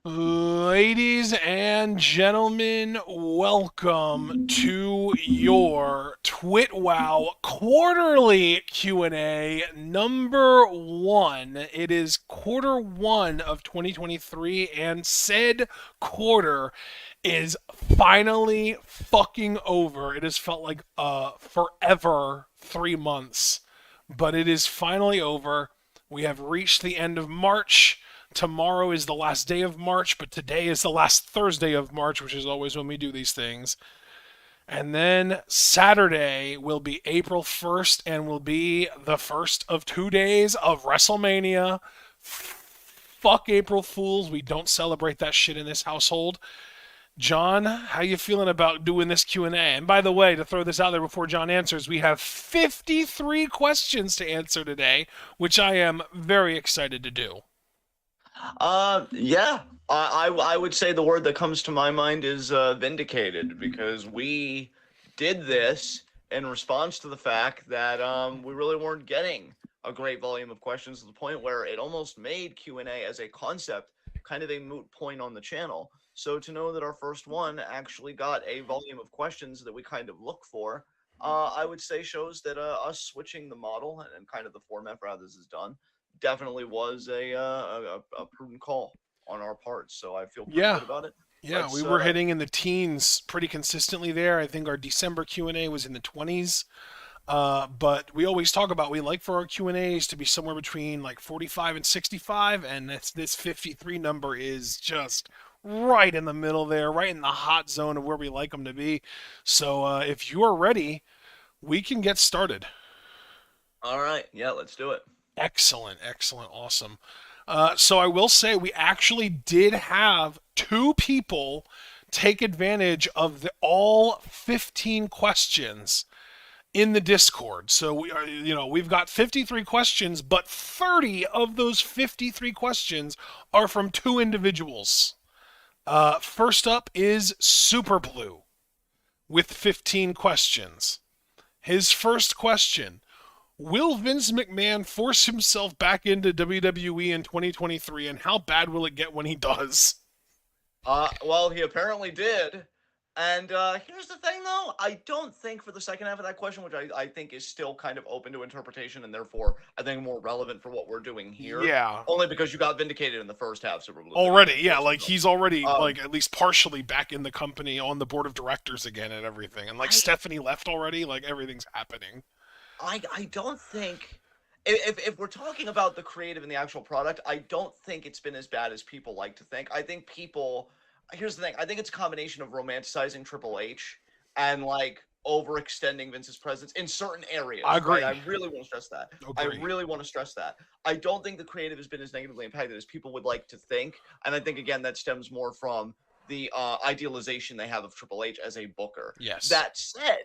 Ladies and gentlemen, welcome to your TWitWoW Quarterly Q&A number one. It is quarter one of 2023, and said quarter is finally fucking over. It has felt like forever 3 months, but it is finally over. We have reached the end of March. Tomorrow is the last day of March, but today is the last Thursday of March, which is always when we do these things. And then Saturday will be April 1st and will be the first of 2 days of WrestleMania. Fuck April Fools. We don't celebrate that shit in this household. John, how you feeling about doing this Q&A? And by the way, to throw this out there before John answers, we have 53 questions to answer today, which I am very excited to do. Yeah. I would say the word that comes to my mind is vindicated, because we did this in response to the fact that we really weren't getting a great volume of questions, to the point where it almost made Q&A as a concept kind of a moot point on the channel. So to know that our first one actually got a volume of questions that we kind of look for, I would say shows that us switching the model and kind of the format for how this is done definitely was a prudent call on our part. So I feel pretty Yeah, good about it. yeah, we Let's were hitting in the teens pretty consistently there. I think our December Q&A was in the 20s. But we always talk about we like for our Q&As to be somewhere between like 45 and 65, and this 53 number is just right in the middle there, right in the hot zone of where we like them to be. So if you're ready, we can get started. All right. Yeah, let's do it. Excellent, excellent, awesome. So I will say we actually did have two people take advantage of all 15 questions in the Discord. So we are, we've got 53 questions, but 30 of those 53 questions are from two individuals. First up is Super Blue with 15 questions. His first question: will Vince McMahon force himself back into WWE in 2023, and how bad will it get when he does? Well, he apparently did. And here's the thing, though. I don't think for the second half of that question, which I think is still kind of open to interpretation, and therefore I think more relevant for what we're doing here, Yeah. only because you got vindicated in the first half, Super Blue. So you Already, can yeah, force like yourself. he's already Um, like at least partially back in the company on the board of directors again and everything. And like I Stephanie left already, like everything's happening. I don't think, if we're talking about the creative and the actual product, I don't think it's been as bad as people like to think. I think people, here's the thing, I think it's a combination of romanticizing Triple H and like overextending Vince's presence in certain I areas, right? I agree. really want to stress that. I Agree. really want to stress that. I don't think the creative has been as negatively impacted as people would like to think. And I think, again, that stems more from the idealization they have of Triple H as a booker. Yes. That said,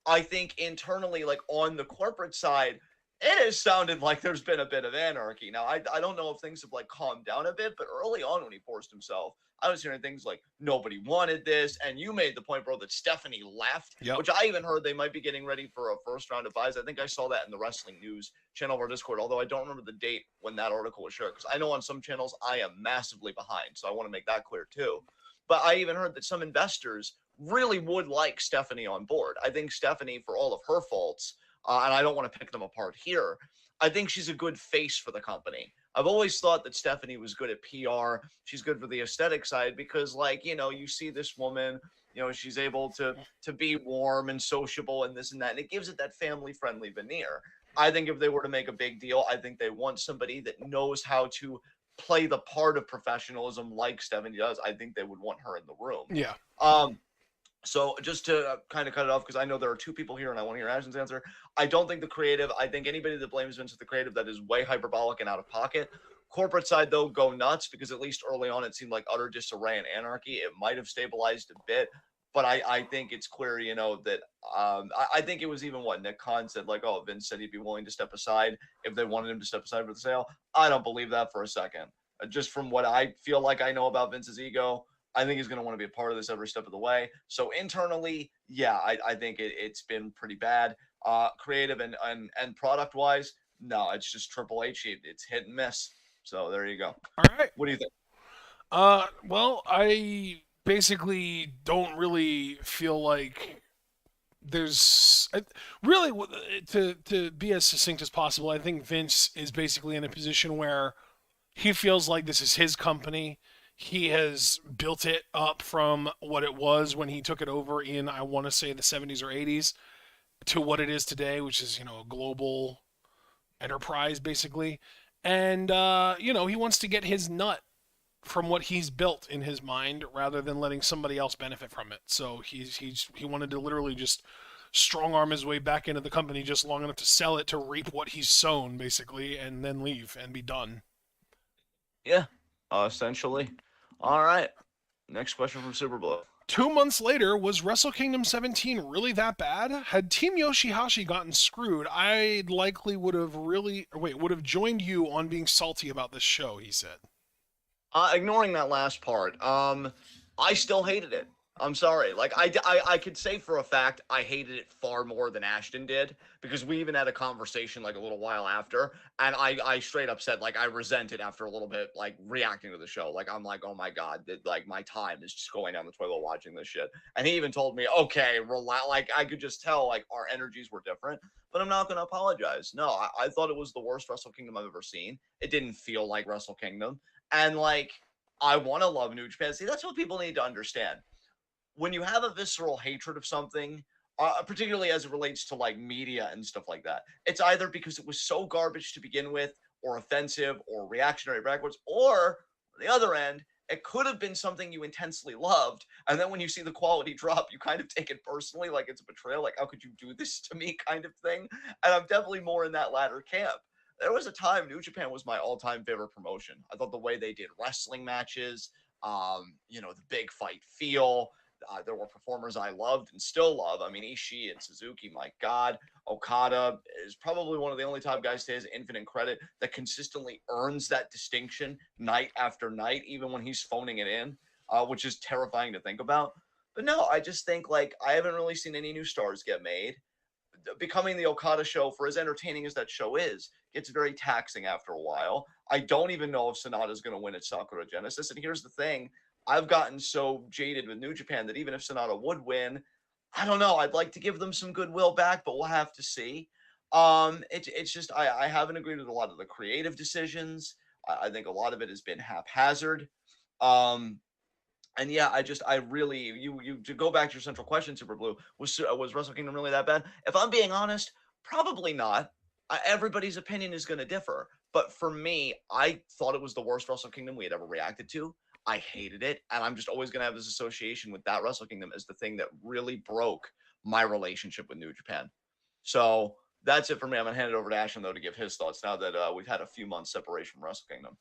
I think internally, like on the corporate side, it has sounded like there's been a bit of anarchy. Now, I don't know if things have like calmed down a bit, but early on when he forced himself, I was hearing things like nobody wanted this. And you made the point, bro, that Stephanie left, Yep. which I even heard they might be getting ready for a first round of buys. I think I saw that in the wrestling news channel of our Discord, although I don't remember the date when that article was shared, because I know on some channels I am massively behind. So I want to make that clear too. But I even heard that some investors really would like Stephanie on board. I think Stephanie, for all of her faults, and I don't want to pick them apart here, I think she's a good face for the company. I've always thought that Stephanie was good at PR. She's good for the aesthetic side because, like, you see this woman, she's able to be warm and sociable and this and that, and it gives it that family friendly veneer. I think if they were to make a big deal, I think they want somebody that knows how to play the part of professionalism like Stephanie does. I think they would want her in the room. Yeah. Um, so just to kind of cut it off, because I know there are two people here and I want to hear Ashton's answer. I don't think the creative, I think anybody that blames Vince for the creative, that is way hyperbolic and out of pocket. Corporate side, though, go nuts, because at least early on it seemed like utter disarray and anarchy. It might have stabilized a bit, but I think it's clear, that I think it was even what Nick Khan said, like, oh, Vince said he'd be willing to step aside if they wanted him to step aside for the sale. I don't believe that for a second. Just from what I feel like I know about Vince's ego, I think he's going to want to be a part of this every step of the way. So internally, yeah, I think it's been pretty bad. Creative and product wise, no, it's just Triple H. It's hit and miss. So there you go. All right. What do you think? Well, I basically don't really feel like really to be as succinct as possible. I think Vince is basically in a position where he feels like this is his company. He has built it up from what it was when he took it over in, I want to say, the 70s or 80s to what it is today, which is, a global enterprise, basically. And, he wants to get his nut from what he's built in his mind rather than letting somebody else benefit from it. So he wanted to literally just strong arm his way back into the company just long enough to sell it to reap what he's sown, basically, and then leave and be done. Yeah, essentially. All right. Next question from Super Blue. 2 months later, was Wrestle Kingdom 17 really that bad? Had Team Yoshihashi gotten screwed, I likely would have joined you on being salty about this show, he said. Ignoring that last part, I still hated it. I'm sorry. Like I could say for a fact I hated it far more than Ashton did because we even had a conversation like a little while after, and I straight up said like I resent it after a little bit like reacting to the show. Like I'm like, oh my god, like my time is just going down the toilet watching this shit. And he even told me, okay, relax. Like I could just tell like our energies were different. But I'm not going to apologize. No, I thought it was the worst Wrestle Kingdom I've ever seen. It didn't feel like Wrestle Kingdom. And like, I want to love New Japan. See, that's what people need to understand. When you have a visceral hatred of something, particularly as it relates to like media and stuff like that, it's either because it was so garbage to begin with, or offensive, or reactionary backwards, or on the other end, it could have been something you intensely loved. And then when you see the quality drop, you kind of take it personally, like it's a betrayal, like, how could you do this to me, kind of thing. And I'm definitely more in that latter camp. There was a time New Japan was my all-time favorite promotion. I thought the way they did wrestling matches, the big fight feel. There were performers I loved and still love. I mean, Ishii and Suzuki, my God. Okada is probably one of the only top guys to his infinite credit that consistently earns that distinction night after night, even when he's phoning it in, which is terrifying to think about. But no, I just think like I haven't really seen any new stars get made. Becoming the Okada show, for as entertaining as that show is, gets very taxing after a while. I don't even know if Sonata is going to win at Sakura Genesis. And here's the thing, I've gotten so jaded with New Japan that even if Sonata would win, I don't know. I'd like to give them some goodwill back, but we'll have to see. It's just I haven't agreed with a lot of the creative decisions. I think a lot of it has been haphazard. Um, and yeah, I really you to go back to your central question, Super Blue, was Wrestle Kingdom really that bad? If I'm being honest, probably not. Everybody's opinion is going to differ, but for me, I thought it was the worst Wrestle Kingdom we had ever reacted to. I hated it, and I'm just always going to have this association with that Wrestle Kingdom as the thing that really broke my relationship with New Japan. So that's it for me. I'm going to hand it over to Ashton, though, to give his thoughts now that we've had a few months separation from Wrestle Kingdom.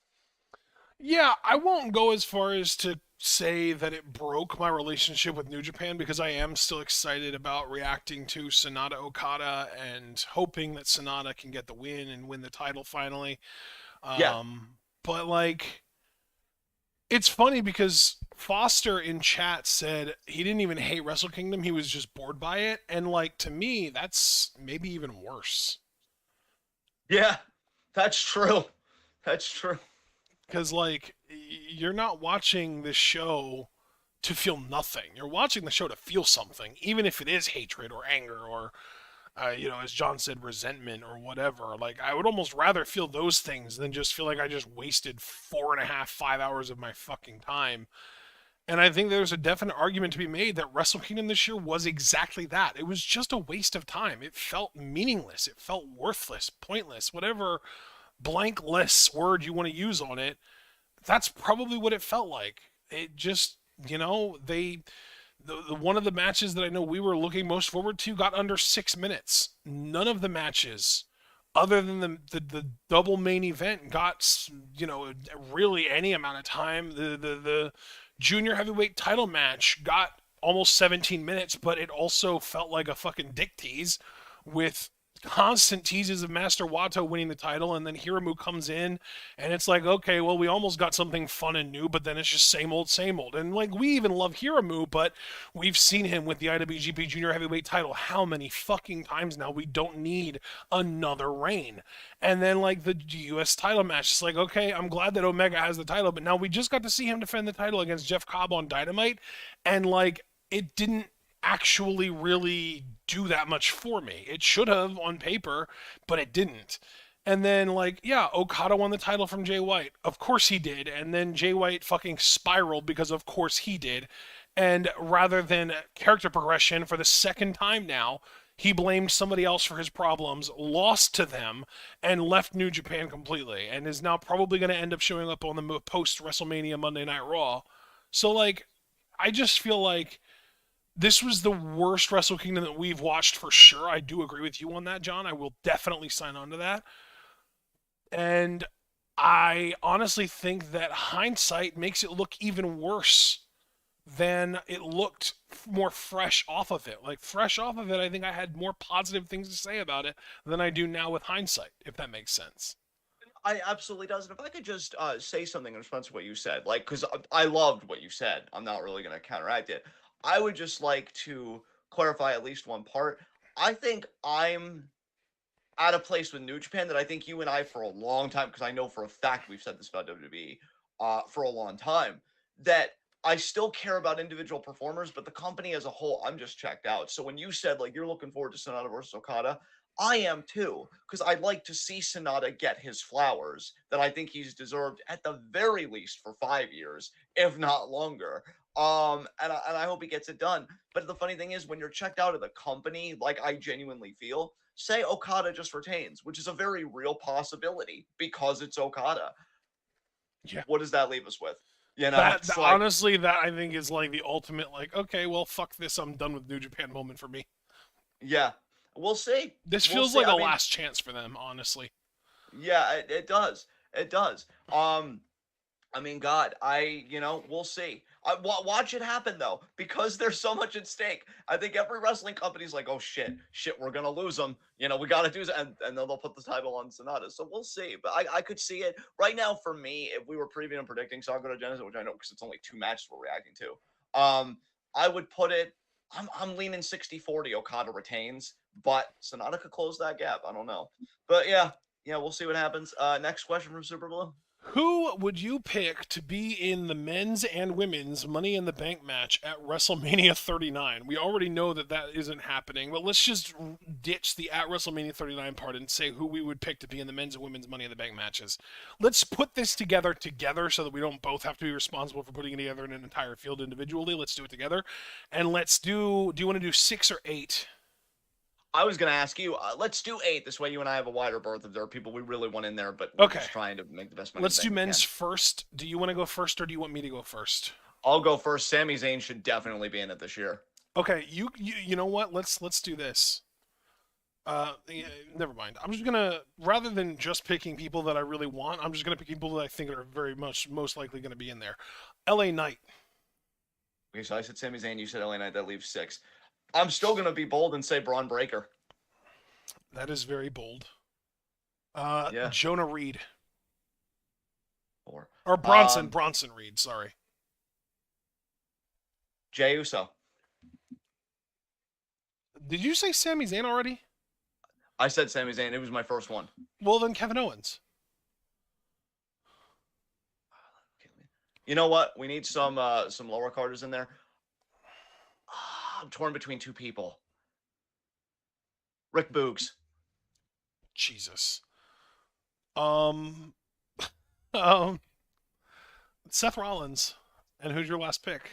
Yeah, I won't go as far as to say that it broke my relationship with New Japan because I am still excited about reacting to Sonata Okada and hoping that Sonata can get the win and win the title finally. Yeah. But like, it's funny because Foster in chat said he didn't even hate Wrestle Kingdom, he was just bored by it. And like, to me, that's maybe even worse. Yeah, that's true. That's true. Because like, you're not watching this show to feel nothing. You're watching the show to feel something, even if it is hatred or anger or, as John said, resentment or whatever. Like, I would almost rather feel those things than just feel like I just wasted 4.5, 5 hours of my fucking time. And I think there's a definite argument to be made that Wrestle Kingdom this year was exactly that. It was just a waste of time. It felt meaningless. It felt worthless, pointless, whatever blankless word you want to use on it. That's probably what it felt like. It just, the one of the matches that I know we were looking most forward to got under 6 minutes. None of the matches, other than the double main event, got really any amount of time. The junior heavyweight title match got almost 17 minutes, but it also felt like a fucking dick tease with constant teases of Master Wato winning the title, and then Hiramu comes in, and it's like, okay, well, we almost got something fun and new, but then it's just same old, same old. And like, we even love Hiramu, but we've seen him with the IWGP Junior Heavyweight title how many fucking times now? We don't need another reign. And then like the U.S. title match, it's like, okay, I'm glad that Omega has the title, but now we just got to see him defend the title against Jeff Cobb on Dynamite, and like, it didn't actually really do that much for me. It should have on paper, but it didn't. And then, like, yeah, Okada won the title from Jay White. Of course he did. And then Jay White fucking spiraled because of course he did. And rather than character progression for the second time now, he blamed somebody else for his problems, lost to them, and left New Japan completely. And is now probably going to end up showing up on the post WrestleMania Monday Night Raw. So, like, I just feel like this was the worst Wrestle Kingdom that we've watched for sure. I do agree with you on that, John. I will definitely sign on to that. And I honestly think that hindsight makes it look even worse than it looked more fresh off of it. Like, fresh off of it, I think I had more positive things to say about it than I do now with hindsight, if that makes sense. I absolutely does. And if I could just say something in response to what you said, like, because I loved what you said, I'm not really going to counteract it. I would just like to clarify at least one part. I think I'm at a place with New Japan that I think you and I, for a long time, because I know for a fact we've said this about WWE for a long time, that I still care about individual performers, but the company as a whole, I'm just checked out. So when you said, like, you're looking forward to Sonata versus Okada, I am too, because I'd like to see Sonata get his flowers that I think he's deserved at the very least for 5 years, if not longer. And I hope he gets it done. But the funny thing is, when you're checked out of the company, like I genuinely feel, say Okada just retains, which is a very real possibility because it's Okada. Yeah. What does that leave us with? You know, That it's like, honestly, that I think is like the ultimate, like, okay, well, fuck this, I'm done with New Japan moment for me. yeah, we'll see. This We'll feels see. like a I mean, last chance for them, honestly. yeah, it does. It does. I mean, God, we'll see. Watch it happen though, because there's so much at stake. I think every wrestling company's like, oh shit, we're gonna lose them. We got to do that, and then they'll put the title on Sonata. So we'll see. But I could see it right now. For me, if we were previewing and predicting Saga to Genesis, which I know because it's only 2 matches we're reacting to, I would put it. I'm leaning 60-40 Okada retains, but Sonata could close that gap. I don't know, but yeah, we'll see what happens. Next question from Super Blue. Who would you pick to be in the men's and women's Money in the Bank match at WrestleMania 39? We already know that that isn't happening, but let's just ditch the at WrestleMania 39 part and say who we would pick to be in the men's and women's Money in the Bank matches. Let's put this together so that we don't both have to be responsible for putting it together in an entire field individually. Let's do it together. And let's do you want to do 6 or 8? I was going to ask you, let's do 8. This way you and I have a wider berth if there are people we really want in there, but we're Okay. just trying to make the best money Let's in do the bank we men's can. first. Do you want to go first or do you want me to go first? I'll go first. Sami Zayn should definitely be in it this year. Okay, you know what? Let's do this. Yeah, never mind. I'm just gonna rather than just picking people that I really want, I'm just gonna pick people that I think are very much most likely gonna be in there. L.A. Knight. Okay, so I said Sami Zayn, you said LA Knight, that leaves 6. I'm still going to be bold and say Braun Breaker. That is very bold. Yeah. Jonah Reed 4. or Bronson Reed. Sorry. Jey Uso. Did you say Sami Zayn already? I said Sami Zayn. It was my first one. Well, then Kevin Owens. You know what? We need some lower carders in there. I'm torn between 2 people. Rick Boogs. Jesus. Um, um, Seth Rollins. And who's your last pick?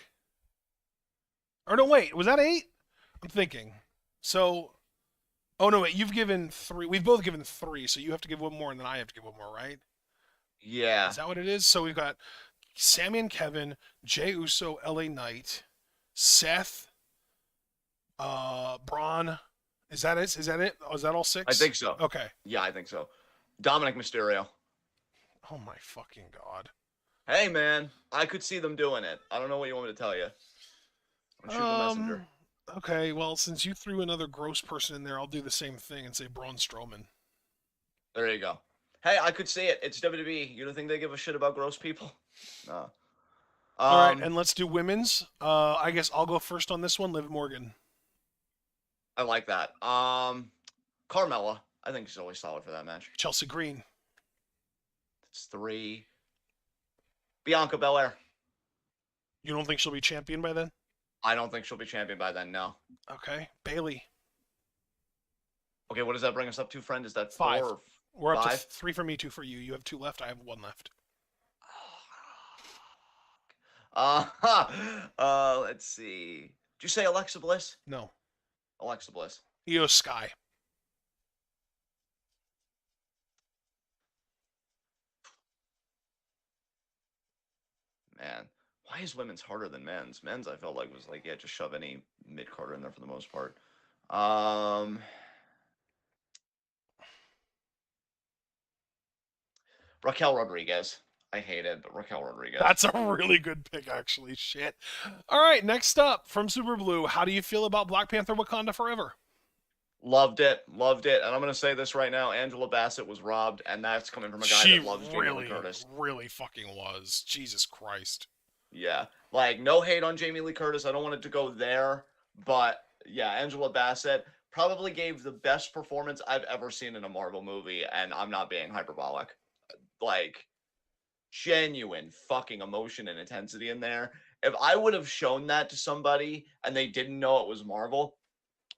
Or no, wait, was that 8? I'm thinking. So, oh no, wait, you've given 3. We've both given 3, so you have to give one more, and then I have to give one more, right? Yeah. Is that what it is? So we've got Sammy and Kevin, Jey Uso, LA Knight, Seth, Braun. Is that it? Is that it? Oh, is that all 6? I think so. Okay. Yeah, I think so. Dominic Mysterio. Oh my fucking god. Hey, man. I could see them doing it. I don't know what you want me to tell you. I'm shooting the messenger. Okay, well, since you threw another gross person in there, I'll do the same thing and say Braun Strowman. There you go. Hey, I could see it. It's WWE. You don't think they give a shit about gross people? No. All right, Um, and let's do women's. I guess I'll go first on this one. Liv Morgan. I like that. Carmella. I think she's always solid for that match. Chelsea Green. It's 3. Bianca Belair. You don't think she'll be champion by then? I don't think she'll be champion by then. No. Okay. Bailey. Okay, what does that bring us up to, friend? Is that 5. 4 or We're up to 5? 3 for me, 2 for you. You have 2 left. I have 1 left. Let's see. Did you say Alexa Bliss? No. Alexa Bliss. Io Sky. Man, why is women's harder than men's? Men's, I felt like was like, yeah, just shove any mid carder in there for the most part. Raquel Rodriguez. I hate it, but Raquel Rodriguez. That's a really good pick, actually. Shit. All right, next up from Super Blue. How do you feel about Black Panther Wakanda Forever? Loved it, loved it. And I'm gonna say this right now: Angela Bassett was robbed, and that's coming from a guy that loves Jamie Lee Curtis. Really fucking was. Jesus Christ. Yeah, like no hate on Jamie Lee Curtis. I don't want it to go there, but yeah, Angela Bassett probably gave the best performance I've ever seen in a Marvel movie, and I'm not being hyperbolic. Like genuine fucking emotion and intensity in there. If I would have shown that to somebody and they didn't know it was Marvel,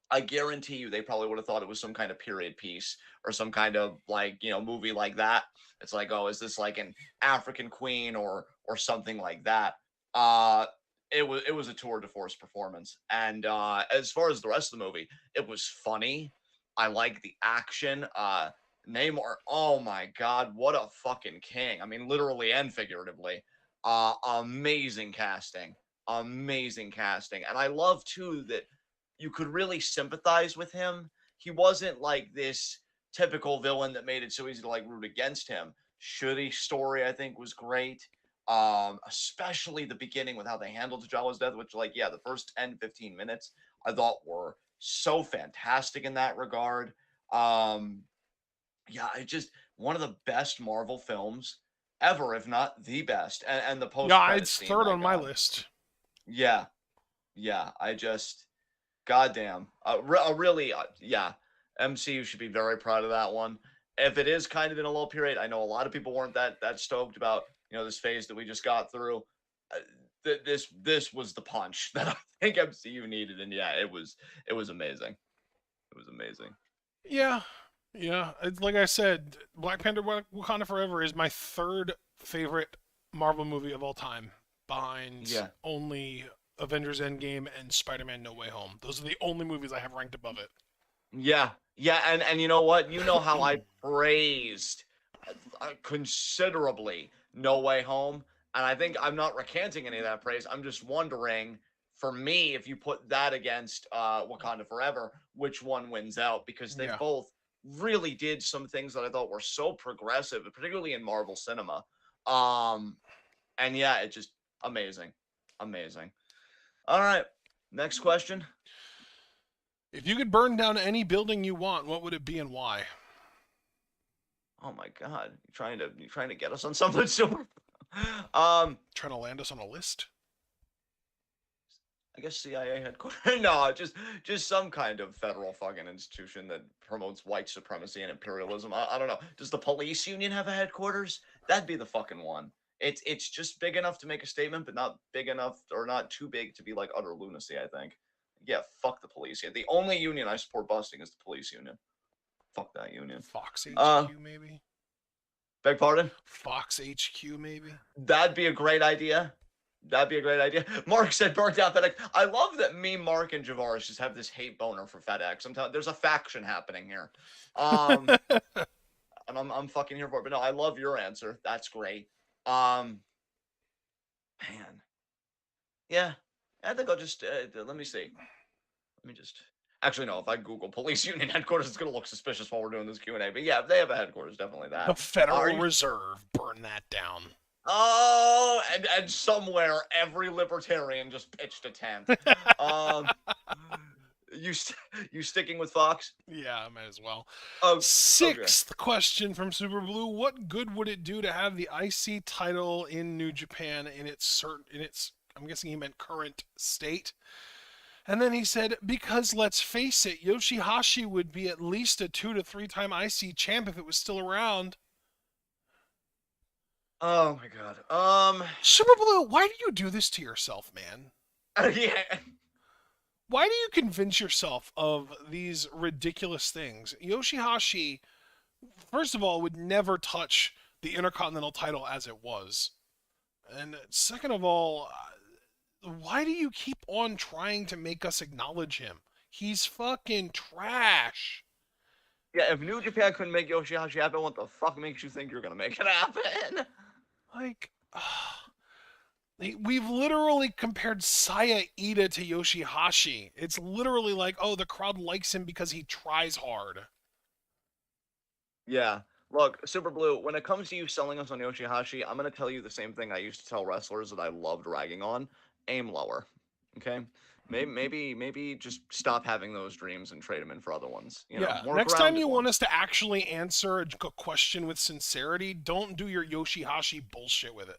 I guarantee you they probably would have thought it was some kind of period piece or some kind of like, movie like that. It's like, oh, is this like an African queen or something like that? It was a tour de force performance. And as far as the rest of the movie, it was funny. I like the action. Namor, oh my god, what a fucking king. I mean, literally and figuratively. Amazing casting. Amazing casting. And I love too that you could really sympathize with him. He wasn't like this typical villain that made it so easy to like root against him. Shuri story, I think, was great. Especially the beginning with how they handled T'Challa's death, which, like, yeah, the first 10, 15 minutes I thought were so fantastic in that regard. Yeah, it's just one of the best Marvel films ever, if not the best. And the post Yeah, credit it's scene, third my on my God. list. Yeah, yeah. I just, goddamn, really, yeah. MCU should be very proud of that one. If it is kind of in a low period, I know a lot of people weren't that stoked about this phase that we just got through. This was the punch that I think MCU needed, and yeah, it was amazing. It was amazing. Yeah, yeah. It's like I said, Black Panther Wakanda Forever is my third favorite Marvel movie of all time, behind Yeah. only Avengers Endgame and Spider-Man No Way Home. Those are the only movies I have ranked above it. Yeah, yeah, and you know what? You know how I praised considerably No Way Home, and I think I'm not recanting any of that praise. I'm just wondering, for me, if you put that against Wakanda Forever, which one wins out? Because they Yeah. both really did some things that I thought were so progressive, particularly in Marvel cinema. Um, and yeah, it's just amazing, amazing. All right, next question. If you could burn down any building you want, what would it be and why? Oh my God, you trying to get us on something super? um, Trying to land us on a list? I guess CIA headquarters. No, just some kind of federal fucking institution that promotes white supremacy and imperialism. I don't know. Does the police union have a headquarters? That'd be the fucking one. It's just big enough to make a statement, but not big enough or not too big to be like utter lunacy. I think. Yeah, fuck the police. Yeah, the only union I support busting is the police union. Fuck that union. Fox Uh, HQ, maybe? beg pardon. Fox HQ, maybe? That'd be a great idea. That'd be a great idea. Mark said burnt out FedEx. I love that me, Mark, and Javaris just have this hate boner for FedEx. There's a faction happening here. And I'm fucking here for it. But no, I love your answer. That's great. Man. Yeah. I think I'll just let me see. Let me just actually no, if I Google police union headquarters, it's gonna look suspicious while we're doing this Q&A. But yeah, if they have a headquarters, definitely The that. Are Federal you Reserve. Burn that down. Oh, and somewhere every libertarian just pitched a tent. Um, you you sticking with Fox? Yeah, I might as well. Oh, okay. Sixth question from Super Blue: what good would it do to have the IC title in New Japan in its I'm guessing he meant current state? And then he said, because let's face it, Yoshihashi would be at least a 2 to 3 time IC champ if it was still around. Oh my God. Super Blue, why do you do this to yourself, man? Yeah. Why do you convince yourself of these ridiculous things? Yoshihashi, first of all, would never touch the Intercontinental title as it was. And second of all, why do you keep on trying to make us acknowledge him? He's fucking trash. Yeah, if New Japan couldn't make Yoshihashi happen, what the fuck makes you think you're gonna make it happen? Like, we've literally compared Saya Ida to Yoshihashi. It's literally like, oh, the crowd likes him because he tries hard. Yeah. Look, Super Blue, when it comes to you selling us on Yoshihashi, I'm gonna tell you the same thing I used to tell wrestlers that I loved ragging on. Aim lower. Okay? Maybe just stop having those dreams and trade them in for other ones. You know, Yeah, more next time grounded you want ones. us to actually answer a question with sincerity, don't do your Yoshihashi bullshit with it.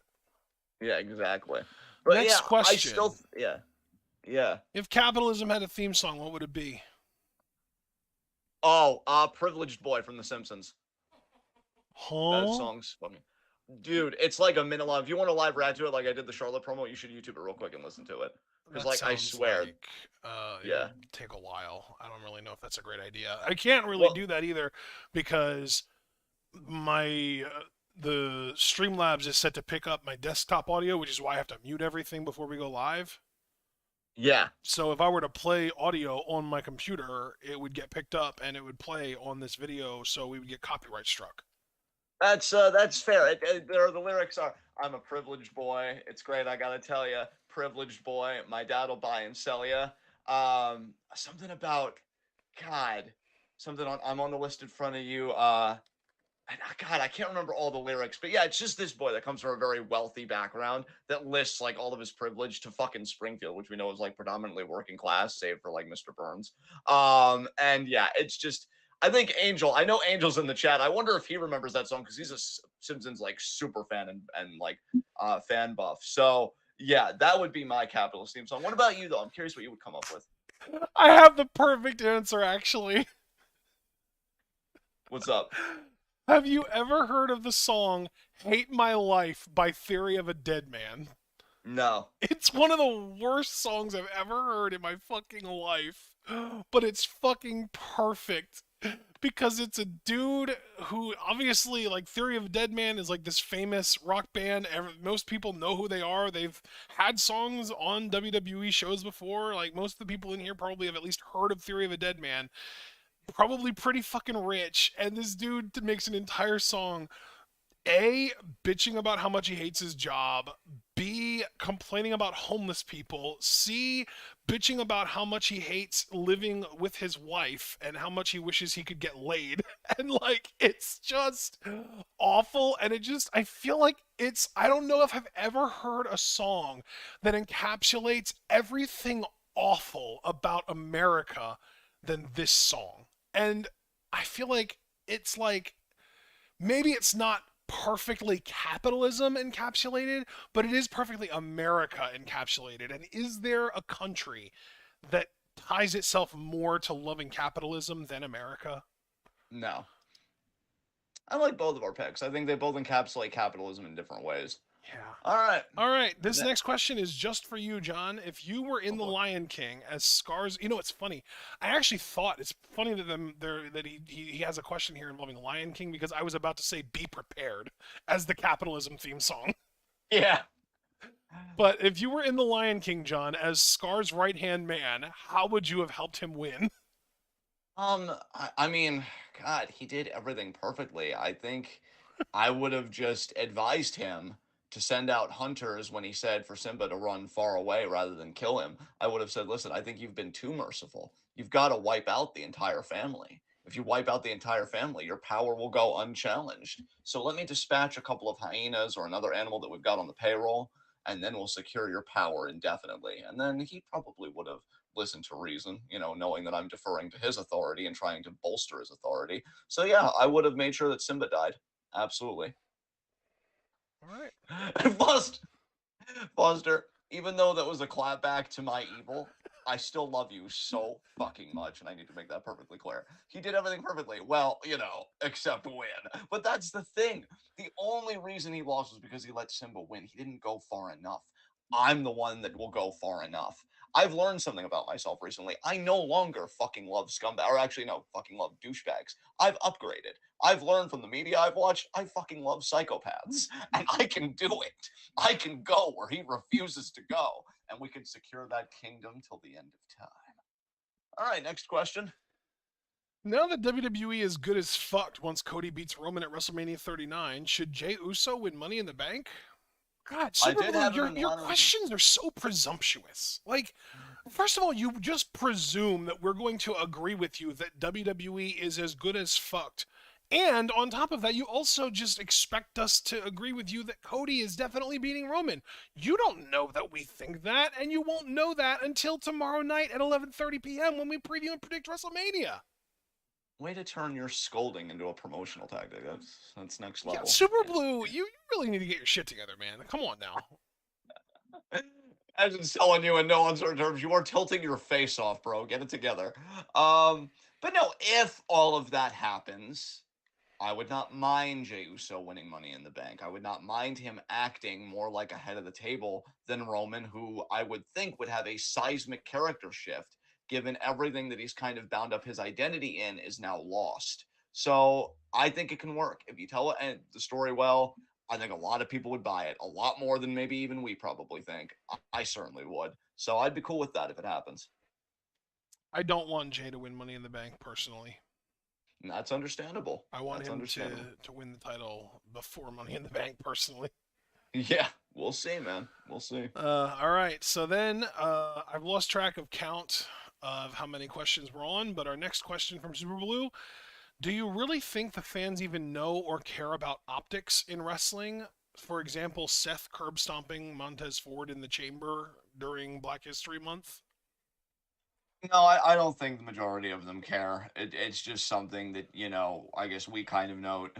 Yeah, exactly. But Next yeah, I still question. yeah. Yeah. If capitalism had a theme song, what would it be? Oh, Privileged Boy from The Simpsons. That Huh? song's funny. Dude, it's like a minute long. If you want to live react to it like I did the Charlotte promo, you should YouTube it real quick and listen to it. Because, That like, I sounds swear, like it yeah. would take a while. I don't really know if that's a great idea. I can't really Well, do that either because my the Streamlabs is set to pick up my desktop audio, which is why I have to mute everything before we go live. yeah. So if I were to play audio on my computer, it would get picked up and it would play on this video, so we would get copyright struck. That's fair. There the lyrics are, "I'm a privileged boy. It's great. I gotta tell you, privileged boy. My dad'll buy and sell you." Something about, God, something on. I'm on the list in front of you. God, I can't remember all the lyrics, but yeah, it's just this boy that comes from a very wealthy background that lists like all of his privilege to fucking Springfield, which we know is like predominantly working class, save for like Mr. Burns. And yeah, it's just I think Angel. I know Angel's in the chat. I wonder if he remembers that song because he's a Simpsons like super fan and like fan buff. So yeah, that would be my capitalist theme song. What about you though? I'm curious what you would come up with. I have the perfect answer, actually. What's up? Have you ever heard of the song Hate My Life by Theory of a Dead Man? No. It's one of the worst songs I've ever heard in my fucking life, but it's fucking perfect because it's a dude who obviously, like, Theory of a Dead Man is like this famous rock band. Most people know who they are. They've had songs on WWE shows before. Like, most of the people in here probably have at least heard of Theory of a Dead Man. Probably pretty fucking rich, and this dude makes an entire song a, bitching about how much he hates his job. B, complaining about homeless people. C, bitching about how much he hates living with his wife and how much he wishes he could get laid. And like, it's just awful. And I feel like I don't know if I've ever heard a song that encapsulates everything awful about America than this song. And I feel like it's like, maybe it's not perfectly capitalism encapsulated, but it is perfectly America encapsulated. And is there a country that ties itself more to loving capitalism than America? No. I like both of our picks. I think they both encapsulate capitalism in different ways. Yeah. All right. All right, this next question is just for you, John. If you were Oh in The boy. Lion King as Scar's, it's funny. I actually thought it's funny that he has a question here involving Lion King because I was about to say "Be Prepared" as the capitalism theme song. Yeah. But if you were in The Lion King, John, as Scar's right hand man, how would you have helped him win? I mean, God, he did everything perfectly. I think I would have just advised him to send out hunters when he said for Simba to run far away rather than kill him. I would have said, listen, I think you've been too merciful. You've got to wipe out the entire family. If you wipe out the entire family, your power will go unchallenged. So let me dispatch a couple of hyenas or another animal that we've got on the payroll, and then we'll secure your power indefinitely. And then he probably would have listened to reason, knowing that I'm deferring to his authority and trying to bolster his authority. So yeah, I would have made sure that Simba died. Absolutely. All right. And Foster, even though that was a clapback to my evil, I still love you so fucking much, and I need to make that perfectly clear. He did everything perfectly. Well, except win. But that's the thing. The only reason he lost was because he let Simba win. He didn't go far enough. I'm the one that will go far enough. I've learned something about myself recently. I no longer fucking love scumbag, or actually, no, fucking love douchebags. I've upgraded. I've learned from the media I've watched. I fucking love psychopaths, and I can do it. I can go where he refuses to go, and we can secure that kingdom till the end of time. All right, next question. Now that WWE is good as fucked once Cody beats Roman at WrestleMania 39, should Jey Uso win Money in the Bank? God, I Super did Blue, have him your in your line of. questions are so presumptuous. Like, first of all, you just presume that we're going to agree with you that WWE is as good as fucked. And on top of that, you also just expect us to agree with you that Cody is definitely beating Roman. You don't know that we think that, and you won't know that until tomorrow night at 11:30 p.m. when we preview and predict WrestleMania. Way to turn your scolding into a promotional tactic. That's next Yeah, level. Super Blue, you really need to get your shit together, man. Come on now. As it's telling you in no uncertain terms, you are tilting your face off, bro. Get it together. But no, if all of that happens, I would not mind Jey Uso winning Money in the Bank. I would not mind him acting more like a head of the table than Roman, who I would think would have a seismic character shift, given everything that he's kind of bound up his identity in is now lost. So I think it can work. If you tell it and the story well, I think a lot of people would buy it. A lot more than maybe even we probably think. I certainly would. So I'd be cool with that if it happens. I don't want Jay to win Money in the Bank personally. And that's understandable. I want That's him understandable. to win the title before Money in the Bank personally. Yeah, we'll see, man. We'll see. All right, so then I've lost track of count of how many questions we're on, but our next question from Super Blue: do you really think the fans even know or care about optics in wrestling? For example, Seth curb stomping Montez Ford in the chamber during Black History Month. No, I don't think the majority of them care. It's just something that, I guess we kind of note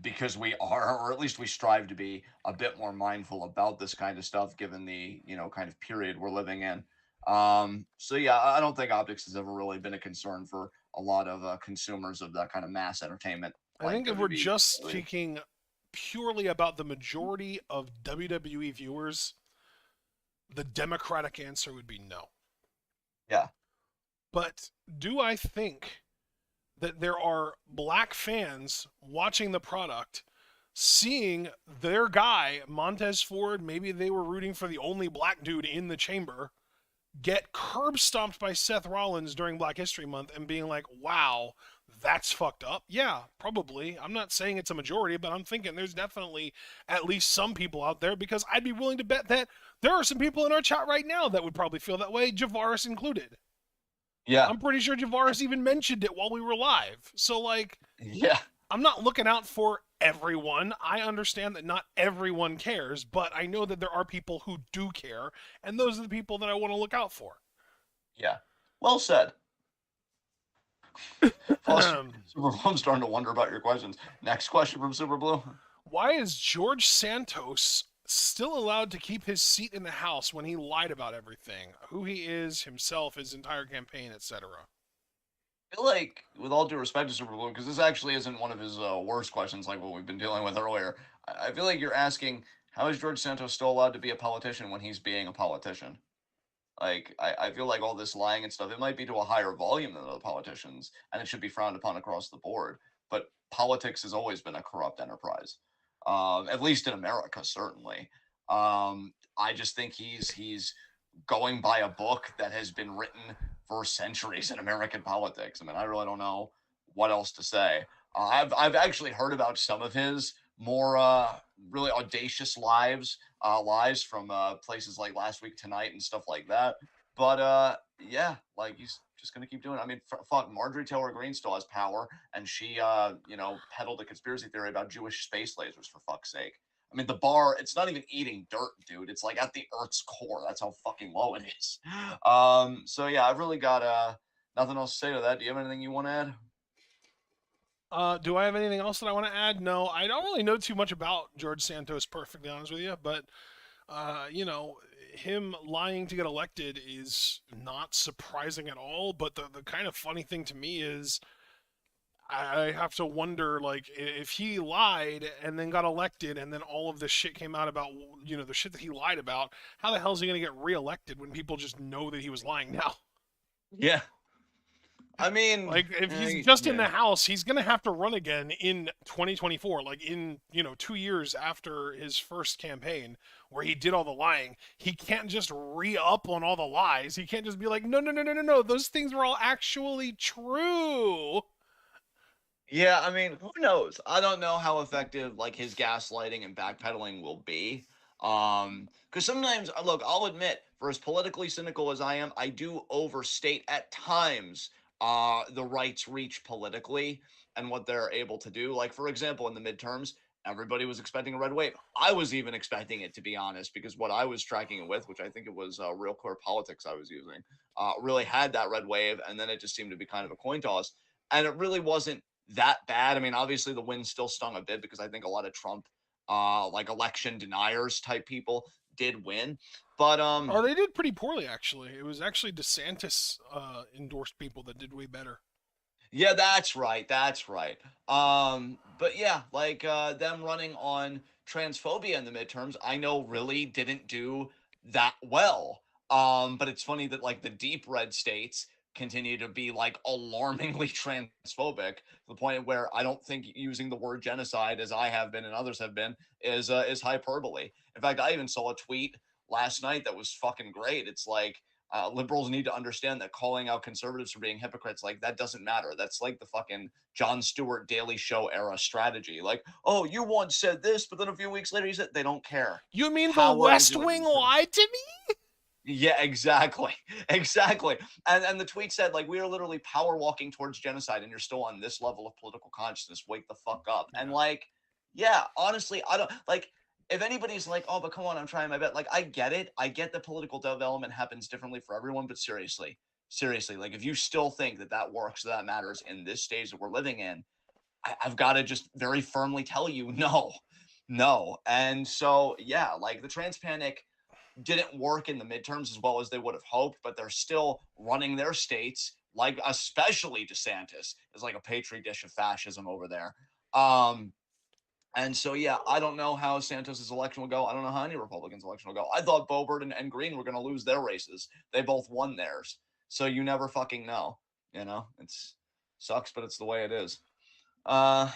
because we are, or at least we strive to be, a bit more mindful about this kind of stuff given the, kind of period we're living in. So, yeah, I don't think optics has ever really been a concern for a lot of consumers of that kind of mass entertainment I like think if we're WB. just speaking purely about the majority of WWE viewers, the democratic answer would be no. Yeah. But do I think that there are black fans watching the product, seeing their guy, Montez Ford, maybe they were rooting for the only black dude in the chamber, get curb stomped by Seth Rollins during Black History Month and being like, wow, that's fucked up? Yeah, probably. I'm not saying it's a majority, but I'm thinking there's definitely at least some people out there because I'd be willing to bet that there are some people in our chat right now that would probably feel that way, Javaris included. Yeah. I'm pretty sure Javaris even mentioned it while we were live. So, like, Yeah. I'm not looking out for everyone. I understand that not everyone cares, but I know that there are people who do care, and those are the people that I want to look out for. Yeah. Well said. Foster, Super Blue, I'm starting to wonder about your questions. Next question from Super Blue. Why is George Santos still allowed to keep his seat in the House when he lied about everything? Who he is, himself, his entire campaign, etc. I feel like, with all due respect to Super Blue, because this actually isn't one of his worst questions like what we've been dealing with earlier, I feel like you're asking, how is George Santos still allowed to be a politician when he's being a politician? Like, I feel like all this lying and stuff, it might be to a higher volume than other politicians, and it should be frowned upon across the board. But politics has always been a corrupt enterprise, at least in America, certainly. I just think he's going by a book that has been written for centuries in American politics. I mean, I really don't know what else to say. I've actually heard about some of his more really audacious lies from places like Last Week Tonight and stuff like that. But yeah, like he's just gonna keep doing it. I mean, fuck, Marjorie Taylor Greene still has power, and she, peddled a conspiracy theory about Jewish space lasers, for fuck's sake. I mean, the bar, it's not even eating dirt, dude. It's like at the Earth's core. That's how fucking low it is. So yeah, I've really got nothing else to say to that. Do you have anything you want to add? Do I have anything else that I want to add? No, I don't really know too much about George Santos, perfectly honest with you, but him lying to get elected is not surprising at all. But the kind of funny thing to me is I have to wonder, like, if he lied and then got elected and then all of this shit came out about, the shit that he lied about, how the hell is he going to get reelected when people just know that he was lying now? Yeah. I mean, Like, if he's just in yeah. the House, he's going to have to run again in 2024, like in, 2 years after his first campaign where he did all the lying. He can't just re-up on all the lies. He can't just be like, no, no, no, no, no, no, those things were all actually true. Yeah, I mean, who knows? I don't know how effective like his gaslighting and backpedaling will be. Because sometimes, look, I'll admit, for as politically cynical as I am, I do overstate at times the right's reach politically and what they're able to do. Like, for example, in the midterms, everybody was expecting a red wave. I was even expecting it, to be honest, because what I was tracking it with, which I think it was Real Clear Politics I was using, really had that red wave, and then it just seemed to be kind of a coin toss. And it really wasn't that bad. I mean, obviously the win still stung a bit because I think a lot of Trump, like election deniers type people did win. But Oh, they did pretty poorly, actually. It was actually DeSantis endorsed people that did way better. yeah, that's right. That's right. But yeah, like them running on transphobia in the midterms, I know really didn't do that well. But it's funny that like the deep red states continue to be like alarmingly transphobic to the point where I don't think using the word genocide, as I have been and others have been, is hyperbole. In fact, I even saw a tweet last night that was fucking great. It's like liberals need to understand that calling out conservatives for being hypocrites, like, that doesn't matter. That's like the fucking Jon Stewart Daily Show era strategy. Like, oh, you once said this, but then a few weeks later you said they don't care. You mean the Power is West doing Wing lied to me? yeah, exactly. Exactly. And the tweet said, like, we are literally power walking towards genocide, and you're still on this level of political consciousness. Wake the fuck up. And Yeah. like, yeah, honestly, I don't like if anybody's like, oh, but come on, I'm trying my best. Like, I get it. I get that political development happens differently for everyone, but seriously, like, if you still think that that works, that matters in this stage that we're living in, I've got to just very firmly tell you, no, no. And so, yeah, like the trans panic didn't work in the midterms as well as they would have hoped, but they're still running their states, like especially DeSantis is like a petri dish of fascism over there. Um, and so, yeah, I don't know how Santos's election will go. I don't know how any Republicans' election will go. I thought Boebert and Green were going to lose their races. They both won theirs. So you never fucking know. It's sucks, but it's the way it is. Uh,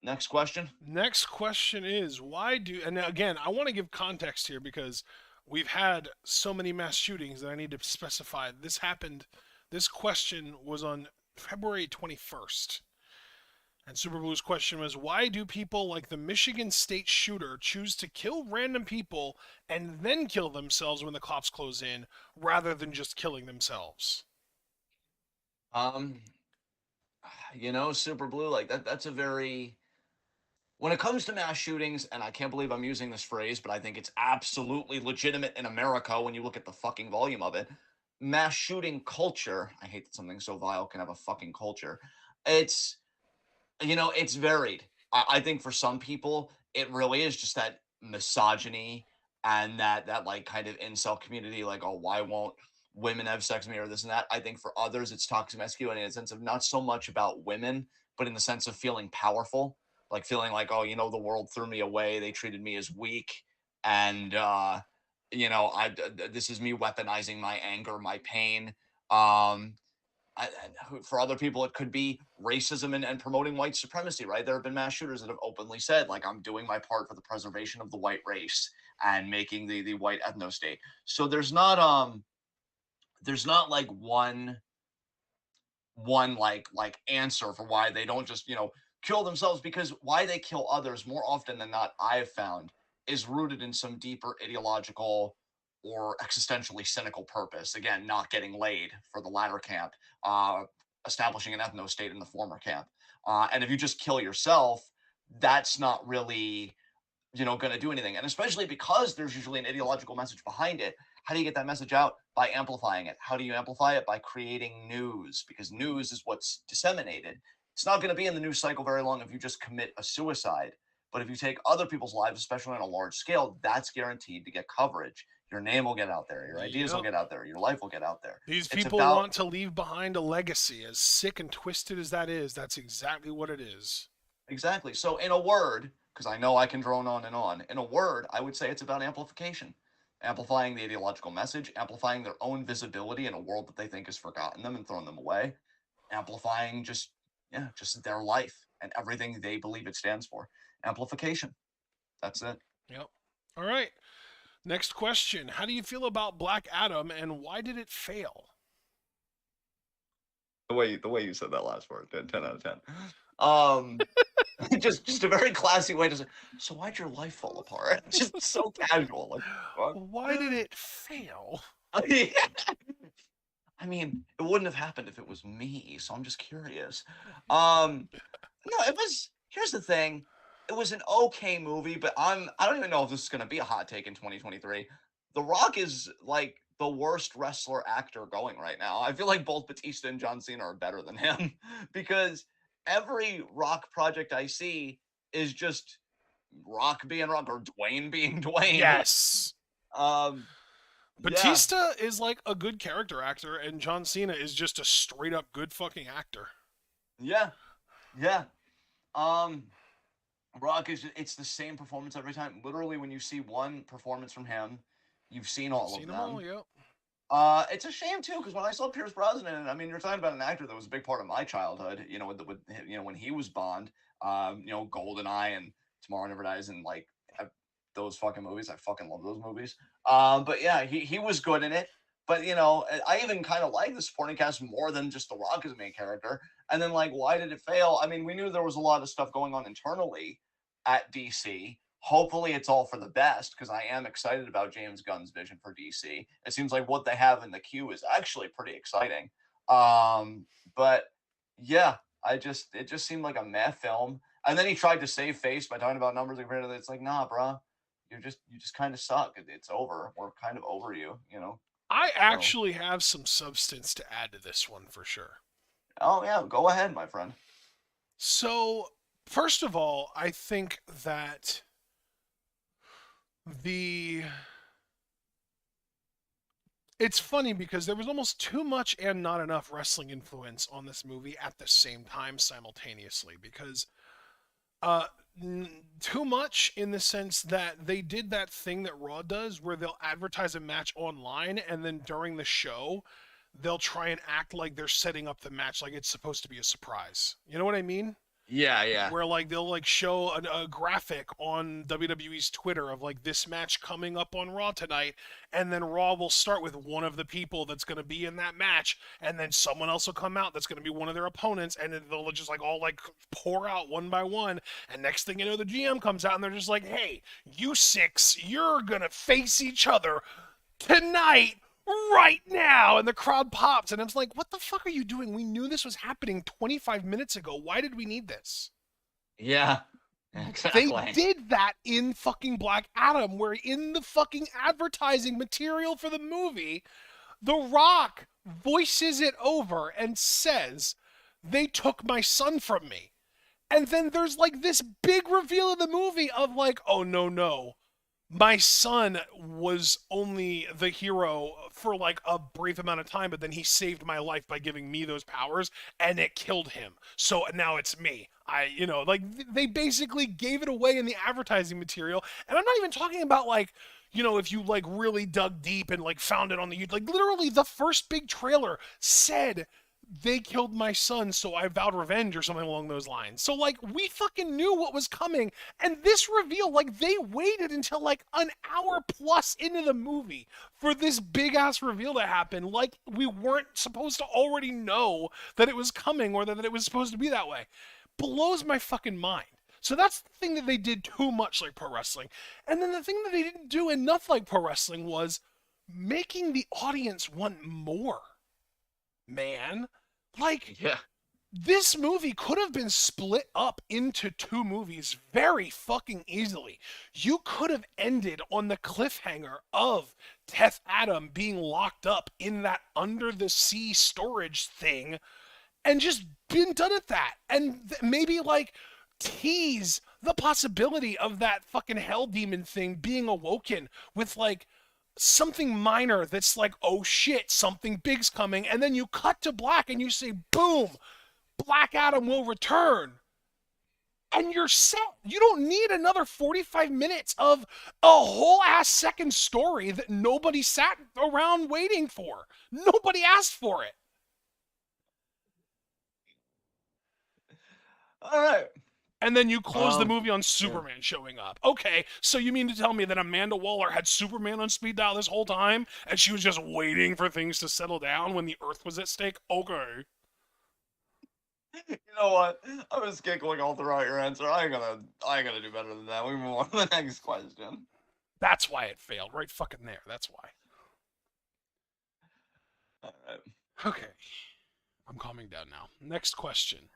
Next question. Next question is why do, and again, I want to give context here because we've had so many mass shootings that I need to specify. This question was on February 21st. And Super Blue's question was why do people like the Michigan State shooter choose to kill random people and then kill themselves when the cops close in rather than just killing themselves? Um, Super Blue, like that's a very when it comes to mass shootings, and I can't believe I'm using this phrase, but I think it's absolutely legitimate in America when you look at the fucking volume of it. Mass shooting culture, I hate that something so vile can have a fucking culture. It's, it's varied. I think for some people, it really is just that misogyny and that like kind of incel community, like, oh, why won't women have sex with me or this and that. I think for others, it's toxic masculinity in a sense of not so much about women, but in the sense of feeling powerful, like feeling like, oh, the world threw me away. They treated me as weak. And, this is me weaponizing my anger, my pain. Um, for other people, it could be racism and promoting white supremacy, right? There have been mass shooters that have openly said, like, I'm doing my part for the preservation of the white race and making the white ethno state. So there's not like one like answer for why they don't just kill themselves, because why they kill others more often than not, I've found, is rooted in some deeper ideological or existentially cynical purpose. Again, not getting laid for the latter camp, establishing an ethno state in the former camp. And if you just kill yourself, that's not really going to do anything. And especially because there's usually an ideological message behind it. How do you get that message out? By amplifying it. How do you amplify it? By creating news, because news is what's disseminated. It's not going to be in the news cycle very long if you just commit a suicide. But if you take other people's lives, especially on a large scale, that's guaranteed to get coverage. Your name will get out there. Your ideas will Yep. get out there. Your life will get out there. These It's people about want to leave behind a legacy. As sick and twisted as that is, that's exactly what it is. exactly. So, in a word, because I know I can drone on and on, in a word, I would say it's about amplification. Amplifying the ideological message, amplifying their own visibility in a world that they think has forgotten them and thrown them away, amplifying just their life and everything they believe it stands for. Amplification. That's it. Yep. All right. Next question. How do you feel about Black Adam and why did it fail? The way you said that last word, 10 out of 10. Um just a very classy way to say, so why'd your life fall apart? Just so casual. Like, fuck. Why did it fail? I mean, it wouldn't have happened if it was me, so I'm just curious. Um, no, it was. Here's the thing, it was an okay movie, but I don't even know if this is gonna be a hot take in 2023. The Rock is like the worst wrestler actor going right now. I feel like both Batista and John Cena are better than him because every Rock project I see is just Rock being Rock or Dwayne being Dwayne. Yes. Um, yeah, Batista is like a good character actor, and John Cena is just a straight up good fucking actor. yeah, yeah. Um, Rock is it's the same performance every time. Literally, when you see one performance from him, you've seen all Seen of them all, them. yep. It's a shame too, because when I saw Pierce Brosnan, I mean, you're talking about an actor that was a big part of my childhood. With when he was Bond, GoldenEye and Tomorrow Never Dies, and like those fucking movies. I fucking love those movies. But yeah, he was good in it. But I even kind of like the supporting cast more than just The Rock as a main character. And then like, why did it fail? I mean, we knew there was a lot of stuff going on internally at DC. Hopefully, it's all for the best because I am excited about James Gunn's vision for DC. It seems like what they have in the queue is actually pretty exciting. But yeah, it just seemed like a meh film. And then he tried to save face by talking about numbers. Apparently, it's like, nah, bruh, you just kind of suck. It's over. We're kind of over you. I So, actually have some substance to add to this one for sure. oh yeah, go ahead, my friend. So, first of all, I think that the it's funny because there was almost too much and not enough wrestling influence on this movie at the same time simultaneously because uh too much in the sense that they did that thing that Raw does where they'll advertise a match online and then during the show they'll try and act like they're setting up the match like it's supposed to be a surprise. You know what I mean? Yeah, yeah. Where like they'll like show a graphic on WWE's Twitter of like this match coming up on Raw tonight, and then Raw will start with one of the people that's going to be in that match, and then someone else will come out that's going to be one of their opponents, and then they'll just like all like pour out one by one, and next thing you know the GM comes out and they're just like, hey, you six, you're gonna face each other tonight right now, and the crowd pops and I'm like, what the fuck are you doing? We knew this was happening 25 minutes ago. Why did we need this? Yeah, They exactly. did that in fucking Black Adam, where in the fucking advertising material for the movie, The Rock voices it over and says, they took my son from me. And then there's like this big reveal in the movie of like, oh no, no, my son was only the hero for like a brief amount of time, but then he saved my life by giving me those powers and it killed him. So now it's me. Like they basically gave it away in the advertising material. And I'm not even talking about like, if you like really dug deep and like found it on the YouTube, like literally the first big trailer said they killed my son, so I vowed revenge or something along those lines. So like we fucking knew what was coming, and this reveal, like they waited until like an hour plus into the movie for this big ass reveal to happen. Like we weren't supposed to already know that it was coming or that it was supposed to be that way. Blows my fucking mind. So that's the thing that they did too much like pro wrestling. And then the thing that they didn't do enough like pro wrestling was making the audience want more, man. Like, Yeah. this movie could have been split up into two movies very fucking easily. You could have ended on the cliffhanger of Teth Adam being locked up in that under the sea storage thing and just been done at that. And maybe like tease the possibility of that fucking hell demon thing being awoken with like something minor that's like, oh shit, something big's coming. And then you cut to black and you say, boom, Black Adam will return. And you're set. You don't need another 45 minutes of a whole ass second story that nobody sat around waiting for. Nobody asked for it. All right. And then you close the movie on Yeah. Superman showing up. Okay, so you mean to tell me that Amanda Waller had Superman on speed dial this whole time and she was just waiting for things to settle down when the Earth was at stake? Okay. You know what? I was giggling all throughout your answer. I ain't gonna do better than that. We move on to the next question. That's why it failed, right fucking there. That's why. All right. Okay. I'm calming down now. Next question.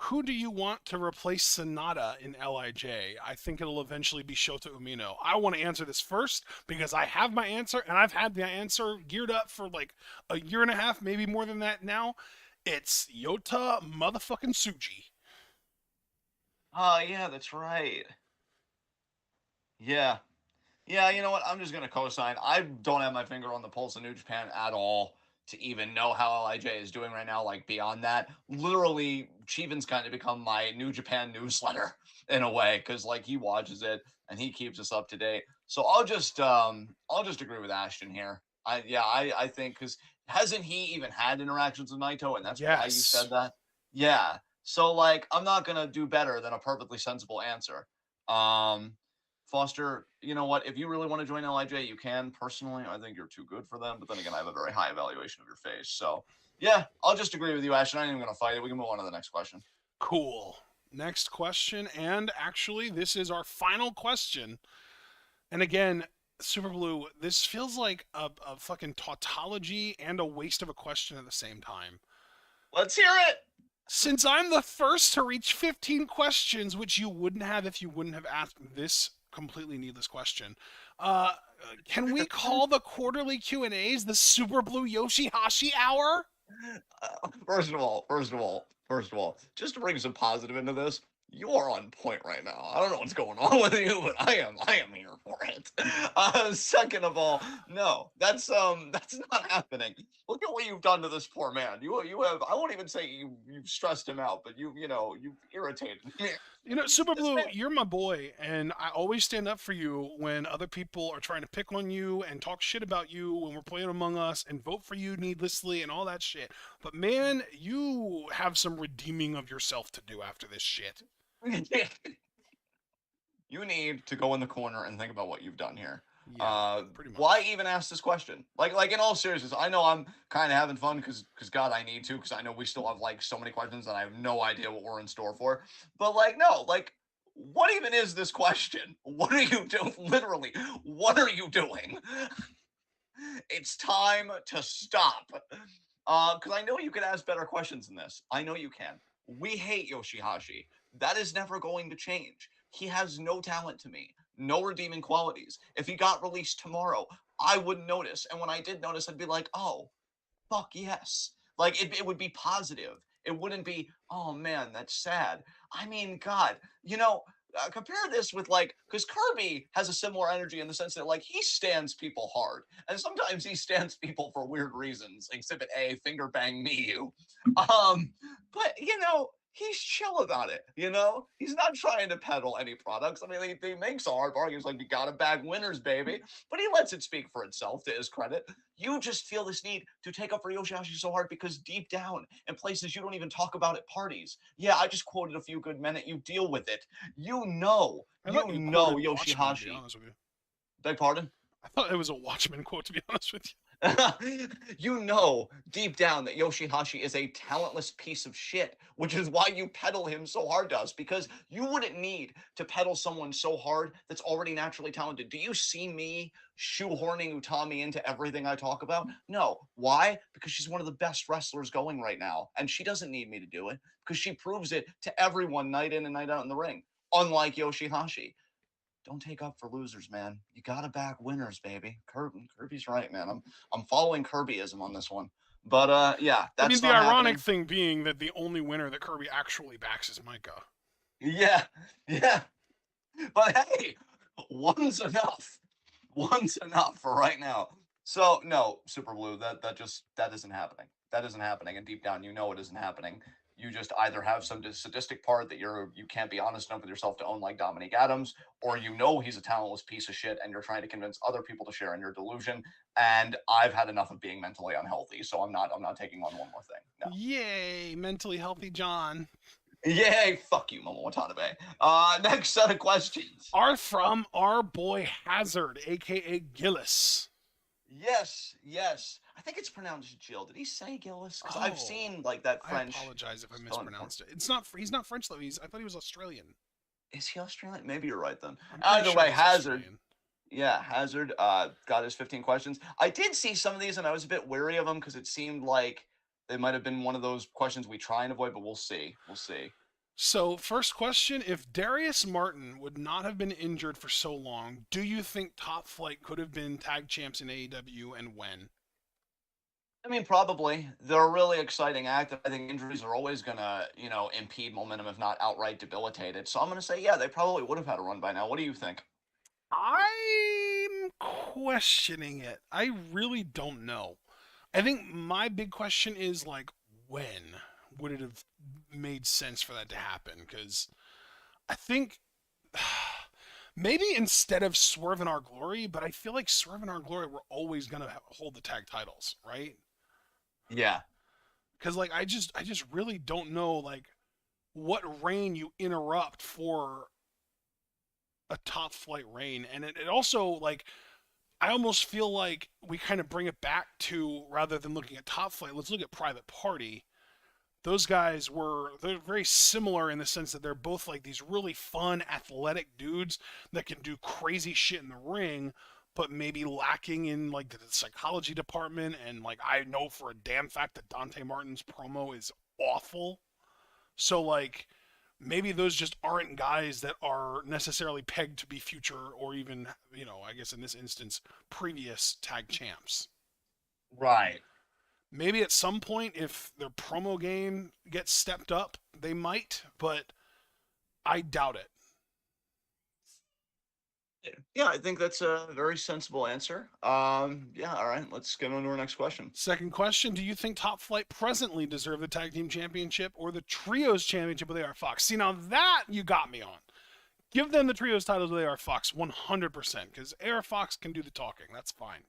Who do you want to replace Sonata in Lij? I think it'll eventually be Shota Umino. I want to answer this first because I have my answer and I've had the answer geared up for like a year and a half, maybe more than that now. It's Yota motherfucking Tsuji. Oh yeah, that's right. Yeah. Yeah, you know what? I'm just gonna co-sign. I don't have my finger on the pulse of New Japan at all to even know how Lij is doing right now. Like beyond that, literally, Chivin's kind of become my New Japan newsletter in a way because like he watches it and he keeps us up to date. So I'll just agree with Ashton here. I think because hasn't he even had interactions with Naito and that's why you Yes. said that? Yeah. So like I'm not gonna do better than a perfectly sensible answer. Um, Foster, you know what? If you really want to join Lij, you can. Personally, I think you're too good for them. But then again, I have a very high evaluation of your face. So, yeah, I'll just agree with you, Ashton. I ain't even going to fight it. We can move on to the next question. Cool. Next question, and actually, this is our final question. And again, Super Blue, this feels like a fucking tautology and a waste of a question at the same time. Let's hear it. Since I'm the first to reach 15 questions, which you wouldn't have if you wouldn't have asked this completely needless question, uh, can we call the quarterly Q&As the Super Blue Yoshihashi Hour? First of all, just to bring some positive into this, you are on point right now. I don't know what's going on with you, but I am here for it. Second of all, no, that's not happening. Look at what you've done to this poor man. You have I won't even say you've stressed him out, but you've irritated me. You know, Super This Blue, man, you're my boy, and I always stand up for you when other people are trying to pick on you and talk shit about you when we're playing Among Us and vote for you needlessly and all that shit. But man, you have some redeeming of yourself to do after this shit. you need to go in the corner and think about what you've done here. Yeah, pretty much. Why even ask this question? Like in all seriousness, I know I'm kind of having fun because God, I need to because I know we still have like so many questions and I have no idea what we're in store for. But like, no, like, what even is this question? What are you doing? Literally, what are you doing? It's time to stop. Because I know you can ask better questions than this. I know you can. We hate Yoshihashi. That is never going to change. He has no talent to me, no redeeming qualities. If he got released tomorrow, I wouldn't notice. And when I did notice, I'd be like, oh, fuck yes. Like it would be positive. It wouldn't be, oh man, that's sad. I mean, God, compare this with like, because Kirby has a similar energy in the sense that like he stands people hard, and sometimes he stands people for weird reasons. Exhibit A, finger bang me, you. But he's chill about it. He's not trying to peddle any products. I mean, he makes hard bargains like we gotta bag winners, baby. But he lets it speak for itself. To his credit, you just feel this need to take up for Yoshihashi so hard because deep down in places you don't even talk about at parties. Yeah, I just quoted a few good men at you. Deal with it. I thought you quoted Watchmen, to be Yoshihashi. honest with you. Beg pardon? I thought it was a Watchmen quote, to be honest with you. You know deep down that Yoshihashi is a talentless piece of shit, which is why you peddle him so hard to us, because you wouldn't need to peddle someone so hard that's already naturally talented. Do you see me shoehorning Utami into everything I talk about? No. Why? Because she's one of the best wrestlers going right now, and she doesn't need me to do it because she proves it to everyone night in and night out in the ring, unlike Yoshihashi. Don't take up for losers, man. You gotta back winners, baby. Kirby's right, man. I'm following Kirbyism on this one. But yeah, I mean, that's the not ironic happening. thing being that the only winner that Kirby actually backs is Micah. Yeah, yeah. But hey, one's enough. One's enough for right now. So no, Super Blue, that isn't happening. That isn't happening. And deep down, you know it isn't happening. You just either have some sadistic part that you can't be honest enough with yourself to own, like Dominique Adams, or you know he's a talentless piece of shit, and you're trying to convince other people to share in your delusion. And I've had enough of being mentally unhealthy, so I'm not taking on one more thing. No. Yay, mentally healthy John. Yay! Fuck you, Momo Watanabe. Next set of questions. Are from our boy Hazard, aka Gillis. Yes, yes. I think it's pronounced Jill. Did he say Gillis? Because I've seen like that I French. apologize if I spelling form. mispronounced it. It's not. He's not French though. I thought he was Australian. Is he Australian? Maybe you're right then. I'm pretty Either sure way, he's Hazard. Australian. Yeah, Hazard got his 15 questions. I did see some of these, and I was a bit wary of them because it seemed like they might have been one of those questions we try and avoid, but we'll see. We'll see. So, first question, if Darius Martin would not have been injured for so long, do you think Top Flight could have been tag champs in AEW, and when? I mean, probably. They're a really exciting act. I think injuries are always going to, impede momentum, if not outright debilitate it. So I'm going to say, yeah, they probably would have had a run by now. What do you think? I'm questioning it. I really don't know. I think my big question is like, when would it have made sense for that to happen? Because I think maybe instead of Swerve in Our Glory, but I feel like Swerve in Our Glory were always gonna hold the tag titles, right? Yeah. Because like I just really don't know like what reign you interrupt for a Top Flight reign, and it also like I almost feel like we kind of bring it back to, rather than looking at Top Flight, let's look at Private Party. Those guys they're very similar in the sense that they're both like these really fun athletic dudes that can do crazy shit in the ring, but maybe lacking in like the psychology department. And like I know for a damn fact that Dante Martin's promo is awful. So like maybe those just aren't guys that are necessarily pegged to be future, or even, I guess in this instance, previous tag champs. Right. Maybe at some point, if their promo game gets stepped up, they might, but I doubt it. Yeah, I think that's a very sensible answer. Yeah, all right, let's get on to our next question. Second question, do you think Top Flight presently deserve the Tag Team Championship or the Trios Championship with AR Fox? See, now that you got me on. Give them the Trios titles with AR Fox 100%, because AR Fox can do the talking. That's fine.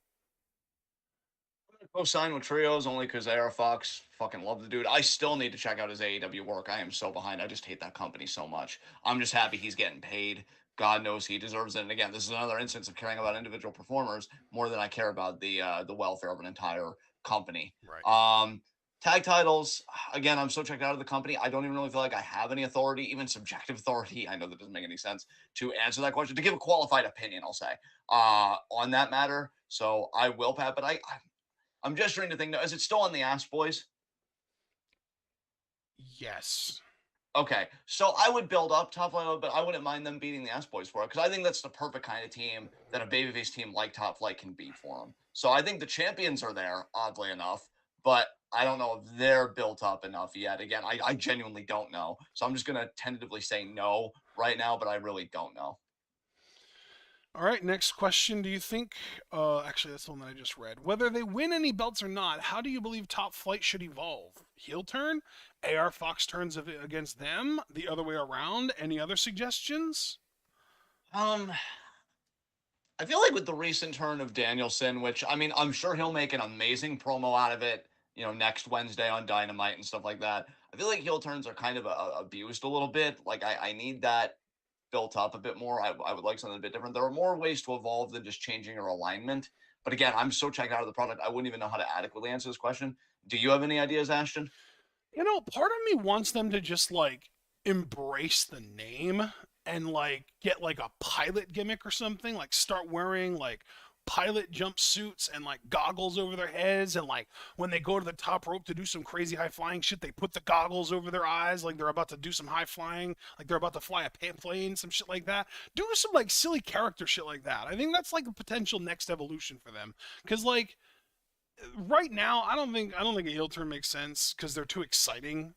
Co-sign with Trios only because AR Fox fucking love the dude. I still need to check out his AEW work. I am so behind. I just hate that company so much. I'm just happy he's getting paid. God knows he deserves it. And again, this is another instance of caring about individual performers more than I care about the welfare of an entire company. Right. Tag titles, again, I'm so checked out of the company. I don't even really feel like I have any authority, even subjective authority. I know that doesn't make any sense to answer that question, to give a qualified opinion, I'll say, on that matter. So I will, Pat, but I'm just trying to think, is it still on the Ass Boys? Yes. Okay, so I would build up Top Flight, but I wouldn't mind them beating the Ass Boys for it, because I think that's the perfect kind of team that a babyface team like Top Flight can beat for them. So I think the champions are there, oddly enough, but I don't know if they're built up enough yet. Again, I genuinely don't know. So I'm just going to tentatively say no right now, but I really don't know. All right, next question. Do you think, actually, that's the one that I just read. Whether they win any belts or not, how do you believe Top Flight should evolve? Heel turn? AR Fox turns against them? The other way around? Any other suggestions? I feel like with the recent turn of Danielson, which, I mean, I'm sure he'll make an amazing promo out of it, next Wednesday on Dynamite and stuff like that. I feel like heel turns are kind of abused a little bit. Like, I need that built up a bit more. I would like something a bit different. There are more ways to evolve than just changing your alignment. But again, I'm so checked out of the product, I wouldn't even know how to adequately answer this question. Do you have any ideas, Ashton? You know, part of me wants them to just like embrace the name and like get like a pilot gimmick or something, like start wearing like pilot jumpsuits and like goggles over their heads, and like when they go to the top rope to do some crazy high flying shit, they put the goggles over their eyes like they're about to do some high flying, like they're about to fly a plane, some shit like that. Do some like silly character shit like that. I think that's like a potential next evolution for them, because like right now, I don't think a heel turn makes sense because they're too exciting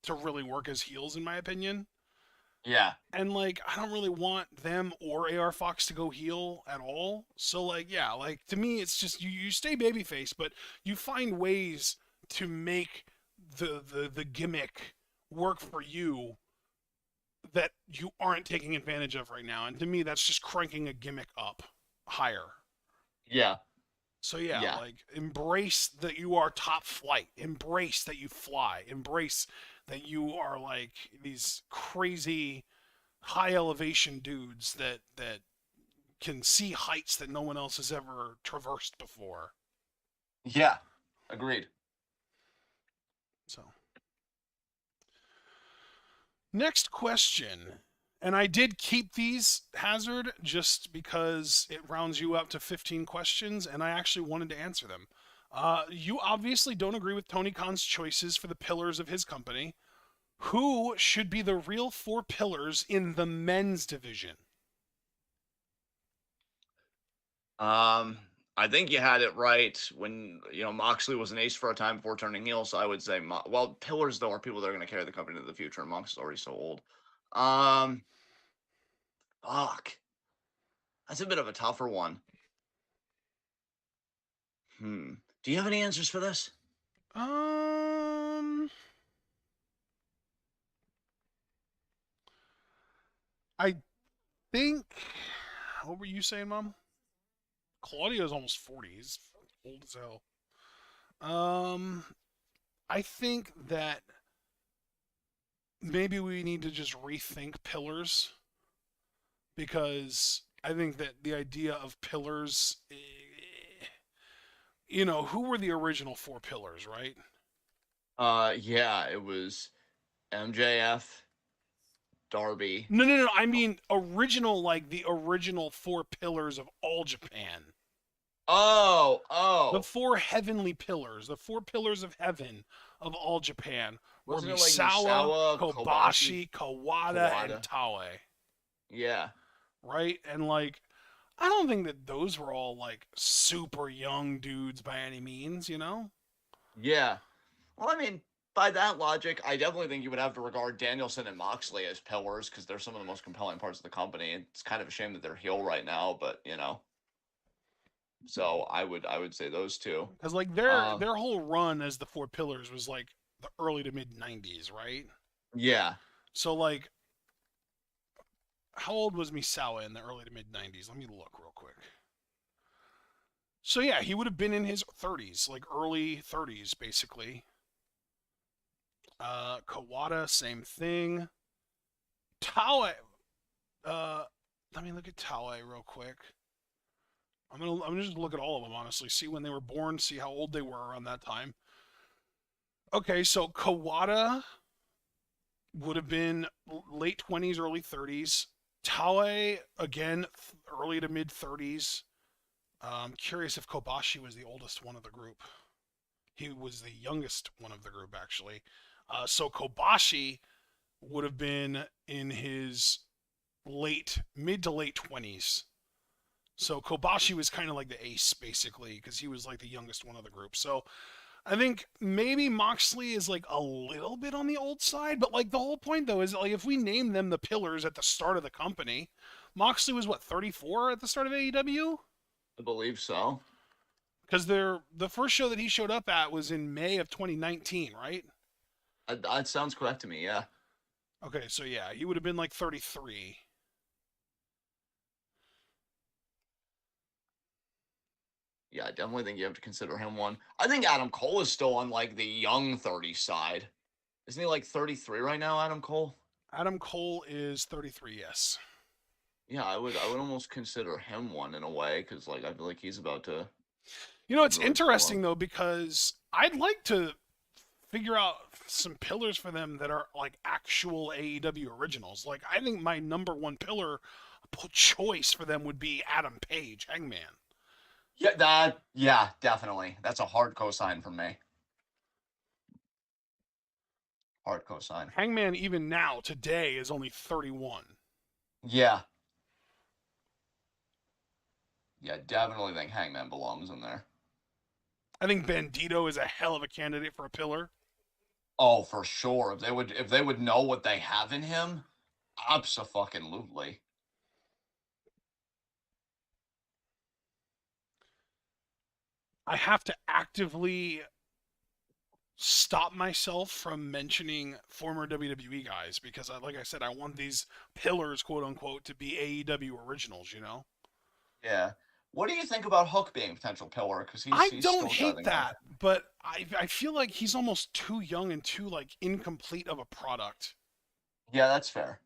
to really work as heels, in my opinion. Yeah. And like, I don't really want them or AR Fox to go heel at all. So like, yeah, like to me, it's just you stay babyface, but you find ways to make the gimmick work for you that you aren't taking advantage of right now. And to me, that's just cranking a gimmick up higher. Yeah. So yeah, Yeah. like embrace that you are top flight. Embrace that you fly. Embrace that you are like these crazy high elevation dudes that can see heights that no one else has ever traversed before. Yeah. Agreed. So, next question. And I did keep these, Hazard, just because it rounds you up to 15 questions, and I actually wanted to answer them. You obviously don't agree with Tony Khan's choices for the pillars of his company. Who should be the real four pillars in the men's division? Um, I think you had it right when Moxley was an ace for a time before turning heel. So I would say, well, pillars though are people that are going to carry the company into the future. And Moxley's already so old. Um, fuck, that's a bit of a tougher one. Do you have any answers for this? Um, I think. What were you saying, Mom? Claudio's almost 40. He's old as hell. Um, I think that maybe we need to just rethink pillars, because I think that the idea of pillars, who were the original four pillars, right? Yeah, it was MJF, Darby. No, no, no. I mean original, like the original four pillars of all Japan. Oh, The oh, four heavenly pillars, the four pillars of heaven of all Japan were wasn't it like Misawa, Misawa, Kobashi, Kobashi, Kawada, and Kawada? Taue, Yeah, right? And like, I don't think that those were all like super young dudes by any means, you know? yeah. Well, I mean, by that logic, I definitely think you would have to regard Danielson and Moxley as pillars because they're some of the most compelling parts of the company. It's kind of a shame that they're heel right now, but so I would say those two. Because like their Um, their whole run as the four pillars was like the early to mid '90s, right? yeah. So like, how old was Misawa in the early to mid '90s? Let me look real quick. So yeah, he would have been in his 30s, like early 30s, basically. Kawada, same thing. Taue, uh, let me look at Taue real quick. I'm gonna just look at all of them, honestly, see when they were born, see how old they were around that time. Okay, so Kawada would have been late 20s, early 30s. Taue, again, early to mid 30s. I'm curious if Kobashi was the oldest one of the group. He was the youngest one of the group, actually. So Kobashi would have been in his mid to late 20s. So Kobashi was kind of like the ace, basically, because he was like the youngest one of the group. So I think maybe Moxley is like a little bit on the old side, but like the whole point though is like if we name them the pillars at the start of the company, Moxley was what, 34 at the start of AEW? I believe so. Because the first show that he showed up at was in May of 2019, right? That sounds correct to me. Yeah. Okay, so yeah, he would have been like 33. Yeah, I definitely think you have to consider him one. I think Adam Cole is still on like the young 30 side. Isn't he like 33 right now, Adam Cole? Adam Cole is 33, yes. Yeah, I would almost consider him one in a way because like I feel like he's about to It's really blow up. interesting though because I'd like to figure out some pillars for them that are like actual AEW originals. Like I think my number one pillar choice for them would be Adam Page, Hangman. Yeah, definitely. That's a hard cosign from me. Hard cosign. Hangman even now today is only 31. Yeah. Yeah, definitely think Hangman belongs in there. I think Bandito is a hell of a candidate for a pillar. Oh, for sure. If they would know what they have in him, abso-fucking-lutely. I have to actively stop myself from mentioning former WWE guys because, like I said, I want these pillars, quote unquote, to be AEW originals. Yeah. What do you think about Hook being a potential pillar? Because he's I he's don't still got hate everything on that, there. but I feel like he's almost too young and too like incomplete of a product. Yeah, that's fair.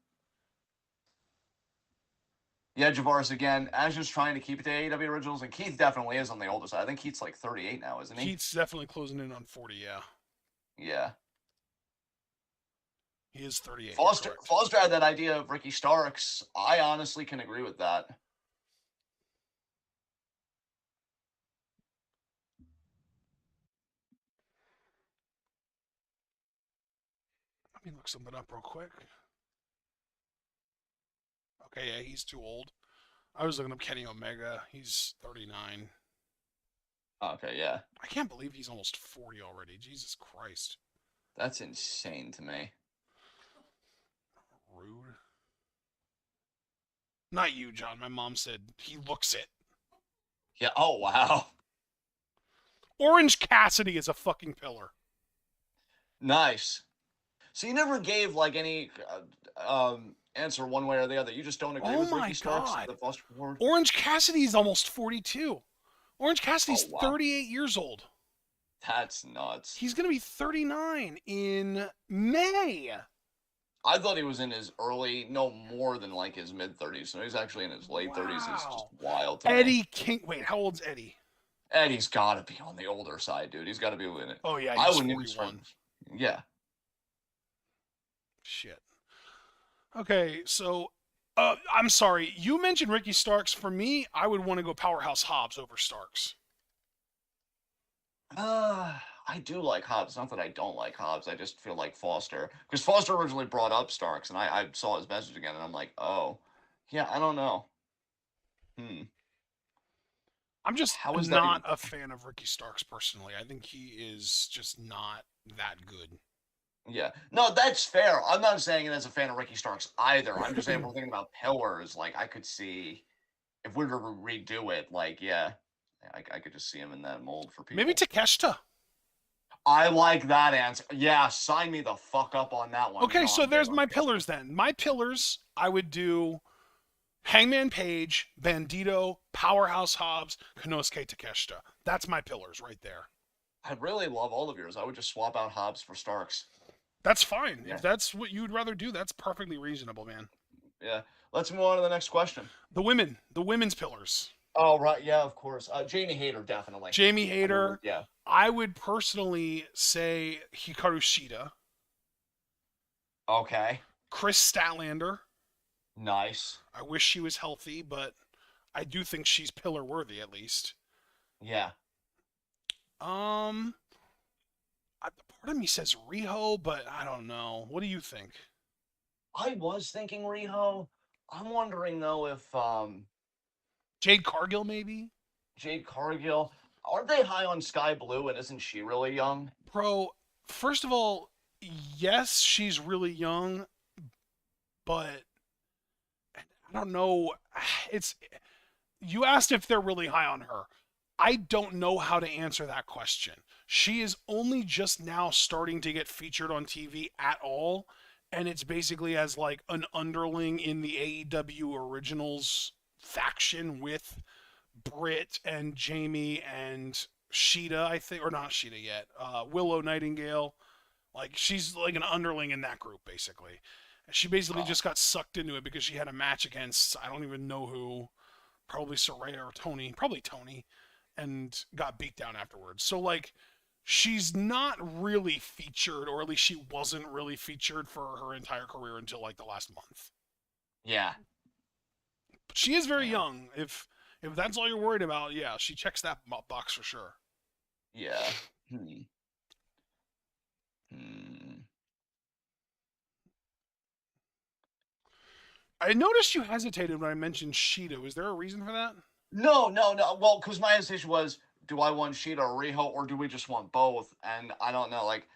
Yeah, Javaris again, as just trying to keep it to AEW originals, and Keith definitely is on the older side. I think Keith's like 38 now, isn't he? He's definitely closing in on 40. Yeah, Yeah. he is 38. You're Foster correct. Foster had that idea of Ricky Starks. I honestly can agree with that. Let me look something up real quick. Okay, yeah, he's too old. I was looking up Kenny Omega. He's 39. Okay, yeah. I can't believe he's almost 40 already. Jesus Christ. That's insane to me. Rude. Not you, John. My mom said he looks it. Yeah, oh wow. Orange Cassidy is a fucking pillar. Nice. So you never gave like any answer one way or the other. You just don't agree Oh with my Ricky Starks, God. the Foster Award? Orange Cassidy is almost 42. Orange Cassidy's Oh wow. 38 years old. That's nuts. He's going to be 39 in May. I thought he was in his early, no more than like his mid 30s. So he's actually in his late 30s. Is just Wow. wild to me. Eddie King. Wait, how old's Eddie? Eddie's got to be on the older side, dude. He's got to be in it. Oh, yeah, I he's wouldn't even start. 41. Yeah. Shit. Okay, so I'm sorry. You mentioned Ricky Starks. For me, I would want to go Powerhouse Hobbs over Starks. I do like Hobbs. Not that I don't like Hobbs. I just feel like Foster, because Foster originally brought up Starks, and I saw his message again, and I'm like, oh, yeah, I don't know. Hmm. I'm just How is that not even? a fan of Ricky Starks personally. I think he is just not that good. Yeah. No, that's fair. I'm not saying it as a fan of Ricky Starks either. I'm just saying if we're thinking about pillars. Like I could see if we were to redo it. Like yeah, I could just see him in that mold for Maybe people. Takeshita. I like that answer. Yeah, sign me the fuck up on that one. You Okay, know so I'm big there's on my Kester. pillars then. My pillars, I would do Hangman Page, Bandito, Powerhouse Hobbs, Konosuke Takeshita. That's my pillars right there. I really love all of yours. I would just swap out Hobbs for Starks. That's fine. Yeah. If that's what you'd rather do, that's perfectly reasonable, man. Yeah. Let's move on to the next question. The women's pillars. Oh right, yeah, of course. Jamie Hayter, definitely. Jamie I mean, Hayter. yeah. I would personally say Hikaru Shida. Okay. Chris Statlander. Nice. I wish she was healthy, but I do think she's pillar worthy at least. Yeah. Um, part of me says Riho, but I don't know. What do you think? I was thinking Riho. I'm wondering though if Jade Cargill, maybe? Jade Cargill, aren't they high on Sky Blue and isn't she really young? Bro, first of all, yes, she's really young, but I don't know. It's you asked if they're really high on her. I don't know how to answer that question. She is only just now starting to get featured on TV at all, and it's basically as like an underling in the AEW Originals faction with Britt and Jamie and Sheeta, I think, or not Sheeta yet. Willow Nightingale. Like she's like an underling in that group, basically. She basically Oh, just got sucked into it because she had a match against I don't even know who, probably Soraya or Tony, probably Tony, and got beat down afterwards. So like, she's not really featured, or at least she wasn't really featured for her entire career until like the last month. yeah. But she is very Damn. young. If that's all you're worried about, yeah, she checks that box for sure. Yeah. Hmm. Hmm. I noticed you hesitated when I mentioned Sheeta. Was there a reason for that? No, no, no. Well, because my hesitation was, do I want Sheeta or Riho, or do we just want both? And I don't know. Like,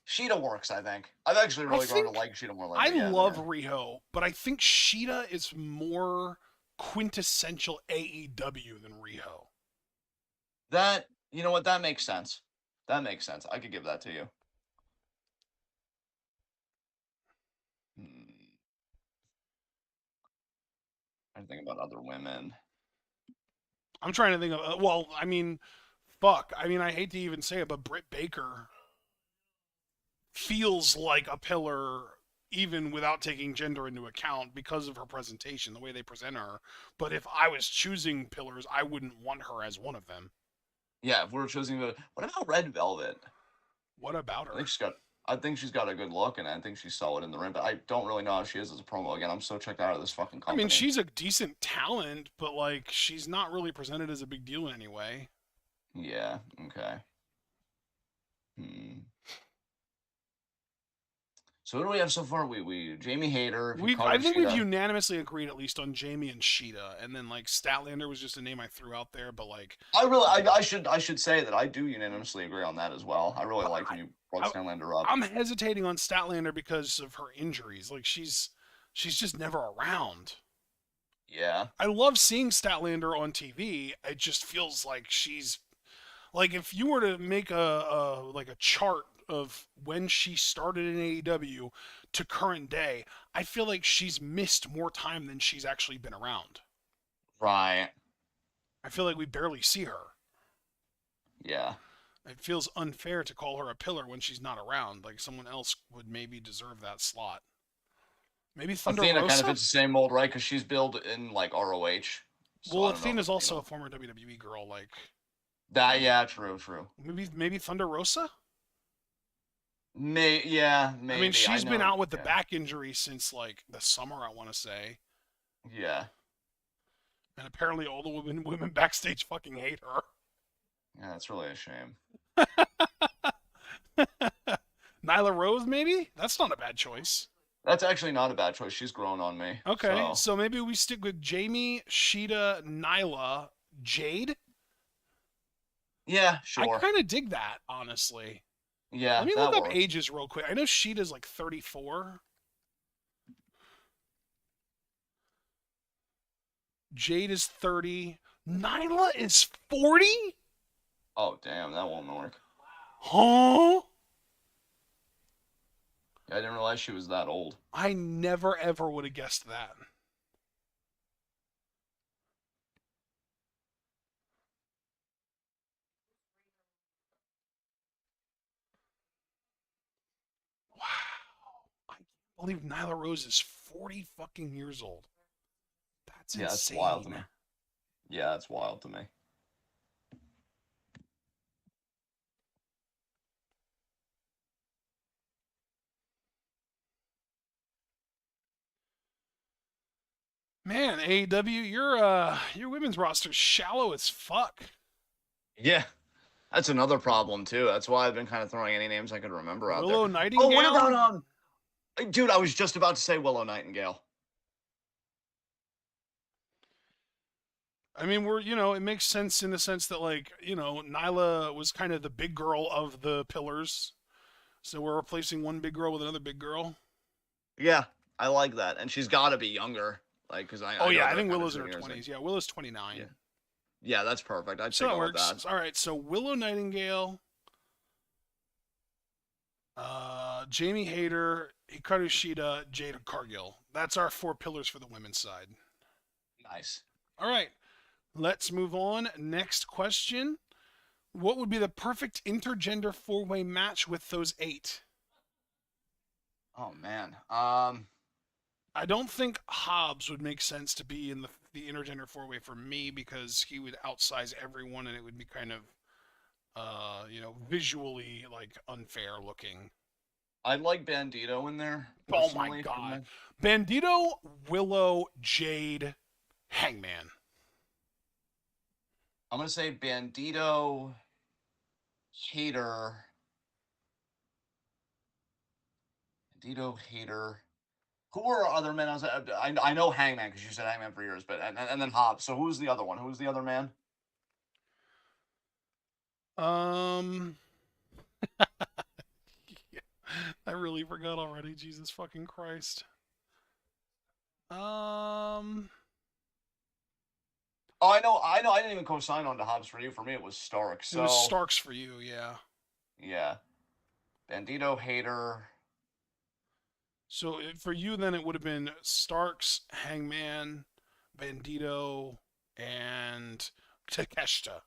Sheeta works, I think. I've actually I really grown to think like Sheeta more I lately. Yeah, love yeah. Riho, but I think Sheeta is more quintessential AEW than Riho. That, you know what? That makes sense. That makes sense. I could give that to you. Hmm. I think about other women. I'm trying to think of well, I mean, fuck. I mean, I hate to even say it, but Britt Baker feels like a pillar even without taking gender into account because of her presentation, the way they present her. But if I was choosing pillars, I wouldn't want her as one of them. Yeah, if we're choosing the, what about Red Velvet? What about I her? think she's got. I think she's got a good look, and I think she's solid in the ring. But I don't really know how she is as a promo. Again, I'm so checked out of this fucking I mean, company. she's a decent talent, but like she's not really presented as a big deal in any way. Yeah. Okay. Hmm. So who do we have so far? We Jamie Hayter, I Hikaru think we've Shida. unanimously agreed at least on Jamie and Sheeta, and then like Statlander was just a name I threw out there, but like, I should say that I do unanimously agree on that as well. I really but liked when you brought I Stanlander up. I'm hesitating on Statlander because of her injuries. Like she's just never around. Yeah. I love seeing Statlander on TV. It just feels like she's like if you were to make a like a chart of when she started in AEW to current day, I feel like she's missed more time than she's actually been around. Right. I feel like we barely see her. Yeah. It feels unfair to call her a pillar when she's not around. Like someone else would maybe deserve that slot. Maybe Thunder Athena kind of Rosa? fits the same mold, right? Because she's billed in like ROH. So Well, I don't know if Athena's Athena. also a former WWE girl. Like That yeah, true, true. maybe Thunder Rosa? Yeah, I mean, maybe. I she's been know. out with the Yeah. back injury since like the summer, I want to say. Yeah. And apparently all the women backstage fucking hate her. Yeah, that's really a shame. Nyla Rose, maybe? That's not a bad choice. That's actually not a bad choice. She's grown on me. Okay, So so maybe we stick with Jamie, Sheeta, Nyla, Jade. yeah, I sure. kind of dig that, honestly. Let Yeah, me look that up works. ages real quick. I know Sheeta's like 34. Jade is 30. Nyla is 40? Oh damn, that won't work. Huh? Yeah, I didn't realize she was that old. I never ever would have guessed that. Wow. I can't believe Nyla Rose is 40 fucking years old. That's Yeah, that's wild to me. insane. Yeah, that's wild to me. Man, AEW, your women's roster's shallow as fuck. Yeah, that's another problem too. That's why I've been kind of throwing any names I could remember out there. Willow Oh, what Nightingale? about dude? I was just about to say Willow Nightingale. I mean, it makes sense in the sense that, like, Nyla was kind of the big girl of the pillars. So we're replacing one big girl with another big girl. Yeah, I like that, and she's got to be younger, like because Oh, I know yeah, I they're think kind of Willow's in her juniors. Like, 20s. Yeah, Willow's yeah, 29. yeah, that's perfect. I'd So say that go with that. works. All right, so Willow Nightingale, Jamie Hayter, Hikaru Shida, Jade Cargill. That's our four pillars for the women's side. Nice. All right, let's move on. Next question. What would be the perfect intergender four-way match with those eight? Oh man. I don't think Hobbs would make sense to be in the intergender four-way for me because he would outsize everyone and it would be kind of visually like unfair looking. I'd like Bandito in there Oh my personally. god. Bandito, Willow, Jade, Hangman. I'm gonna say Bandito, Hater, Bandito, Hater. Who were our other men? I know Hangman because you said Hangman for years, but and then Hobbs. So who's the other one? Who's the other man? Um I really forgot already. Jesus fucking Christ. Um Oh, I know. I didn't even co-sign on to Hobbs for you. For me, it was Stark. it was So Starks for you, yeah. yeah, Bandito, Hater. So for you, then it would have been Starks, Hangman, Bandito, and Takeshita.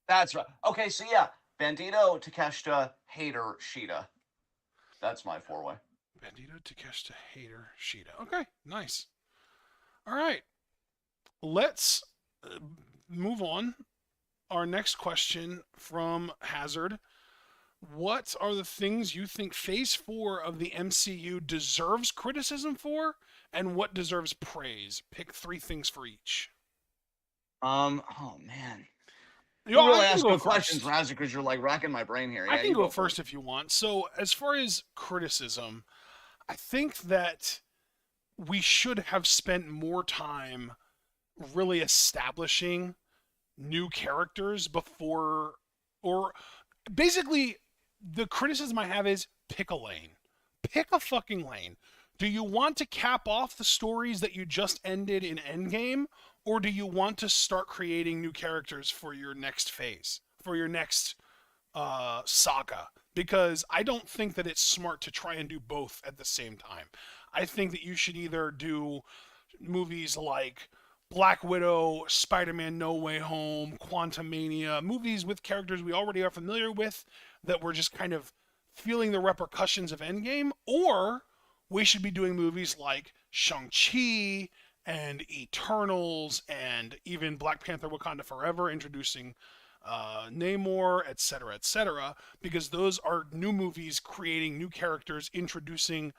That's right. Okay, so yeah, Bandito, Takeshita, Hater, Sheeta. That's my four-way. Bandito, Takeshita, Hater, Sheeta. Okay, nice. All right, let's move on. Our next question from Hazard. What are the things you think Phase 4 of the MCU deserves criticism for, and what deserves praise? Pick three things for each. Oh man. You know, You I really can ask go good questions, first. Razzie, because you're like racking my brain here. I Yeah, can you go go first first. if you want. So, as far as criticism, I think that we should have spent more time really establishing new characters before, or basically, the criticism I have is pick a lane. Pick a fucking lane. Do you want to cap off the stories that you just ended in Endgame, or do you want to start creating new characters for your next phase, for your next saga? Because I don't think that it's smart to try and do both at the same time. I think that you should either do movies like Black Widow, Spider Man No Way Home, Quantumania, movies with characters we already are familiar with that we're just kind of feeling the repercussions of Endgame, or we should be doing movies like Shang-Chi and Eternals and even Black Panther Wakanda Forever, introducing Namor, etc., because those are new movies creating new characters, introducing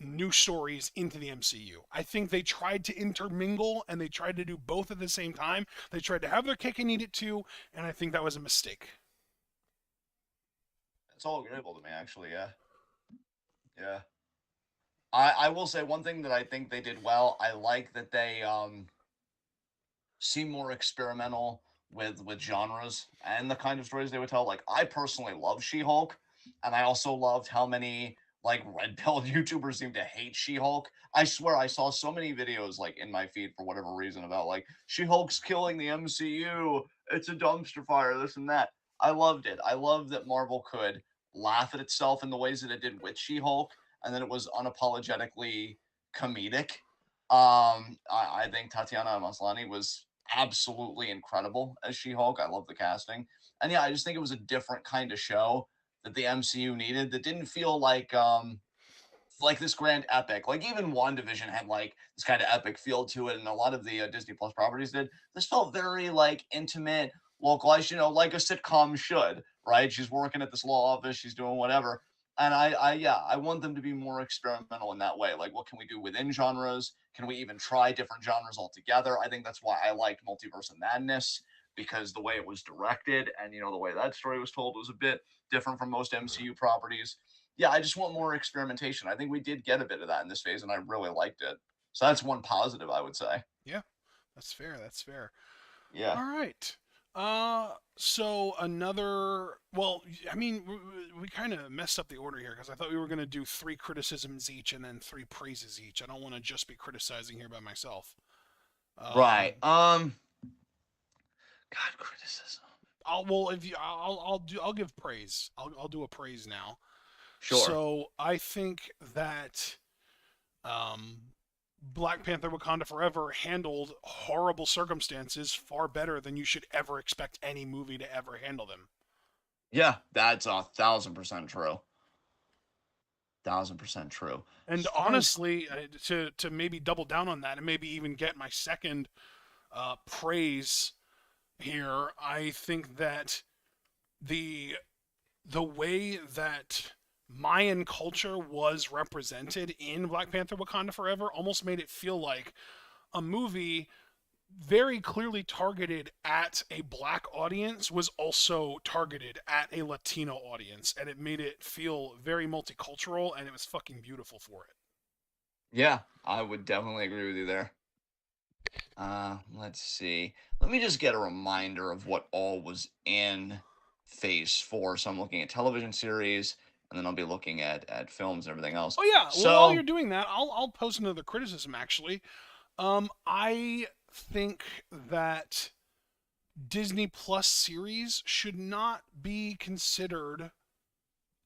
new stories into the MCU. I think they tried to intermingle and they tried to do both at the same time. They tried to have their cake and eat it too, and I think that was a mistake. It's all agreeable to me, actually. Yeah, yeah. I will say one thing that I think they did well. I like that they seem more experimental with genres and the kind of stories they would tell. Like I personally love She-Hulk, and I also loved how many like red pilled YouTubers seem to hate She-Hulk. I swear I saw so many videos like in my feed for whatever reason about like She-Hulk's killing the MCU. It's a dumpster fire, this and that. I loved it. I love that Marvel could laugh at itself in the ways that it did with She-Hulk, and then it was unapologetically comedic. I think Tatiana Maslany was absolutely incredible as She-Hulk. I love the casting. And yeah, I just think it was a different kind of show that the MCU needed that didn't feel like this grand epic. Like even WandaVision had like this kind of epic feel to it, and a lot of the Disney Plus properties did. This felt very like intimate, localized, like a sitcom should, right? She's working at this law office, she's doing whatever. And I want them to be more experimental in that way. Like, what can we do within genres? Can we even try different genres altogether? I think that's why I liked Multiverse of Madness, because the way it was directed and the way that story was told was a bit different from most MCU properties. Yeah, I just want more experimentation. I think we did get a bit of that in this phase, and I really liked it. So that's one positive, I would say. Yeah, that's fair. That's fair. Yeah, All right. So another. Well, I mean, we kind of messed up the order here because I thought we were going to do three criticisms each and then three praises each. I don't want to just be criticizing here by myself. right. Um, God, criticism. If you, I'll give praise. I'll do a praise now. Sure. So I think that um, Black Panther Wakanda Forever handled horrible circumstances far better than you should ever expect any movie to ever handle them. Yeah, that's 1,000% true. 1000% true. As And far as honestly, to maybe double down on that and maybe even get my second praise here, I think that the the way that Mayan culture was represented in Black Panther Wakanda Forever almost made it feel like a movie very clearly targeted at a black audience was also targeted at a Latino audience, and it made it feel very multicultural, and it was fucking beautiful for it. yeah, I would definitely agree with you there. Let's see. Let me just get a reminder of what all was in phase four. So I'm looking at television series, and then I'll be looking at films and everything else. Oh yeah, well while you're So doing that, I'll post another criticism actually. I think that Disney Plus series should not be considered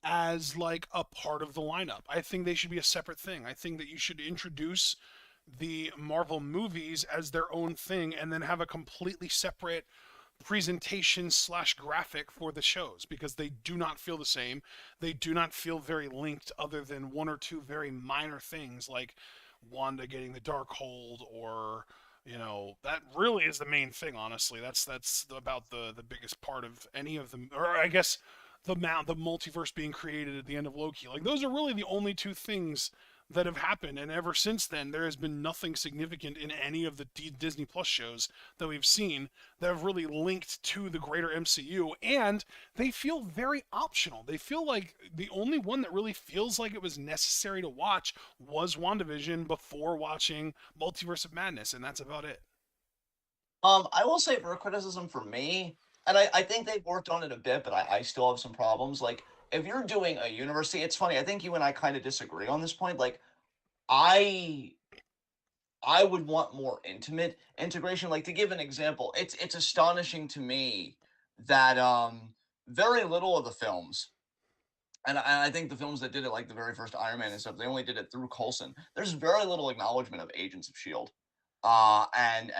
as like a part of the lineup. I think they should be a separate thing. I think that you should introduce the Marvel movies as their own thing and then have a completely separate presentation slash graphic for the shows because they do not feel the same. They do not feel very linked other than one or two very minor things like Wanda getting the dark hold or that really is the main thing. Honestly, that's about the biggest part of any of them, or I guess the multiverse being created at the end of Loki. Like those are really the only two things that have happened, and ever since then, there has been nothing significant in any of the Disney Plus shows that we've seen that have really linked to the greater MCU, and they feel very optional. They feel like the only one that really feels like it was necessary to watch was WandaVision before watching Multiverse of Madness, and that's about it. I will say for a criticism for me, and I think they've worked on it a bit, but I still have some problems. Like if you're doing a university, it's funny. I think you and I kind of disagree on this point. Like I I would want more intimate integration. Like to give an example, it's astonishing to me that very little of the films, and I think the films that did it, like the very first Iron Man and stuff, they only did it through Coulson. There's very little acknowledgement of Agents of Shield, and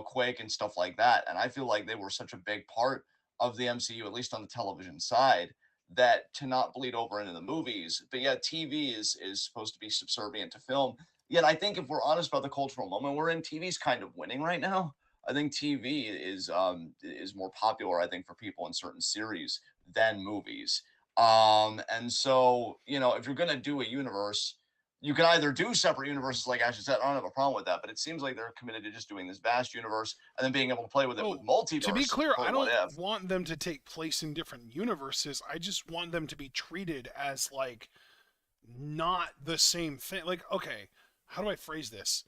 Quake and stuff like that. And I feel like they were such a big part of the MCU, at least on the television side, that to not bleed over into the movies. But yeah, TV is supposed to be subservient to film. Yet I think if we're honest about the cultural moment we're in, TV's kind of winning right now. I think TV is more popular, I think, for people in certain series than movies. And so, if you're going to do a universe, you can either do separate universes, like Ashley said. I don't have a problem with that, but it seems like they're committed to just doing this vast universe and then being able to play with it with Oh, to be multiverse clear, for I what don't if. want them to take place in different universes. I just want them to be treated as like not the same thing. Like, okay, how do I phrase this?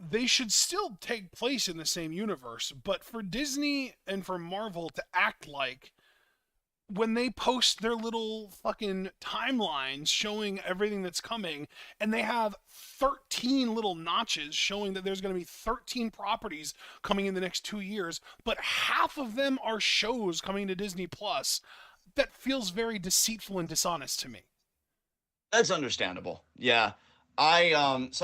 They should still take place in the same universe, but for Disney and for Marvel to act like when they post their little fucking timelines showing everything that's coming, and they have 13 little notches showing that there's going to be 13 properties coming in the next 2 years, but half of them are shows coming to Disney Plus, that feels very deceitful and dishonest to me. That's understandable. Yeah. So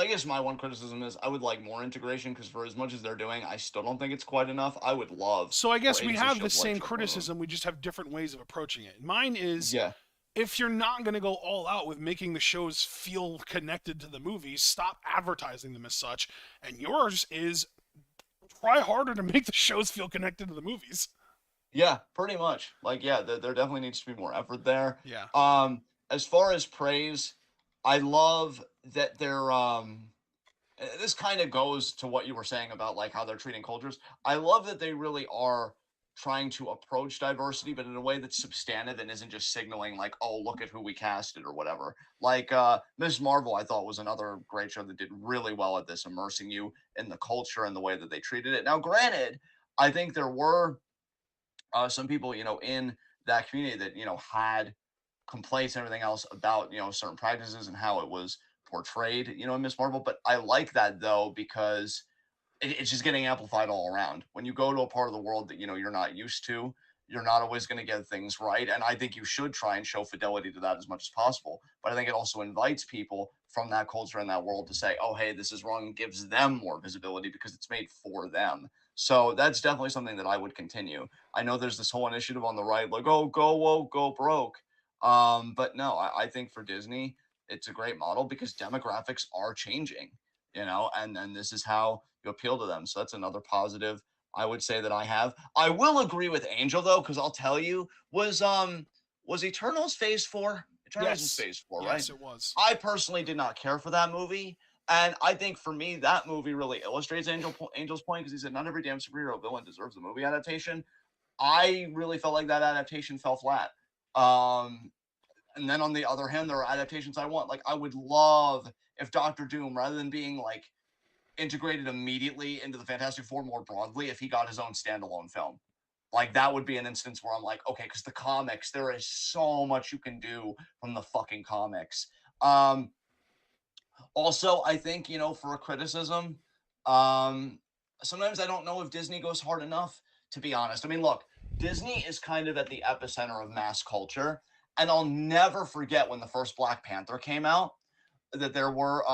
I guess my one criticism is I would like more integration because for as much as they're doing, I still don't think it's quite enough. I would love So I for guess we Agents of have the Shield to like same jump on them. criticism, we just have different ways of approaching it. Mine is Yeah. if you're not going to go all out with making the shows feel connected to the movies, stop advertising them as such. And yours is try harder to make the shows feel connected to the movies. Yeah, pretty much. Like, yeah, there definitely needs to be more effort there. Yeah. As far as praise, I love that they're this kind of goes to what you were saying about like how they're treating cultures. I love that they really are trying to approach diversity, but in a way that's substantive and isn't just signaling like, oh, look at who we casted or whatever. Like Ms. Marvel, I thought was another great show that did really well at this, immersing you in the culture and the way that they treated it. Now, granted, I think there were some people, in that community that, had complaints and everything else about, certain practices and how it was portrayed, in Miss Marvel. But I like that though, because it's just getting amplified all around. When you go to a part of the world that, you're not used to, you're not always going to get things right. And I think you should try and show fidelity to that as much as possible. But I think it also invites people from that culture and that world to say, oh, hey, this is wrong, and gives them more visibility because it's made for them. So that's definitely something that I would continue. I know there's this whole initiative on the right, like, oh, go woke, go broke. But no, I think for Disney, it's a great model because demographics are changing, and this is how you appeal to them. So that's another positive I would say that I have. I will agree with Angel though, because I'll tell you, was Eternals Phase 4? Eternals was Yes. Phase 4, right? Yes, it was. I personally did not care for that movie. And I think for me, that movie really illustrates Angel's point because he said not every damn superhero villain deserves a movie adaptation. I really felt like that adaptation fell flat. And then on the other hand, there are adaptations I want. Like I would love if Doctor Doom, rather than being like integrated immediately into the Fantastic Four more broadly, if he got his own standalone film. Like that would be an instance where I'm like, okay, because the comics, there is so much you can do from the fucking comics. Also, I think, for a criticism, um, sometimes I don't know if Disney goes hard enough, to be honest. I mean, look, Disney is kind of at the epicenter of mass culture. And I'll never forget when the first Black Panther came out, that there were,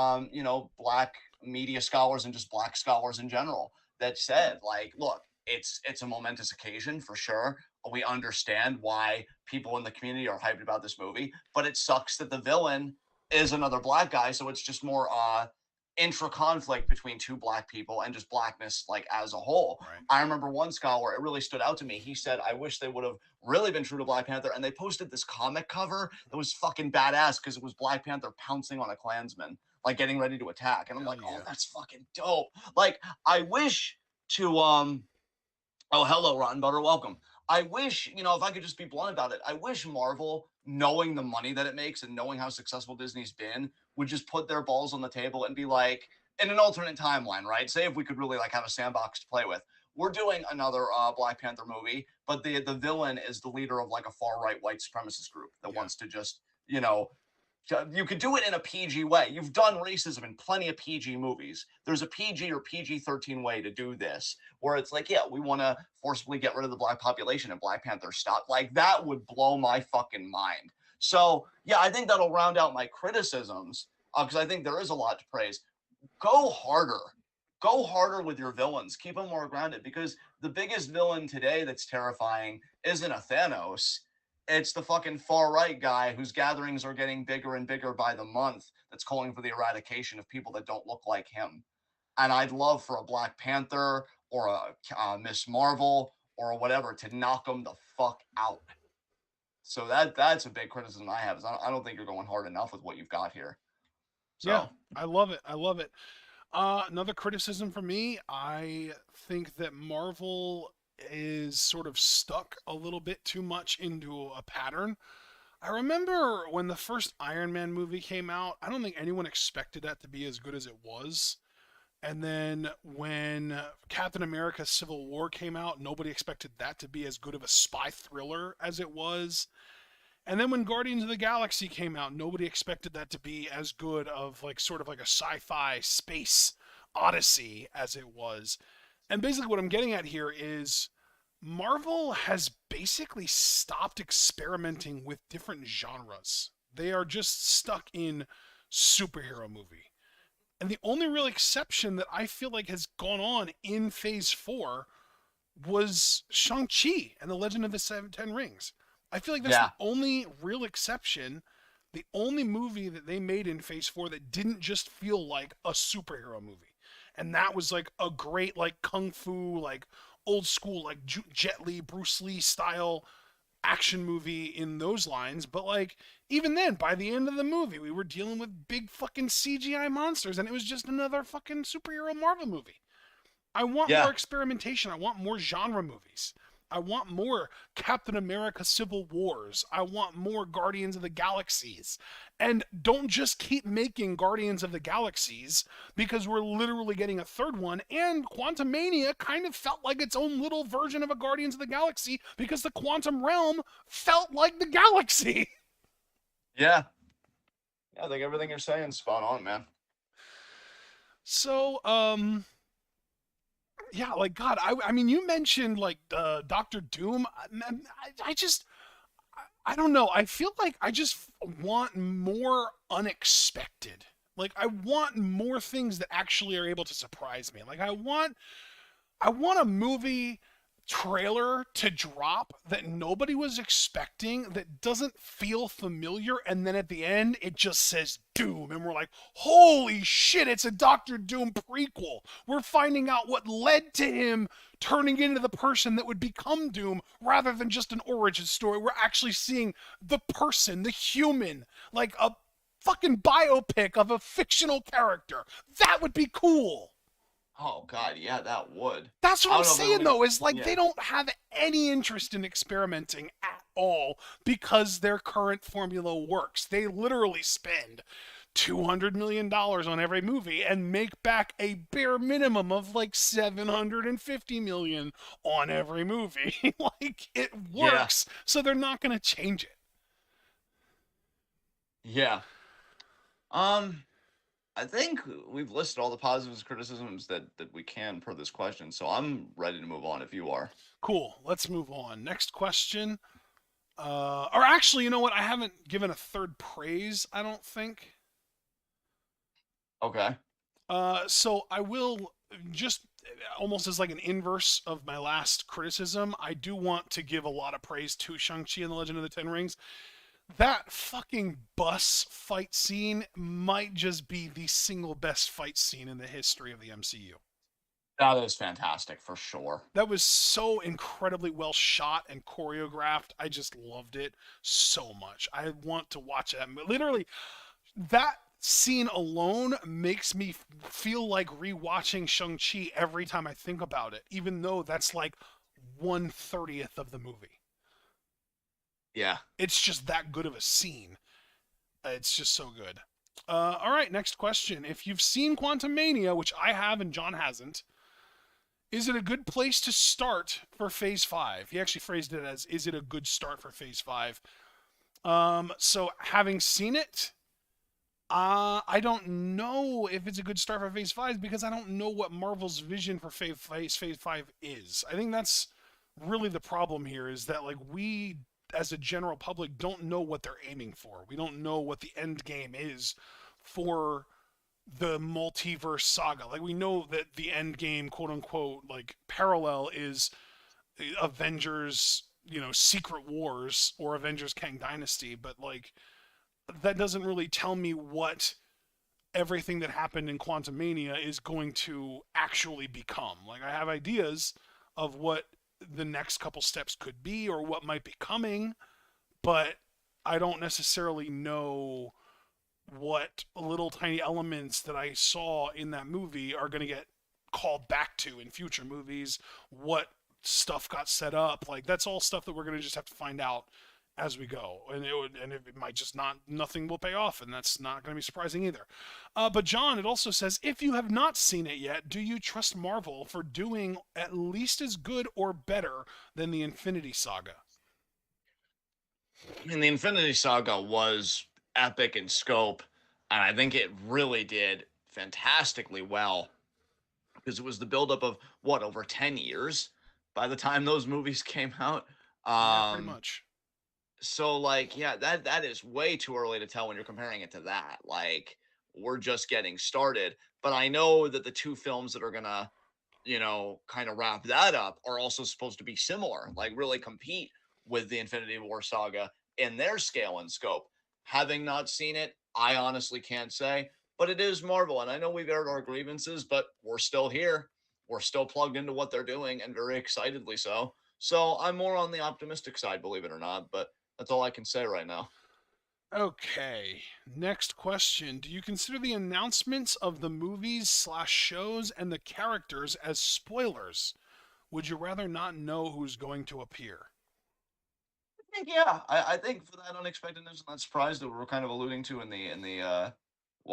black media scholars and just black scholars in general that said, like, look, it's a momentous occasion for sure. We understand why people in the community are hyped about this movie, but it sucks that the villain is another black guy. So it's just more intra conflict between two black people and just blackness like as a whole. Right. I remember one scholar, it really stood out to me. He said, I wish they would have really been true to Black Panther. And they posted this comic cover that was fucking badass because it was Black Panther pouncing on a Klansman, like getting ready to attack. And I'm like, oh, that's fucking dope. Like, I wish to oh, hello, Rotten Butter. Welcome. I wish, if I could just be blunt about it, I wish Marvel, knowing the money that it makes and knowing how successful Disney's been, would just put their balls on the table and be like, in an alternate timeline, right? Say if we could really like have a sandbox to play with. We're doing another Black Panther movie, but the villain is the leader of like a far right white supremacist group that wants to just, you could do it in a PG way. You've done racism in plenty of PG movies. There's a PG or PG-13 way to do this, where it's like, yeah, we want to forcibly get rid of the black population and Black Panther stop. Like that would blow my fucking mind. So yeah, I think that'll round out my criticisms because I think there is a lot to praise. Go harder. Go harder with your villains. Keep them more grounded because the biggest villain today that's terrifying isn't a Thanos. It's the fucking far right guy whose gatherings are getting bigger and bigger by the month that's calling for the eradication of people that don't look like him. And I'd love for a Black Panther or a Miss Marvel or whatever to knock them the fuck out. So that's a big criticism I have. Is I don't think you're going hard enough with what you've got here. So. Yeah, I love it. I love it. Another criticism for me, I think that Marvel is sort of stuck a little bit too much into a pattern. I remember when the first Iron Man movie came out, I don't think anyone expected that to be as good as it was. And then when Captain America Civil War came out, nobody expected that to be as good of a spy thriller as it was. And then when Guardians of the Galaxy came out, nobody expected that to be as good of like sort of like a sci-fi space odyssey as it was. And basically what I'm getting at here is Marvel has basically stopped experimenting with different genres. They are just stuck in superhero movie. And the only real exception that I feel like has gone on in Phase 4 was Shang-Chi and the Legend of the Ten Rings. I feel like that's the only real exception, the only movie that they made in Phase 4 that didn't just feel like a superhero movie. And that was like a great like kung fu, like old school, like Jet Li, Bruce Lee style action movie in those lines. But like even then, by the end of the movie, we were dealing with big fucking CGI monsters and it was just another fucking superhero Marvel movie. I want more experimentation. I want more genre movies. I want more Captain America Civil Wars. I want more Guardians of the Galaxies. And don't just keep making Guardians of the Galaxies because we're literally getting a third one. And Quantumania kind of felt like its own little version of a Guardians of the Galaxy because the quantum realm felt like the galaxy. Yeah. I think everything you're saying is spot on, man. So, yeah, like God, I mean, you mentioned like Doctor Doom. I don't know. I feel like I just want more unexpected. Like I want more things that actually are able to surprise me. Like I want a movie trailer to drop that nobody was expecting, that doesn't feel familiar, and then at the end it just says Doom, and we're like, holy shit, it's a Doctor Doom prequel. We're finding out what led to him turning into the person that would become Doom rather than just an origin story. We're actually seeing the person, the human, like a fucking biopic of a fictional character. That would be cool. Oh God, yeah, that would. That's what I I'm don't know if it saying would. though, is like Yeah, they don't have any interest in experimenting at all because their current formula works. They literally spend $200 million on every movie and make back a bare minimum of like 750 million on every movie. Like it yeah, works, so they're not going to change it. yeah. I think we've listed all the positives and criticisms that we can per this question, so I'm ready to move on if you are. Cool. Let's move on. Next question. Or actually, you know what? I haven't given a third praise, I don't think. Okay. So I will just almost as like an inverse of my last criticism. I do want to give a lot of praise to Shang-Chi and the Legend of the Ten Rings. That fucking bus fight scene might just be the single best fight scene in the history of the MCU. That is fantastic for sure. That was so incredibly well shot and choreographed. I just loved it so much. I want to watch that. Literally, that scene alone makes me feel like rewatching Shang-Chi every time I think about it, even though that's like 1/30th of the movie. Yeah. It's just that good of a scene. It's just so good. All right, next question. If you've seen Quantumania, which I have and John hasn't, is it a good place to start for Phase 5? He actually phrased it as, is it a good start for Phase 5? So having seen it, I don't know if it's a good start for Phase 5 because I don't know what Marvel's vision for Phase 5 is. I think that's really the problem here, is that like we as a general public don't know what they're aiming for. We don't know what the end game is for the multiverse saga. Like we know that the end game, quote unquote, like parallel is Avengers, Secret Wars or Avengers Kang Dynasty, but like that doesn't really tell me what everything that happened in Quantumania is going to actually become. Like I have ideas of what the next couple steps could be or what might be coming, but I don't necessarily know what little tiny elements that I saw in that movie are going to get called back to in future movies, what stuff got set up. Like that's all stuff that we're going to just have to find out as we go, and it might just not, nothing will pay off, and that's not going to be surprising either. But John, it also says, if you have not seen it yet, do you trust Marvel for doing at least as good or better than the Infinity Saga? I mean, the Infinity Saga was epic in scope, and I think it really did fantastically well because it was the buildup of what, over 10 years by the time those movies came out. Yeah, pretty Um, much. so like, yeah, that is way too early to tell when you're comparing it to that. Like, we're just getting started. But I know that the two films that are gonna, kind of wrap that up are also supposed to be similar, like really compete with the Infinity War saga in their scale and scope. Having not seen it, I honestly can't say, but it is Marvel, and I know we've aired our grievances, but we're still here. We're still plugged into what they're doing, and very excitedly so. So I'm more on the optimistic side, believe it or not, but that's all I can say right now. Okay, next question. Do you consider the announcements of the movies slash shows and the characters as spoilers? Would you rather not know who's going to appear? Yeah, I think for that unexpectedness and that surprise that we were kind of alluding to in the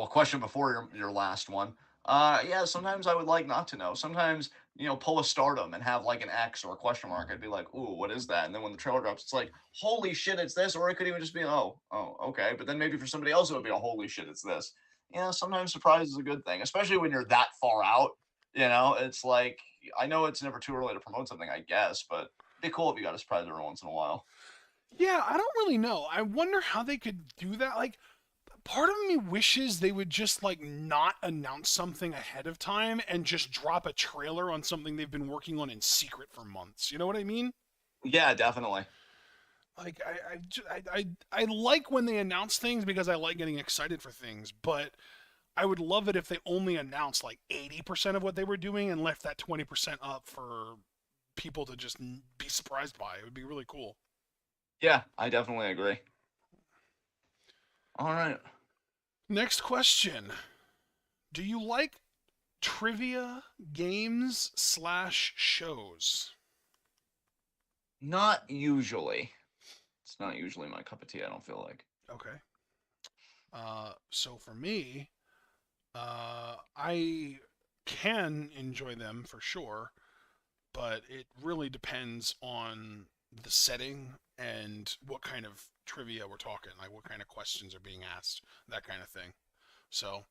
question before your last one. Yeah, sometimes I would like not to know. Sometimes, pull a stardom and have like an X or a question mark. I'd be like, ooh, what is that? And then when the trailer drops, it's like, holy shit, it's this. Or it could even just be, oh, okay. But then maybe for somebody else, it would be a holy shit, it's this. Yeah, sometimes surprise is a good thing, especially when you're that far out. It's like, I know it's never too early to promote something, I guess, but it'd be cool if you got a surprise every once in a while. Yeah, I don't really know. I wonder how they could do that. Like, part of me wishes they would just like not announce something ahead of time and just drop a trailer on something they've been working on in secret for months. You know what I mean? Yeah, definitely. Like I like when they announce things because I like getting excited for things, but I would love it if they only announced like 80% of what they were doing and left that 20% up for people to just be surprised by. It would be really cool. Yeah, I definitely agree. All right. Next question. Do you like trivia games slash shows? Not usually. It's not usually my cup of tea, I don't feel like. Okay. So for me, I can enjoy them for sure, but it really depends on the setting and what kind of trivia we're talking, like what kind of questions are being asked, that kind of thing. So,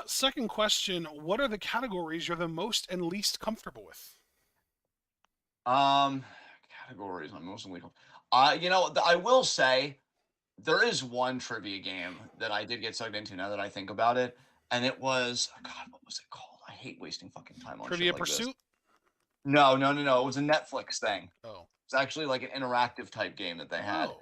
second question, what are the categories you're the most and least comfortable with? Um, Categories I'm mostly. I will say there is one trivia game that I did get sucked into now that I think about it, and it was God, what was it called? I hate wasting fucking time on shit Trivia like this. Pursuit? No, no, no, no. It was a Netflix thing. Oh. It's actually like an interactive type game that they had. Oh.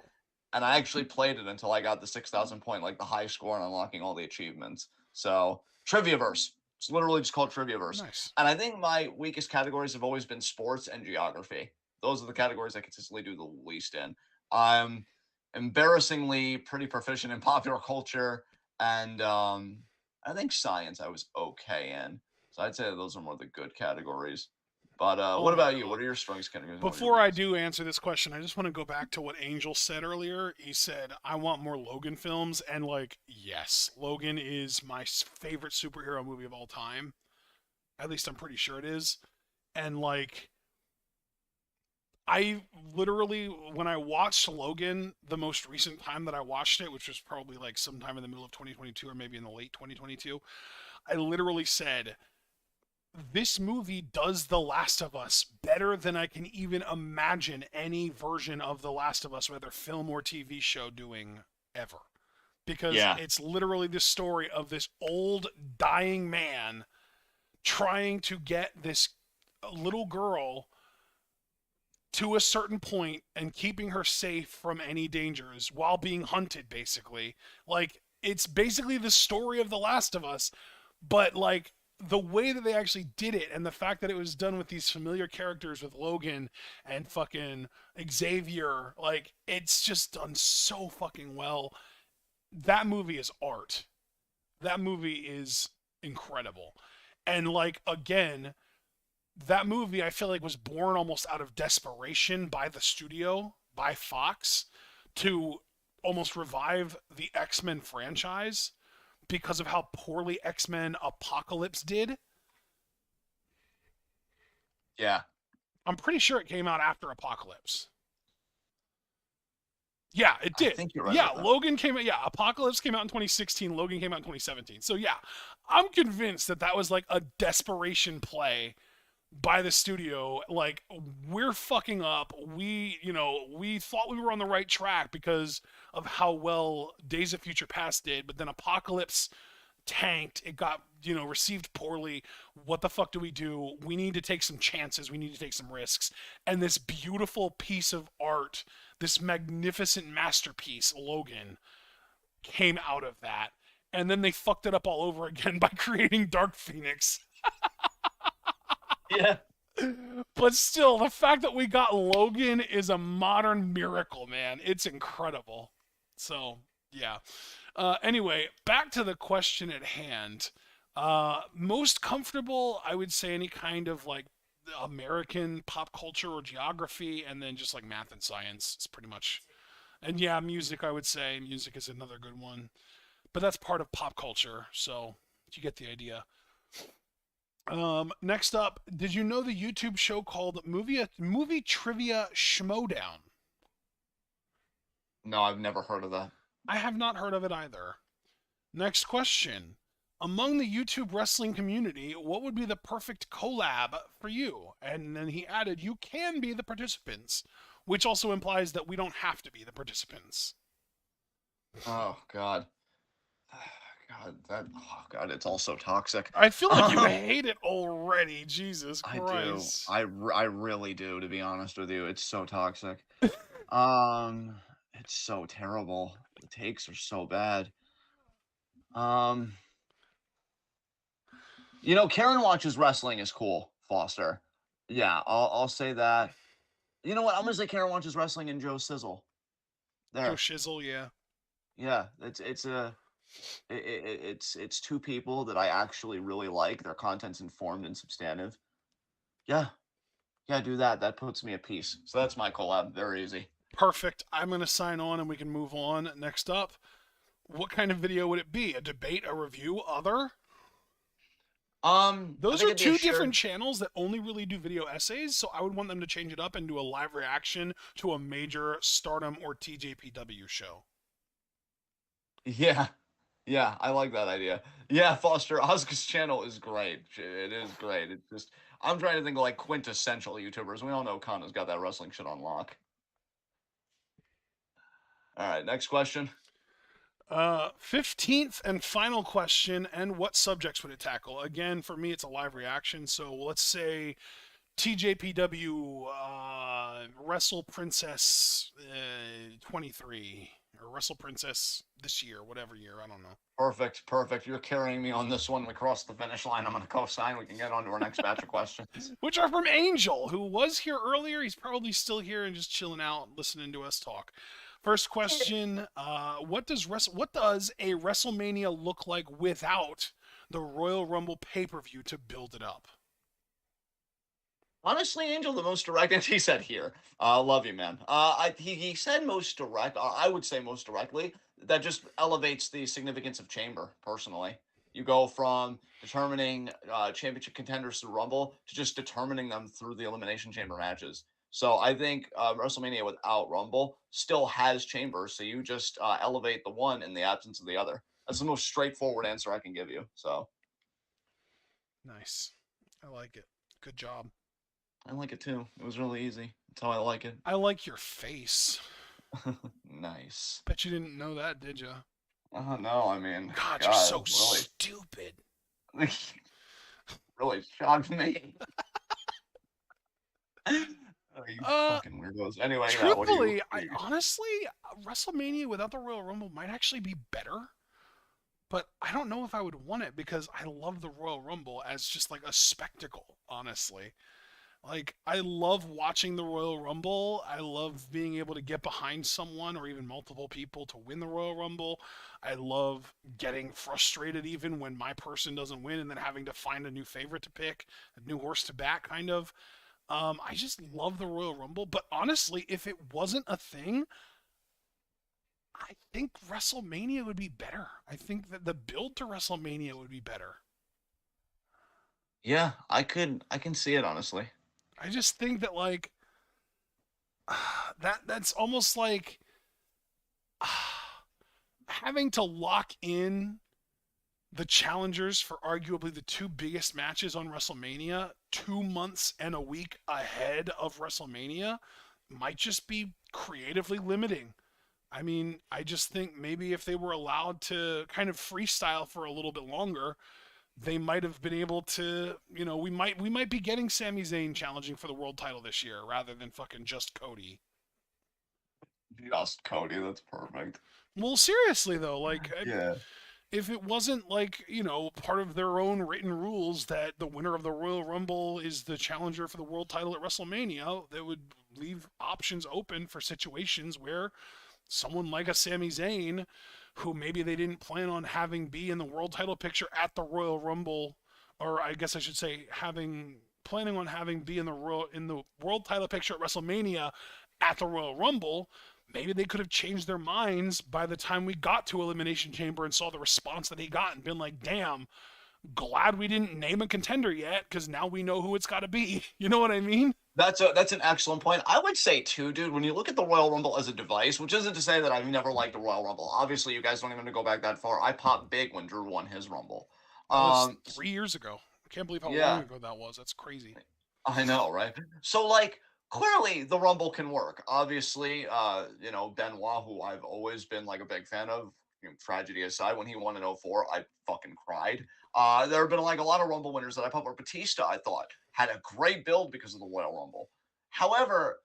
And I actually played it until I got the 6,000 point, like the high score and unlocking all the achievements. So, Triviaverse. It's literally just called Triviaverse. Nice. And I think my weakest categories have always been sports and geography. Those are the categories I consistently do the least in. I'm embarrassingly pretty proficient in popular culture and I think science I was okay in. So I'd say those are more the good categories. But Oh what my about you? god. What are your strongest categories and what are your Before I weakest? do answer this question, I just want to go back to what Angel said earlier. He said, I want more Logan films. And, like, yes, Logan is my favorite superhero movie of all time. At least I'm pretty sure it is. And, like, I literally, when I watched Logan, the most recent time that I watched it, which was probably like sometime in the middle of 2022 or maybe in the late 2022, I literally said, this movie does The Last of Us better than I can even imagine any version of The Last of Us, whether film or TV show, doing ever. Because Yeah. it's literally the story of this old, dying man trying to get this little girl to a certain point and keeping her safe from any dangers while being hunted, basically. Like, it's basically the story of The Last of Us, but like the way that they actually did it and the fact that it was done with these familiar characters with Logan and fucking Xavier, like it's just done so fucking well. That movie is art. That movie is incredible. And like again, that movie I feel like was born almost out of desperation by the studio, by Fox, to almost revive the X-Men franchise because of how poorly X-Men Apocalypse did. Yeah. I'm pretty sure it came out after Apocalypse. Yeah, it I did. think you're right Yeah, about that. Logan came out. Yeah, Apocalypse came out in 2016. Logan came out in 2017. So yeah, I'm convinced that that was like a desperation play by the studio. Like, we're fucking up. We thought we were on the right track because of how well Days of Future Past did, but then Apocalypse tanked. It got, received poorly. What the fuck do? We need to take some chances. We need to take some risks. And this beautiful piece of art, this magnificent masterpiece, Logan, came out of that. And then they fucked it up all over again by creating Dark Phoenix. Yeah. But still, the fact that we got Logan is a modern miracle, man. It's incredible. So, yeah. Anyway, back to the question at hand. Most comfortable, I would say any kind of like American pop culture or geography, and then just like math and science is pretty much. And yeah, music, I would say. Music is another good one. But that's part of pop culture, so you get the idea. Next up, did you know the YouTube show called Movie Trivia Schmodown? No, I've never heard of that. I have not heard of it either. Next question. Among the YouTube wrestling community, what would be the perfect collab for you? And then he added, you can be the participants, which also implies that we don't have to be the participants. Oh God. God, it's all so toxic. I feel like you Um, hate it already. Jesus I do. Christ. I really do, to be honest with you. It's so toxic. It's so terrible. The takes are so bad. Um, Karen watches wrestling is cool, Foster. Yeah, I'll say that. You know what? I'm gonna say Karen watches wrestling and Joe Sizzle. Joe There. Shizzle, yeah. Yeah, it's two people that I actually really like. Their content's informed and substantive. Yeah, yeah, do that. That puts me at peace. So that's my collab. Very easy. Perfect. I'm going to sign on and we can move on. Next up, what kind of video would it be? A debate, a review, other? I Those think are it'd be a two different shared. channels that only really do video essays, so I would want them to change it up and do a live reaction to a major Stardom or TJPW show. Yeah, yeah, I like that idea. Yeah, Foster Ozka's channel is great. It is great. It's just I'm trying to think of like quintessential YouTubers. We all know Kana's got that wrestling shit on lock. All right, next question. 15th and final question, and what subjects would it tackle? Again, for me, it's a live reaction, so let's say TJPW Wrestle Princess 23 or Wrestle Princess this year, whatever year, I don't know. Perfect, perfect. You're carrying me on this one. We crossed the finish line. I'm gonna co-sign. We can get on to our next batch of questions. Which are from Angel, who was here earlier. He's probably still here and just chilling out, listening to us talk. First question: what does a WrestleMania look like without the Royal Rumble pay-per-view to build it up? Honestly, Angel, the most direct, and he said here, love you, man. He said most direct. I would say most directly. That just elevates the significance of Chamber. Personally, you go from determining championship contenders through Rumble to just determining them through the Elimination Chamber matches. So I think WrestleMania without Rumble still has Chamber. So you just elevate the one in the absence of the other. That's the most straightforward answer I can give you. So Nice. I like it. Good job. I like it too. It was really easy. That's how I like it. I like your face. Nice. Bet you didn't know that, did you? No, I mean, God, you're God, so stupid. really shocked me. Oh, you Uh, fucking weirdos. Anyway, yeah, Truthfully, I honestly WrestleMania without the Royal Rumble might actually be better. But I don't know if I would want it because I love the Royal Rumble as just like a spectacle, honestly. Like, I love watching the Royal Rumble. I love being able to get behind someone or even multiple people to win the Royal Rumble. I love getting frustrated even when my person doesn't win and then having to find a new favorite to pick, a new horse to back, kind of. I just love the Royal Rumble. But honestly, if it wasn't a thing, I think WrestleMania would be better. I think that the build to WrestleMania would be better. Yeah, I can see it honestly. I just think that like that's almost like having to lock in the challengers for arguably the two biggest matches on WrestleMania 2 months and a week ahead of WrestleMania might just be creatively limiting. I mean, I just think maybe if they were allowed to kind of freestyle for a little bit longer, they might have been able to, we might be getting Sami Zayn challenging for the world title this year rather than fucking just Cody. Just Cody, that's perfect. Well, seriously though, like Yeah. if it wasn't like, part of their own written rules that the winner of the Royal Rumble is the challenger for the world title at WrestleMania, that would leave options open for situations where someone like a Sami Zayn, who maybe they didn't plan on having be in the world title picture at the Royal Rumble, or I guess I should say planning on having be in the world title picture at WrestleMania at the Royal Rumble, maybe they could have changed their minds by the time we got to Elimination Chamber and saw the response that he got and been like, damn, glad we didn't name a contender yet because now we know who it's got to be. You know what I mean? That's an excellent point. I would say too, dude, when you look at the Royal Rumble as a device, which isn't to say that I've never liked the Royal Rumble. Obviously, you guys don't even go back that far. I popped big when Drew won his Rumble. That was Um, 3 years ago. I can't believe how long yeah, ago that was. That's crazy. I know, right? So like clearly the Rumble can work. Obviously, Benoit, who I've always been like a big fan of, tragedy aside, when he won in '04, I fucking cried. There have been like a lot of Rumble winners that I put. Batista, I thought, had a great build because of the Royal Rumble. However,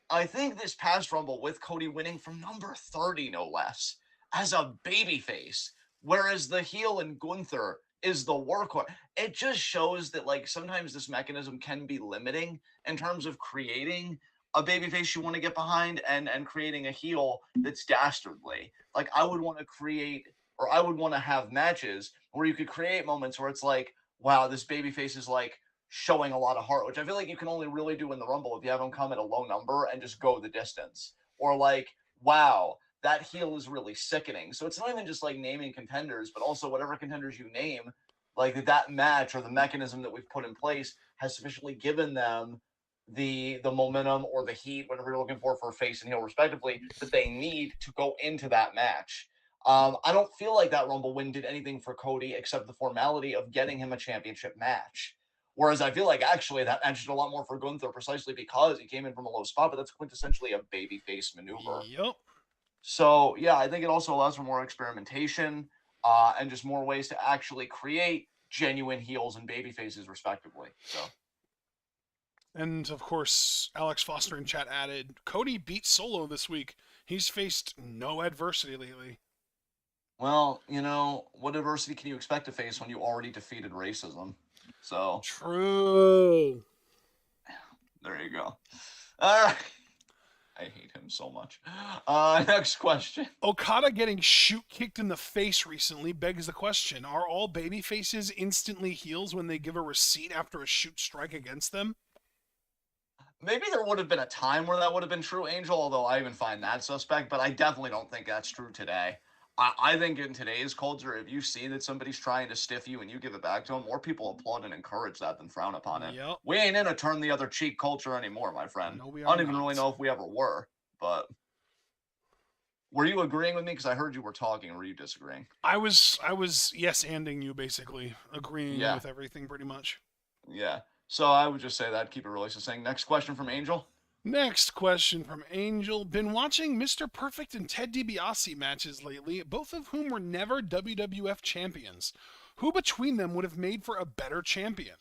I think this past Rumble with Cody winning from number 30, no less, as a babyface, whereas the heel in Gunther is the workhorse. It just shows that like sometimes this mechanism can be limiting in terms of creating a babyface you want to get behind and creating a heel that's dastardly. Like I would want to create or I would want to have matches where you could create moments where it's like, wow, this babyface is like showing a lot of heart, which I feel like you can only really do in the Rumble if you have them come at a low number and just go the distance. Or like, wow, that heel is really sickening. So it's not even just like naming contenders, but also whatever contenders you name, like that match or the mechanism that we've put in place has sufficiently given them the momentum or the heat, whatever you're looking for face and heel respectively, that they need to go into that match. I don't feel like that Rumble win did anything for Cody except the formality of getting him a championship match. Whereas I feel like actually that match did a lot more for Gunther precisely because he came in from a low spot, but that's quintessentially a babyface maneuver. Yep. So yeah, I think it also allows for more experimentation and just more ways to actually create genuine heels and babyfaces respectively. So. And of course, Alex Foster in chat added, Cody beat Solo this week. He's faced no adversity lately. Well, what adversity can you expect to face when you already defeated racism? So true. There you go. All right. I hate him so much. Next question. Okada getting shoot kicked in the face recently begs the question, are all baby faces instantly heels when they give a receipt after a shoot strike against them? Maybe there would have been a time where that would have been true, Angel, although I even find that suspect, but I definitely don't think that's true today. I think in today's culture, if you see that somebody's trying to stiff you and you give it back to them, more people applaud and encourage that than frown upon it. Yep. We ain't in a turn the other cheek culture anymore, my friend. No, we I don't are even not. really know if we ever were, but were you agreeing with me? Because I heard you were talking, or were you disagreeing? I was yes-anding you, basically. Agreeing with everything, pretty much. Yeah. So I would just say that, keep it really succinct. Next question from Angel. Next question from Angel. Been watching Mr. Perfect and Ted DiBiase matches lately, both of whom were never WWF champions. Who between them would have made for a better champion?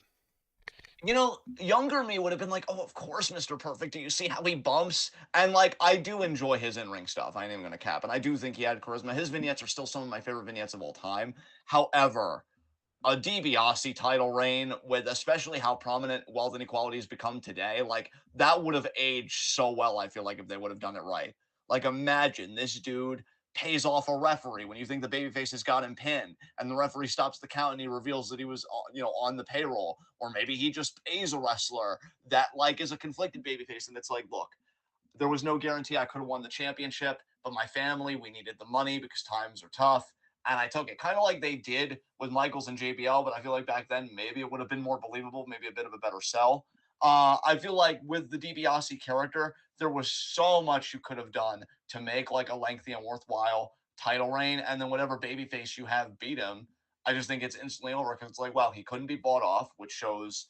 Younger me would have been like, oh, of course, Mr. Perfect. Do you see how he bumps? And, like, I do enjoy his in-ring stuff. I ain't even going to cap. And I do think he had charisma. His vignettes are still some of my favorite vignettes of all time. However, a DiBiase title reign with especially how prominent wealth inequality has become today, like, that would have aged so well, I feel like, if they would have done it right. Like, imagine this dude pays off a referee when you think the babyface has got him pinned and the referee stops the count and he reveals that he was on the payroll, or maybe he just pays a wrestler that like is a conflicted babyface and it's like, look, there was no guarantee I could have won the championship, but my family, we needed the money because times are tough, and I took it, kind of like they did with Michaels and JBL, but I feel like back then maybe it would have been more believable, maybe a bit of a better sell. I feel like with the DiBiase character, there was so much you could have done to make like a lengthy and worthwhile title reign, and then whatever babyface you have beat him, I just think it's instantly over because it's like, well, he couldn't be bought off, which shows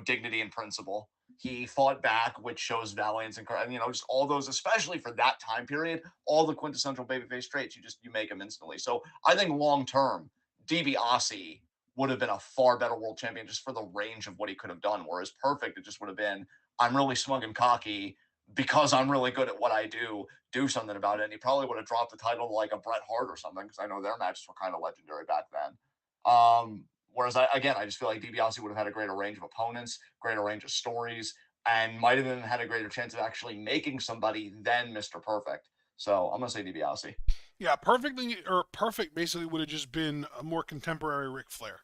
dignity and principle. He fought back, which shows valiance and just all those, especially for that time period, all the quintessential babyface traits. You make him instantly. So I think long term, DiBiase would have been a far better world champion just for the range of what he could have done. Whereas Perfect, it just would have been, I'm really smug and cocky because I'm really good at what I do something about it. And he probably would have dropped the title to like a Bret Hart or something, because I know their matches were kind of legendary back then. Whereas I just feel like DiBiase would have had a greater range of opponents, greater range of stories, and might have even had a greater chance of actually making somebody than Mr. Perfect. So I'm gonna say DiBiase. Yeah, Perfect basically would have just been a more contemporary Ric Flair.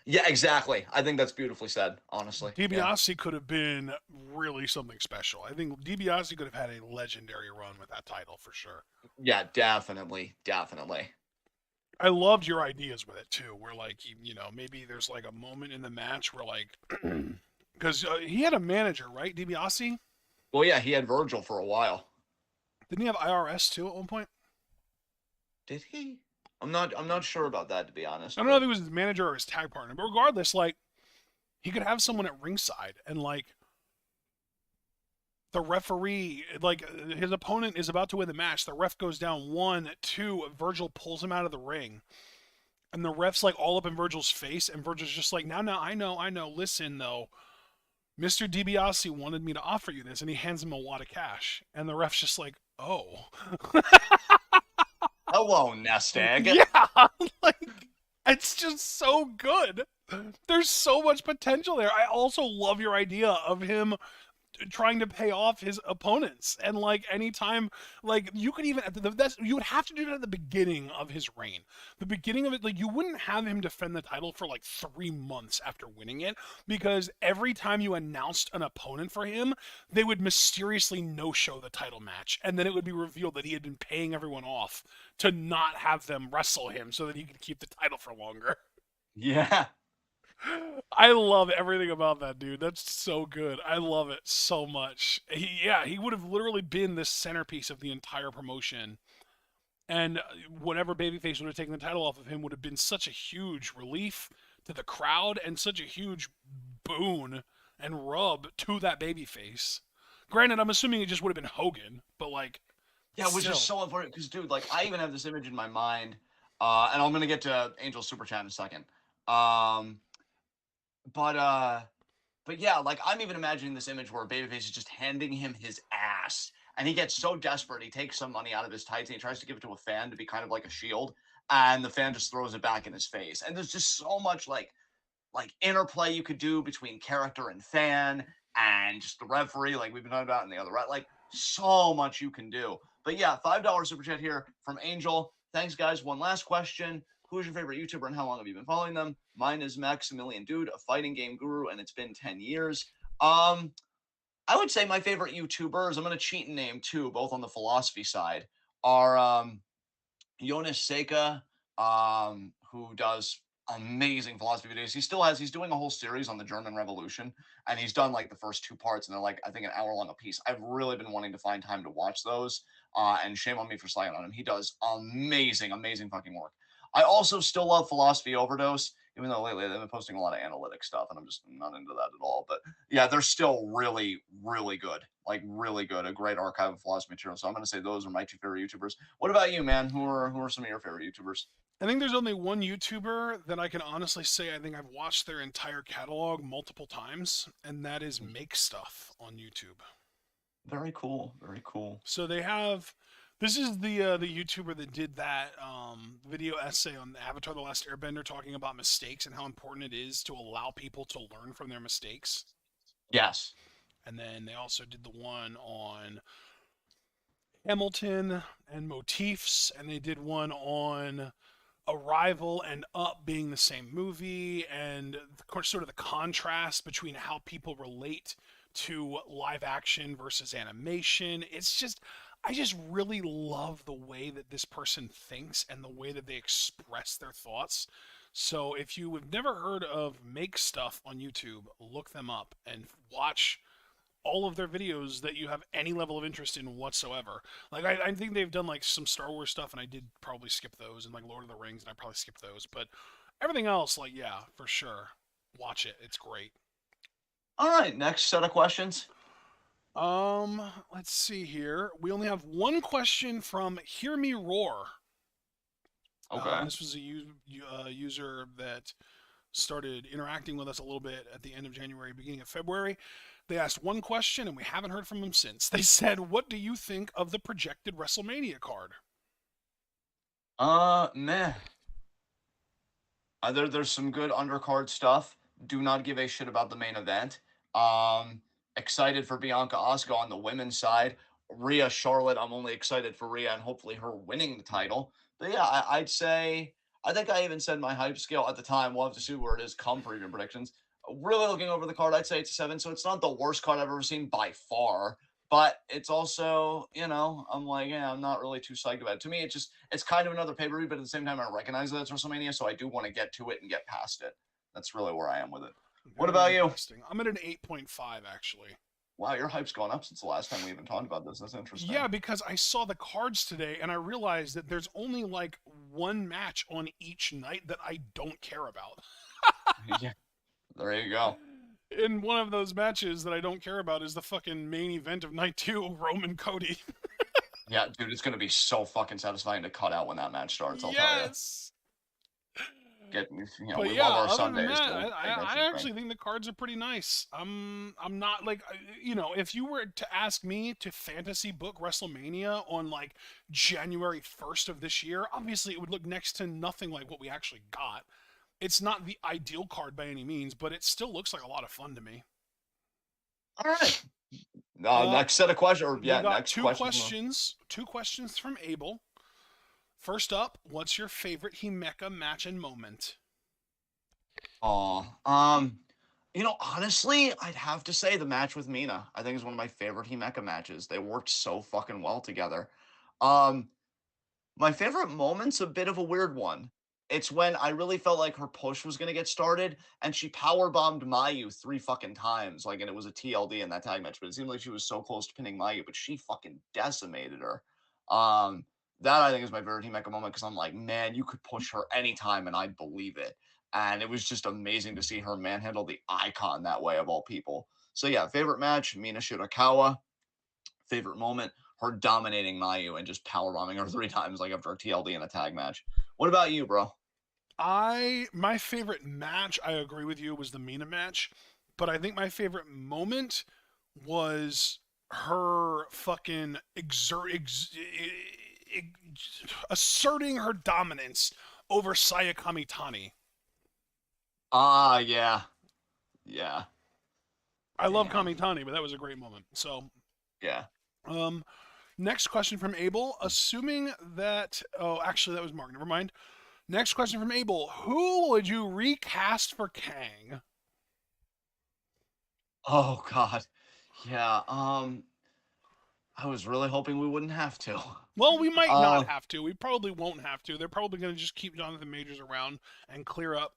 Yeah, exactly. I think that's beautifully said, honestly. DiBiase could have been really something special. I think DiBiase could have had a legendary run with that title for sure. Yeah, definitely. I loved your ideas with it too, where like maybe there's like a moment in the match where like, because he had a manager, right, DiBiase? Well, yeah, he had Virgil for a while. Didn't he have IRS too at one point? Did he? I'm not sure about that, to be honest. I don't know if he was his manager or his tag partner, but regardless, like he could have someone at ringside and like the referee, like his opponent is about to win the match. The ref goes down 1-2. Virgil pulls him out of the ring. And the ref's like all up in Virgil's face, and Virgil's just like, now, I know. Listen, though, Mr. DiBiase wanted me to offer you this, and he hands him a wad of cash. And the ref's just like, oh. Hello, nest egg. Yeah, like, it's just so good. There's so much potential there. I also love your idea of him trying to pay off his opponents, and like anytime, like you could even you would have to do that at the beginning of his reign, the beginning of it. Like you wouldn't have him defend the title for like 3 months after winning it, because every time you announced an opponent for him, they would mysteriously no-show the title match, and then it would be revealed that he had been paying everyone off to not have them wrestle him so that he could keep the title for longer. Yeah. I love everything about that, dude. That's so good. I love it so much. He would have literally been the centerpiece of the entire promotion. And whatever babyface would have taken the title off of him would have been such a huge relief to the crowd and such a huge boon and rub to that babyface. Granted, I'm assuming it just would have been Hogan, but like, Yeah, which still. is so important because, dude, like I even have this image in my mind, and I'm gonna get to Angel's super chat in a second. Um, but yeah, like I'm even imagining this image where Babyface is just handing him his ass, and he gets so desperate he takes some money out of his tights and he tries to give it to a fan to be kind of like a shield, and the fan just throws it back in his face. And there's just so much like interplay you could do between character and fan, and just the referee, like we've been talking about in the other right, like so much you can do. But yeah, $5 super chat here from Angel. Thanks, guys. One last question. Who is your favorite YouTuber and how long have you been following them? Mine is Maximilian Dude, a fighting game guru, and it's been 10 years. I would say my favorite YouTubers, I'm going to cheat and name two, both on the philosophy side, are Jonas Seika, who does amazing philosophy videos. He's doing a whole series on the German Revolution, and he's done like the first 2 parts, and they're like, I think, an hour long a piece. I've really been wanting to find time to watch those, and shame on me for slacking on him. He does amazing, amazing fucking work. I also still love Philosophy Overdose, even though lately they've been posting a lot of analytic stuff, and I'm just not into that at all. But yeah, they're still really, really good. Like really good. A great archive of philosophy material. So I'm gonna say those are my two favorite YouTubers. What about you, man? Who are some of your favorite YouTubers? I think there's only one YouTuber that I can honestly say I think I've watched their entire catalog multiple times, and that is Make Stuff on YouTube. Very cool. Very cool. So they have. This is the YouTuber that did that video essay on Avatar: The Last Airbender, talking about mistakes and how important it is to allow people to learn from their mistakes. Yes. And then they also did the one on Hamilton and motifs, and they did one on Arrival and Up being the same movie, and of course, sort of the contrast between how people relate to live action versus animation. It's just, I just really love the way that this person thinks and the way that they express their thoughts. So if you have never heard of Make Stuff on YouTube, look them up and watch all of their videos that you have any level of interest in whatsoever. Like I think they've done like some Star Wars stuff, and I did probably skip those, and like Lord of the Rings, and I probably skipped those. But everything else, like yeah, for sure, watch it. It's great. All right. Next set of questions. Let's see here. We only have one question from Hear Me Roar. Okay. This was a user that started interacting with us a little bit at the end of January, beginning of February. They asked one question, and we haven't heard from them since. They said, "What do you think of the projected WrestleMania card?" Meh. There's some good undercard stuff. Do not give a shit about the main event. Excited for Bianca Asuka on the women's side. Rhea Charlotte, I'm only excited for Rhea and hopefully her winning the title. But yeah, I'd say, I think I even said my hype scale at the time. We'll have to see where it is come preview predictions. Really looking over the card, I'd say it's a 7. So it's not the worst card I've ever seen by far. But it's also, I'm like, yeah, I'm not really too psyched about it. To me, it's kind of another pay-per-view, but at the same time, I recognize that it's WrestleMania, so I do want to get to it and get past it. That's really where I am with it. What about you? I'm at an 8.5, actually. Wow, your hype's gone up since the last time we even talked about this. That's interesting. Yeah, because I saw the cards today, and I realized that there's only like one match on each night that I don't care about. Yeah. There you go. in one of those matches that I don't care about is the fucking main event of night 2, Roman Cody. Yeah, dude, it's gonna be so fucking satisfying to cut out when that match starts. I'll tell you. Yes. We But yeah, love our other than Sundays, that, so make that I shit great. actually think the cards are pretty nice. I'm not like, if you were to ask me to fantasy book WrestleMania on like January 1st of this year, obviously it would look next to nothing like what we actually got. It's not the ideal card by any means, but it still looks like a lot of fun to me. All right. Uh, Next set of questions, or we yeah, got next question. two questions from Abel. First up, what's your favorite Himeka match and moment? Oh, honestly, I'd have to say the match with Mina. I think is one of my favorite Himeka matches. They worked so fucking well together. Um, my favorite moment's a bit of a weird one. It's when I really felt like her push was gonna get started, and she power bombed Mayu 3 fucking times, like, and it was a TLD in that tag match, but it seemed like she was so close to pinning Mayu, but she fucking decimated her. Um, that I think is my favorite Himeka moment because I'm like, man, you could push her anytime and I'd believe it. And it was just amazing to see her manhandle the icon that way of all people. So yeah, favorite match, Mina Shirakawa. Favorite moment, her dominating Mayu and just power bombing her 3 times like after a TLD in a tag match. What about you, bro? My favorite match, I agree with you, was the Mina match, but I think my favorite moment was her fucking asserting her dominance over Sayakami Tani. Ah, yeah. Yeah. I love Damn. Kamitani, but that was a great moment. So, Yeah. um, next question from Abel. Assuming that, oh, actually, that was Mark. Never mind. Next question from Abel. Who would you recast for Kang? Oh god. Yeah. I was really hoping we wouldn't have to. Well, we might not Uh have to. We probably won't have to. They're probably going to just keep Jonathan Majors around and clear up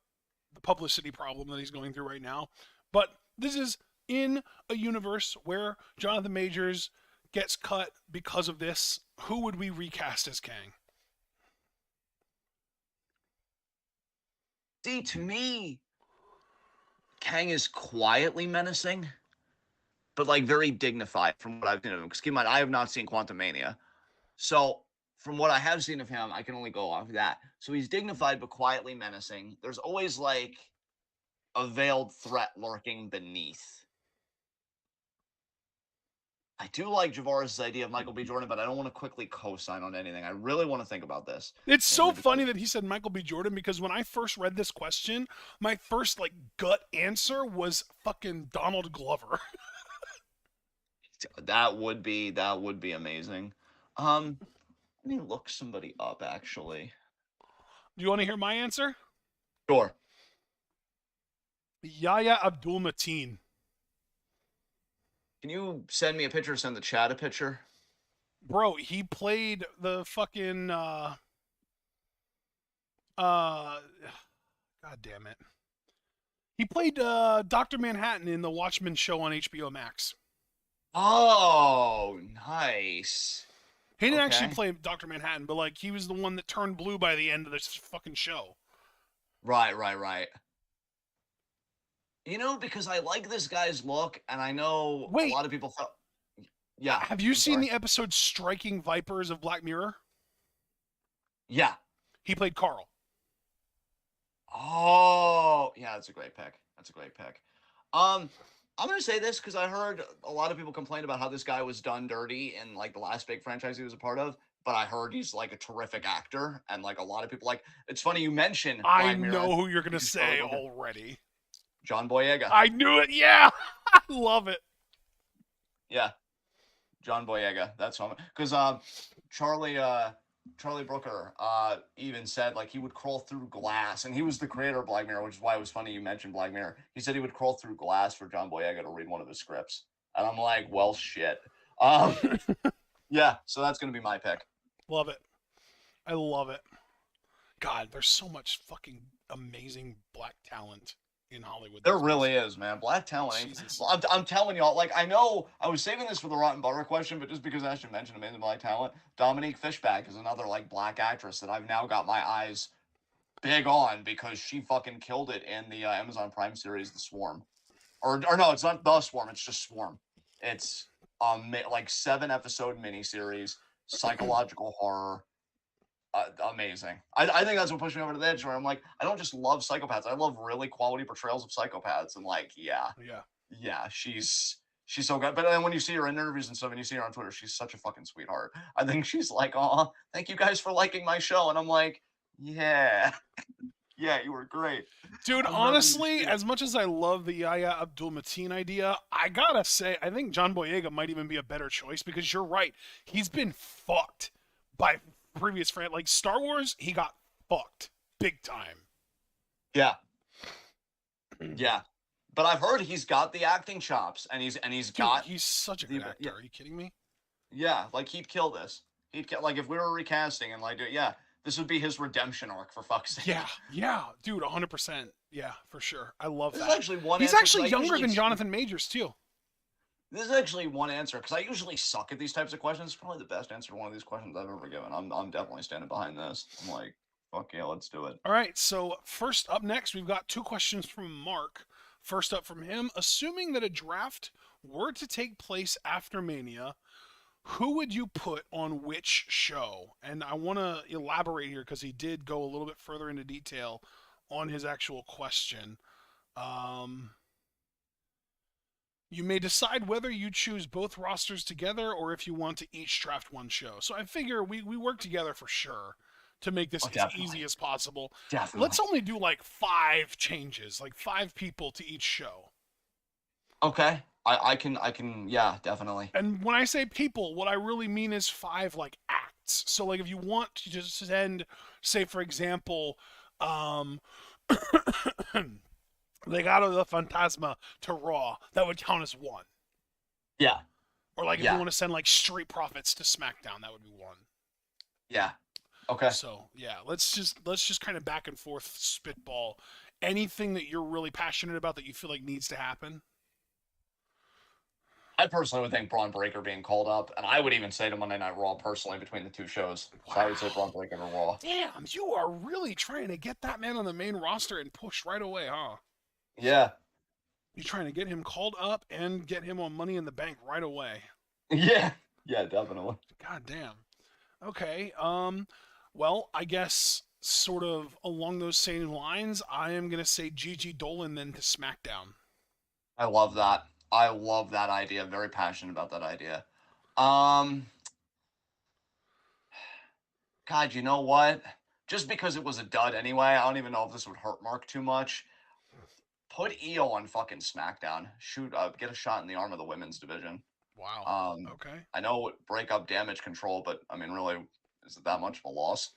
the publicity problem that he's going through right now. But this is in a universe where Jonathan Majors gets cut because of this. Who would we recast as Kang? see, to me, Kang is quietly menacing, but like very dignified from what I've seen of him. Because keep in mind, I have not seen Quantum Mania. So from what I have seen of him, I can only go off of that. So he's dignified but quietly menacing. There's always like a veiled threat lurking beneath. I do like Javaris' idea of Michael B. Jordan, but I don't want to quickly co-sign on anything. I really want to think about this. It's so Mainly funny because that he said Michael B. Jordan because when I first read this question, my first like gut answer was fucking Donald Glover. that would be amazing. Um, Let me look somebody up actually. Do you want to hear my answer? Sure. Yahya Abdul Mateen. Can you send me a picture? Send the chat a picture. Bro, he played the fucking uh god damn it. He played Dr. Manhattan in the Watchmen show on HBO Max. Oh, nice. He didn't actually Okay. play Dr. Manhattan, but like he was the one that turned blue by the end of this fucking show. Right, right, right. Because I like this guy's look, and I know a Wait, lot of people thought. Yeah, have you I'm seen sorry. the episode Striking Vipers of Black Mirror? Yeah. He played Carl. Oh, yeah, that's a great pick. That's a great pick. I'm gonna say this because I heard a lot of people complain about how this guy was done dirty in like the last big franchise he was a part of. But I heard he's like a terrific actor, and like a lot of people like. It's funny you mention I Black Mirror. know who you're gonna He's Charlie say Brooker, already. John Boyega. I knew it. Yeah, I love it. Yeah, John Boyega. That's what because Charlie Brooker even said like he would crawl through glass, and he was the creator of Black Mirror, which is why it was funny you mentioned Black Mirror. He said he would crawl through glass for John Boyega to read one of his scripts, and I'm like, well, shit. Um, yeah, so that's gonna be my pick. Love it. I love it. God, there's so much fucking amazing black talent in Hollywood There these days. really is, man. Black talent. Jesus. I'm telling y'all. Like I know I was saving this for the rotten butter question, but just because Ashton mentioned amazing black talent, Dominique Fishback is another like black actress that I've now got my eyes big on because she fucking killed it in the Amazon Prime series The Swarm. or no, it's not The Swarm. It's just Swarm. It's like 7-episode miniseries, psychological horror. Amazing. I think that's what pushed me over to the edge. Where I'm like, I don't just love psychopaths. I love really quality portrayals of psychopaths. And like, yeah, she's so good. But then when you see her in interviews and stuff, and you see her on Twitter, she's such a fucking sweetheart. I think she's like, oh, thank you guys for liking my show. And I'm like, yeah, yeah, you were great. Dude, I'm really honestly, as much as I love the Yahya Abdul-Mateen idea, I gotta say, I think John Boyega might even be a better choice because you're right. He's been fucked by previous friends. Like Star Wars, he got fucked big time. yeah, yeah. But I've heard he's got the acting chops, and he's Dude, got he's such a good actor. yeah. Are you kidding me? Yeah, like he'd kill this. Like if we were recasting and like yeah, this would be his redemption arc for fuck's sake. Yeah, dude, 100%. Yeah, for sure. I love This is that. actually one He's answer, 'cause actually I younger usually than s- Jonathan Majors too. This is actually one answer because I usually suck at these types of questions. It's probably the best answer to one of these questions I've ever given. I'm definitely standing behind this. I'm like, fuck yeah, let's do it. All right, so first up next, we've got two questions from Mark. First up from him, assuming that a draft were to take place after Mania, who would you put on which show? And I want to elaborate here because he did go a little bit further into detail on his actual question. Um, you may decide whether you choose both rosters together or if you want to each draft one show. So I figure we work together for sure to make this as easy as possible. Definitely. Let's only do like 5 changes, like 5 people to each show. Okay. I can yeah, definitely. And when I say people, what I really mean is 5 like acts. So like if you want to just send, say for example, Legado del Fantasma to Raw, that would count as 1. Yeah. Or like if Yeah. you want to send like Street Profits to SmackDown, that would be 1. Yeah. Okay. So yeah, let's just kind of back and forth spitball. Anything that you're really passionate about that you feel like needs to happen? I personally would think Braun Breaker being called up, and I would even say to Monday Night Raw personally between the two shows. So I would say Braun Breaker to Raw. Damn, you are really trying to get that man on the main roster and push right away, huh? Yeah. You're trying to get him called up and get him on Money in the Bank right away. Yeah. Yeah, definitely. God damn. Okay. Well, I guess sort of along those same lines, I am gonna say Gigi Dolan then to SmackDown. I love that. I love that idea. Very passionate about that idea. God, you know what? Just because it was a dud anyway, I don't even know if this would hurt Mark too much. Put Io on fucking SmackDown. Shoot, get a shot in the arm of the women's division. Wow. Okay. I know break up damage control, but I mean, really, is it that much of a loss?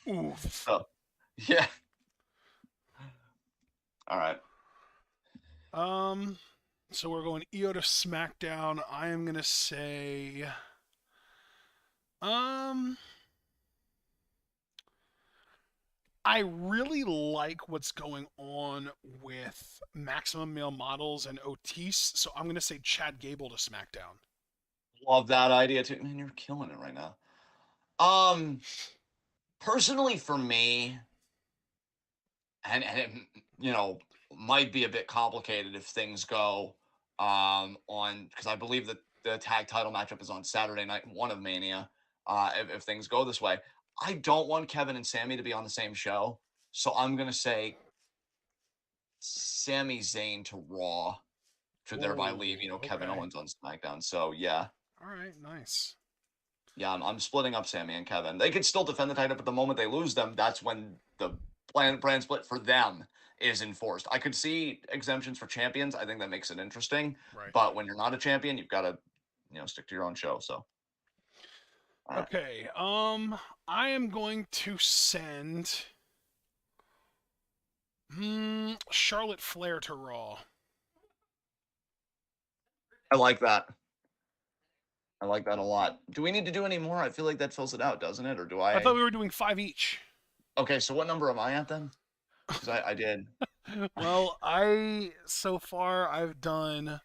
Oof. So, yeah. All right. So we're going Io to SmackDown. I am gonna say, I really like what's going on with Maximum Male Models and Otis, so I'm gonna say Chad Gable to SmackDown. Love that idea too. Man, you're killing it right now. Personally for me, and it might be a bit complicated if things go on because I believe that the tag title matchup is on Saturday night, one of Mania. If things go this way, I don't want Kevin and Sammy to be on the same show, so I'm gonna say Sami Zayn to Raw to thereby leave Kevin okay. Owens on SmackDown. So yeah. All right, nice. Yeah, I'm splitting up Sammy and Kevin. They could still defend the title, but the moment they lose them, that's when the brand split for them is enforced. I could see exemptions for champions. I think that makes it interesting. Right. But when you're not a champion, you've got to, stick to your own show. So. All right. Okay. I am going to send Charlotte Flair to Raw. I like that. I like that a lot. Do we need to do any more? I feel like that fills it out, doesn't it? Or do I? I thought we were doing 5 each. Okay, so what number am I at then? Because I did. Well, so far I've done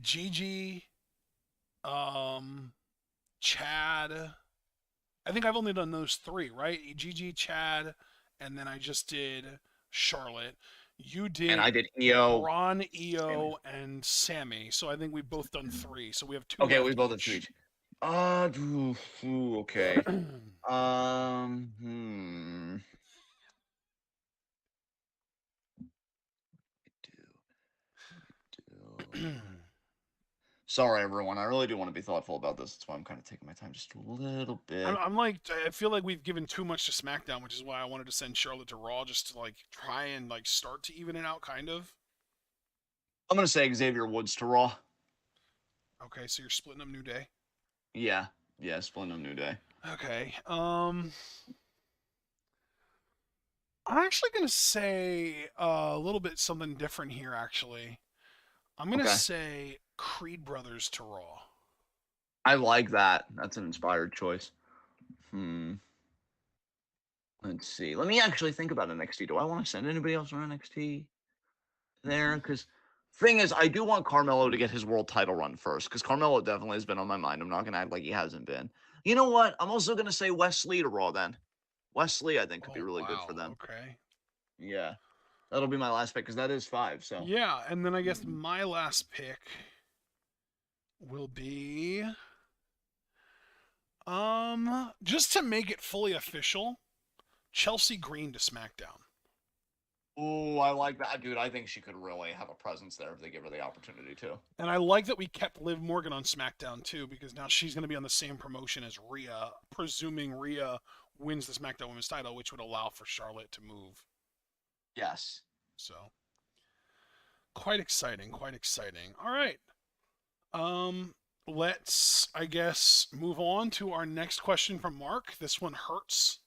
Gigi, Chad. I think I've only done those 3, right? Gigi, Chad, and then I just did Charlotte. You And did I did EO. Braun, Sammy. EO, and Sammy. So I think we've both done 3. So we have 2 Okay, we left both have two each. each. Okay. Hmm. Do. Sorry, everyone. I really do want to be thoughtful about this. That's why I'm kind of taking my time just a little bit. I'm like, I feel like we've given too much to SmackDown, which is why I wanted to send Charlotte to Raw just to like try and like start to even it out, kind of. I'm gonna say Xavier Woods to Raw. Okay, so you're splitting up New Day. Yeah, yeah, Splendid New Day. Okay. I'm actually gonna say a little bit something different here. Actually, I'm gonna Okay, say Creed Brothers to Raw. I like that. That's an inspired choice. Hmm. Let's see. Let me actually think about NXT. Do I want to send anybody else on NXT there? Because thing is, I do want Carmelo to get his world title run first. Because Carmelo definitely has been on my mind. I'm not gonna act like he hasn't been. You know what? I'm also gonna say Wesley to Raw then. Wesley, I think, could be Oh really good for wow. them. Okay. Yeah, that'll be my last pick because that is 5. So. Yeah, and then I guess my last pick will be just to make it fully official, Chelsea Green to SmackDown. Oh, I like that, dude. I think she could really have a presence there if they give her the opportunity to. And I like that we kept Liv Morgan on SmackDown too, because now she's going to be on the same promotion as Rhea, presuming Rhea wins the SmackDown Women's title, which would allow for Charlotte to move. Yes. So quite exciting, quite exciting. All right. Let's I guess move on to our next question from Mark. This one hurts.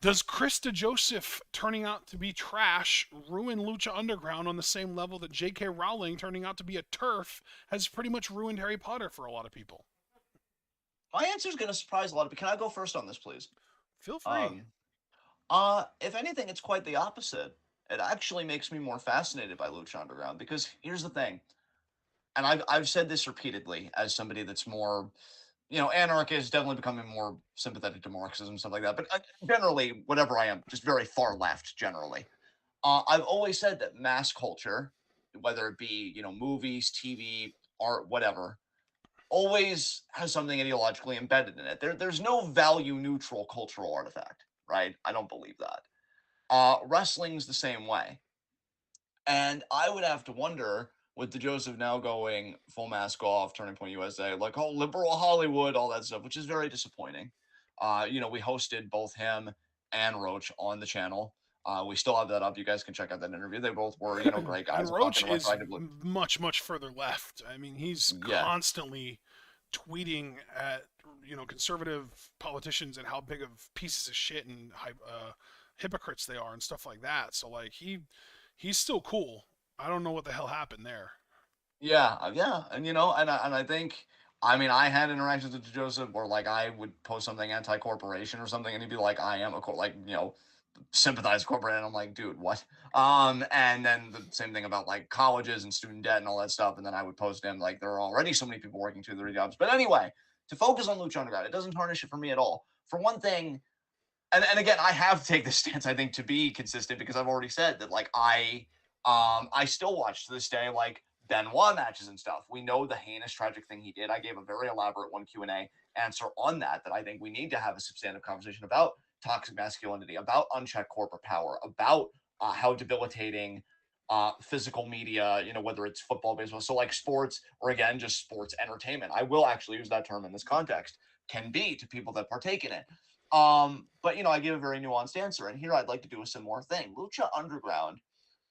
Does Krista Joseph turning out to be trash ruin Lucha Underground on the same level that J.K. Rowling turning out to be a turf has pretty much ruined Harry Potter for a lot of people? My answer is going to surprise a lot of people. Can I go first on this, please? Feel free. Um, if anything, it's quite the opposite. It actually makes me more fascinated by Lucha Underground because here's the thing, and I've said this repeatedly as somebody that's more, anarchist, definitely becoming more sympathetic to Marxism, stuff like that. But generally, whatever I am, just very far left generally. I've always said that mass culture, whether it be movies, TV, art, whatever, always has something ideologically embedded in it. There's no value neutral cultural artifact, right? I don't believe that. Wrestling's the same way. And I would have to wonder with the Joseph now going full mask off, Turning Point USA, like oh liberal Hollywood, all that stuff, which is very disappointing. We hosted both him and Roach on the channel. We still have that up. You guys can check out that interview. They both were, great And guys. I'm not Roach going to like is try to. much, much further left. I mean, he's Yeah, constantly tweeting at conservative politicians and how big of pieces of shit and hypocrites they are and stuff like that. So like he's still cool. I don't know what the hell happened there. yeah, and and I think, I mean, I had interactions with Joseph where like I would post something anti-corporation or something, and he'd be like, "I am a like sympathize corporate," and I'm like, "Dude, what?" And then the same thing about like colleges and student debt and all that stuff, and then I would post him like there are already so many people working 2 3 jobs. But anyway, to focus on Lucha Underground, it doesn't tarnish it for me at all. For one thing, and again, I have to take this stance, I think, to be consistent because I've already said that like I still watch to this day like Benoit matches and stuff. We know the heinous tragic thing he did. I gave a very elaborate one Q&A answer on that I think we need to have a substantive conversation about toxic masculinity, about unchecked corporate power, about how debilitating physical media, whether it's football, baseball, so like sports, or again just sports entertainment, I will actually use that term in this context, can be to people that partake in it. But I give a very nuanced answer, and here I'd like to do a similar thing. Lucha Underground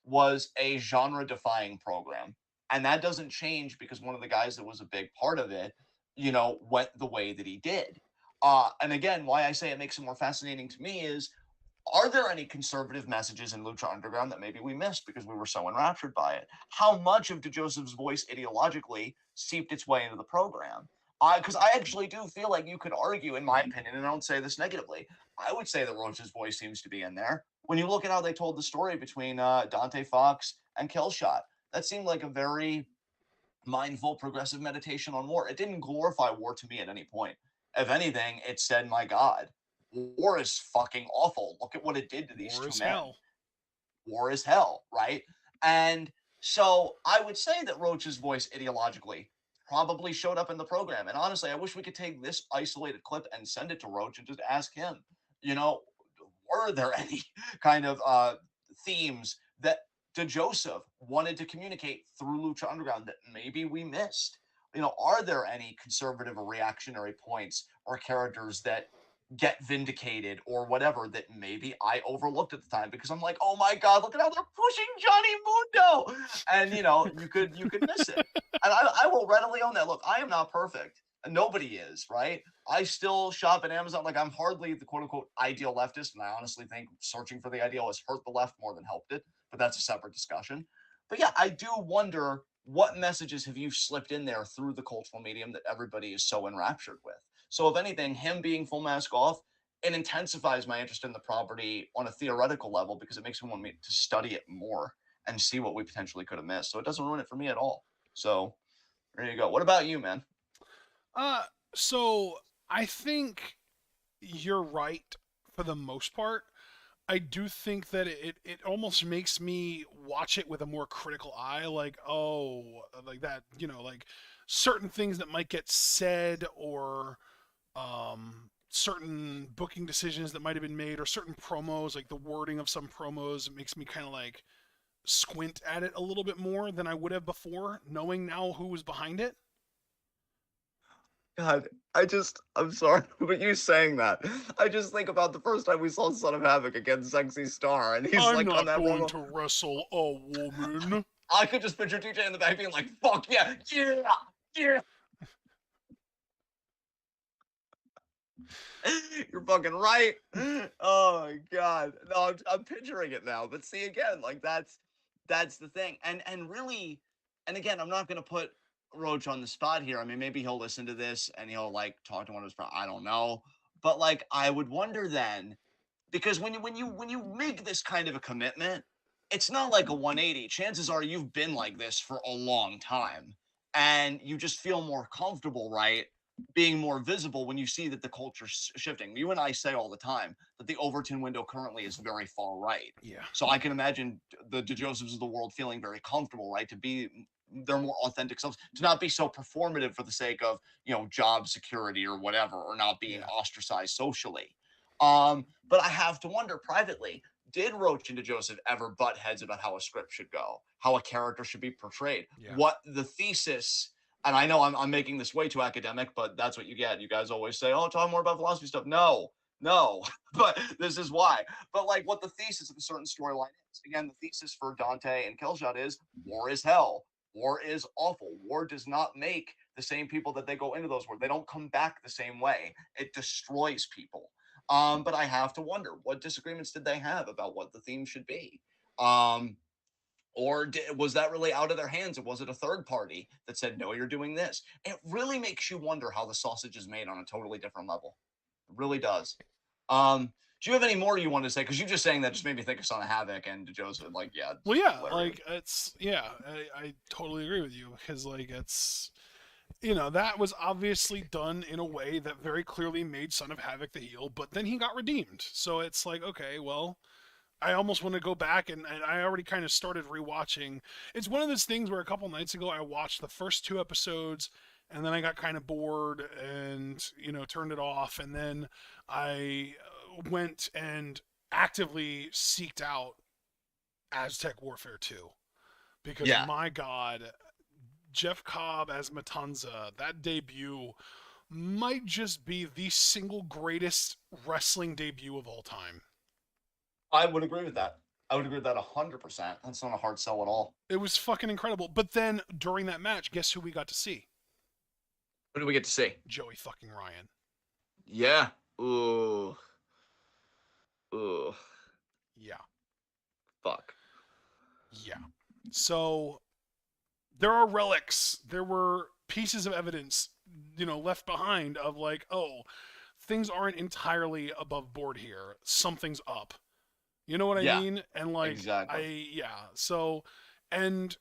was a genre-defying program, and that doesn't change because one of the guys that was a big part of it, went the way that he did. And again, why I say it makes it more fascinating to me is, are there any conservative messages in Lucha Underground that maybe we missed because we were so enraptured by it? How much of DeJoseph's voice ideologically seeped its way into the program? Because I actually do feel like you could argue, in my opinion, and I don't say this negatively, I would say that Roach's voice seems to be in there. When you look at how they told the story between Dante Fox and Killshot, that seemed like a very mindful, progressive meditation on war. It didn't glorify war to me at any point. If anything, it said, my God, war is fucking awful. Look at what it did to these War two is men. hell. war is hell, right? And so I would say that Roach's voice ideologically probably showed up in the program. And honestly, I wish we could take this isolated clip and send it to Roach and just ask him, you know, were there any kind of themes that DeJoseph wanted to communicate through Lucha Underground that maybe we missed? Are there any conservative or reactionary points or characters that get vindicated or whatever that maybe I overlooked at the time because I'm like, oh my god, look at how they're pushing Johnny Mundo, and you could miss it, and I will readily own that. Look, I am not perfect. Nobody is, right? I still shop at Amazon. Like, I'm hardly the quote unquote ideal leftist, and I honestly think searching for the ideal has hurt the left more than helped it. But that's a separate discussion. But yeah, I do wonder what messages have you slipped in there through the cultural medium that everybody is so enraptured with. So, if anything, him being full mask off, it intensifies my interest in the property on a theoretical level because it makes me want me to study it more and see what we potentially could have missed. So it doesn't ruin it for me at all. So there you go. What about you, man? So I think you're right for the most part. I do think that it almost makes me watch it with a more critical eye, like, oh, like that, like certain things that might get said, or certain booking decisions that might have been made, or certain promos, like the wording of some promos, it makes me kind of like squint at it a little bit more than I would have before, knowing now who was behind it. God, I'm sorry, but you saying that, I just think about the first time we saw Son of Havoc against Sexy Star, and he's I'm like on not that going promo. to wrestle a woman. I could just picture TJ in the back being like, fuck yeah, yeah, yeah. You're fucking right. Oh my god. No, I'm picturing it now. But see again, like that's the thing. And really, and again, I'm not gonna put Roach on the spot here. I mean, maybe he'll listen to this and he'll like talk to one of his friends. I don't know. But like I would wonder then, because when you make this kind of a commitment, it's not like a 180. Chances are you've been like this for a long time. And you just feel more comfortable, right? Being more visible when you see that the culture's shifting. You and I say all the time that the Overton window currently is very far right. Yeah. So I can imagine the DeJosephs of the world feeling very comfortable, right? To be their more authentic selves, to not be so performative for the sake of, job security or whatever, or not being ostracized socially. But I have to wonder privately, did Roach and DeJoseph ever butt heads about how a script should go, how a character should be portrayed, what the thesis, and I know I'm making this way too academic, but that's what you get. You guys always say, oh, talk more about philosophy stuff. No, but this is why. But like what the thesis of a certain storyline is. Again, the thesis for Dante and Killshot is war is hell. War is awful. War does not make the same people that they go into those wars. They don't come back the same way. It destroys people. But I have to wonder, what disagreements did they have about what the theme should be? Or was that really out of their hands? And was it a third party that said, no, you're doing this? It really makes you wonder how the sausage is made on a totally different level. It really does. Do you have any more you want to say? Because you just saying that just made me think of Son of Havoc and Joseph. Like, yeah. Well, yeah, hilarious. like I totally agree with you, because like it's, that was obviously done in a way that very clearly made Son of Havoc the heel, but then he got redeemed. So it's like, okay, well, I almost want to go back, and I already kind of started rewatching. It's one of those things where a couple nights ago I watched the first two episodes, and then I got kind of bored and, turned it off, and then I went and actively seeked out Aztec Warfare 2, because Yeah. my god, Jeff Cobb as Matanza, that debut might just be the single greatest wrestling debut of all time. I would agree with that. I would agree with that 100%. That's not a hard sell at all. It was fucking incredible. But then during that match, guess who we got to see? What do we get to see? Joey fucking Ryan. Yeah. Ooh. Ooh. Yeah. Fuck. Yeah. So there are relics. There were pieces of evidence, left behind of like, oh, things aren't entirely above board here. Something's up. You know what I mean? And like, exactly. So, and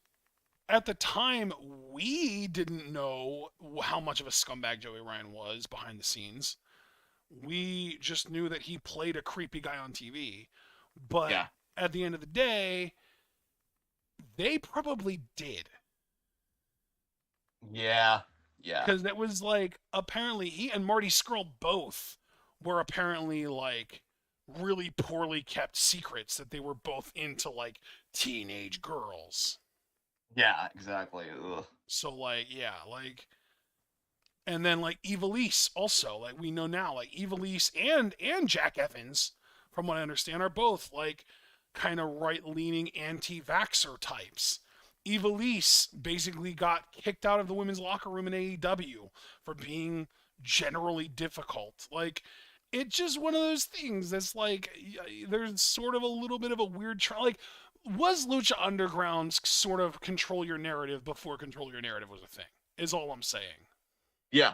at the time, we didn't know how much of a scumbag Joey Ryan was behind the scenes. We just knew that he played a creepy guy on TV. But at the end of the day, they probably did. Yeah. Yeah. Because that was like, apparently, he and Marty Skrull both were apparently like really poorly kept secrets that they were both into like teenage girls. Yeah, exactly. Ugh. So, like, yeah, like, and then like Evilise also, like we know now, like Evilise and Jack Evans, from what I understand, are both like kind of right leaning anti-vaxxer types. Evilise basically got kicked out of the women's locker room in AEW for being generally difficult. Like, it's just one of those things that's like there's sort of a little bit of a weird like was Lucha Underground's sort of control your narrative before control your narrative was a thing. Is all I'm saying. Yeah.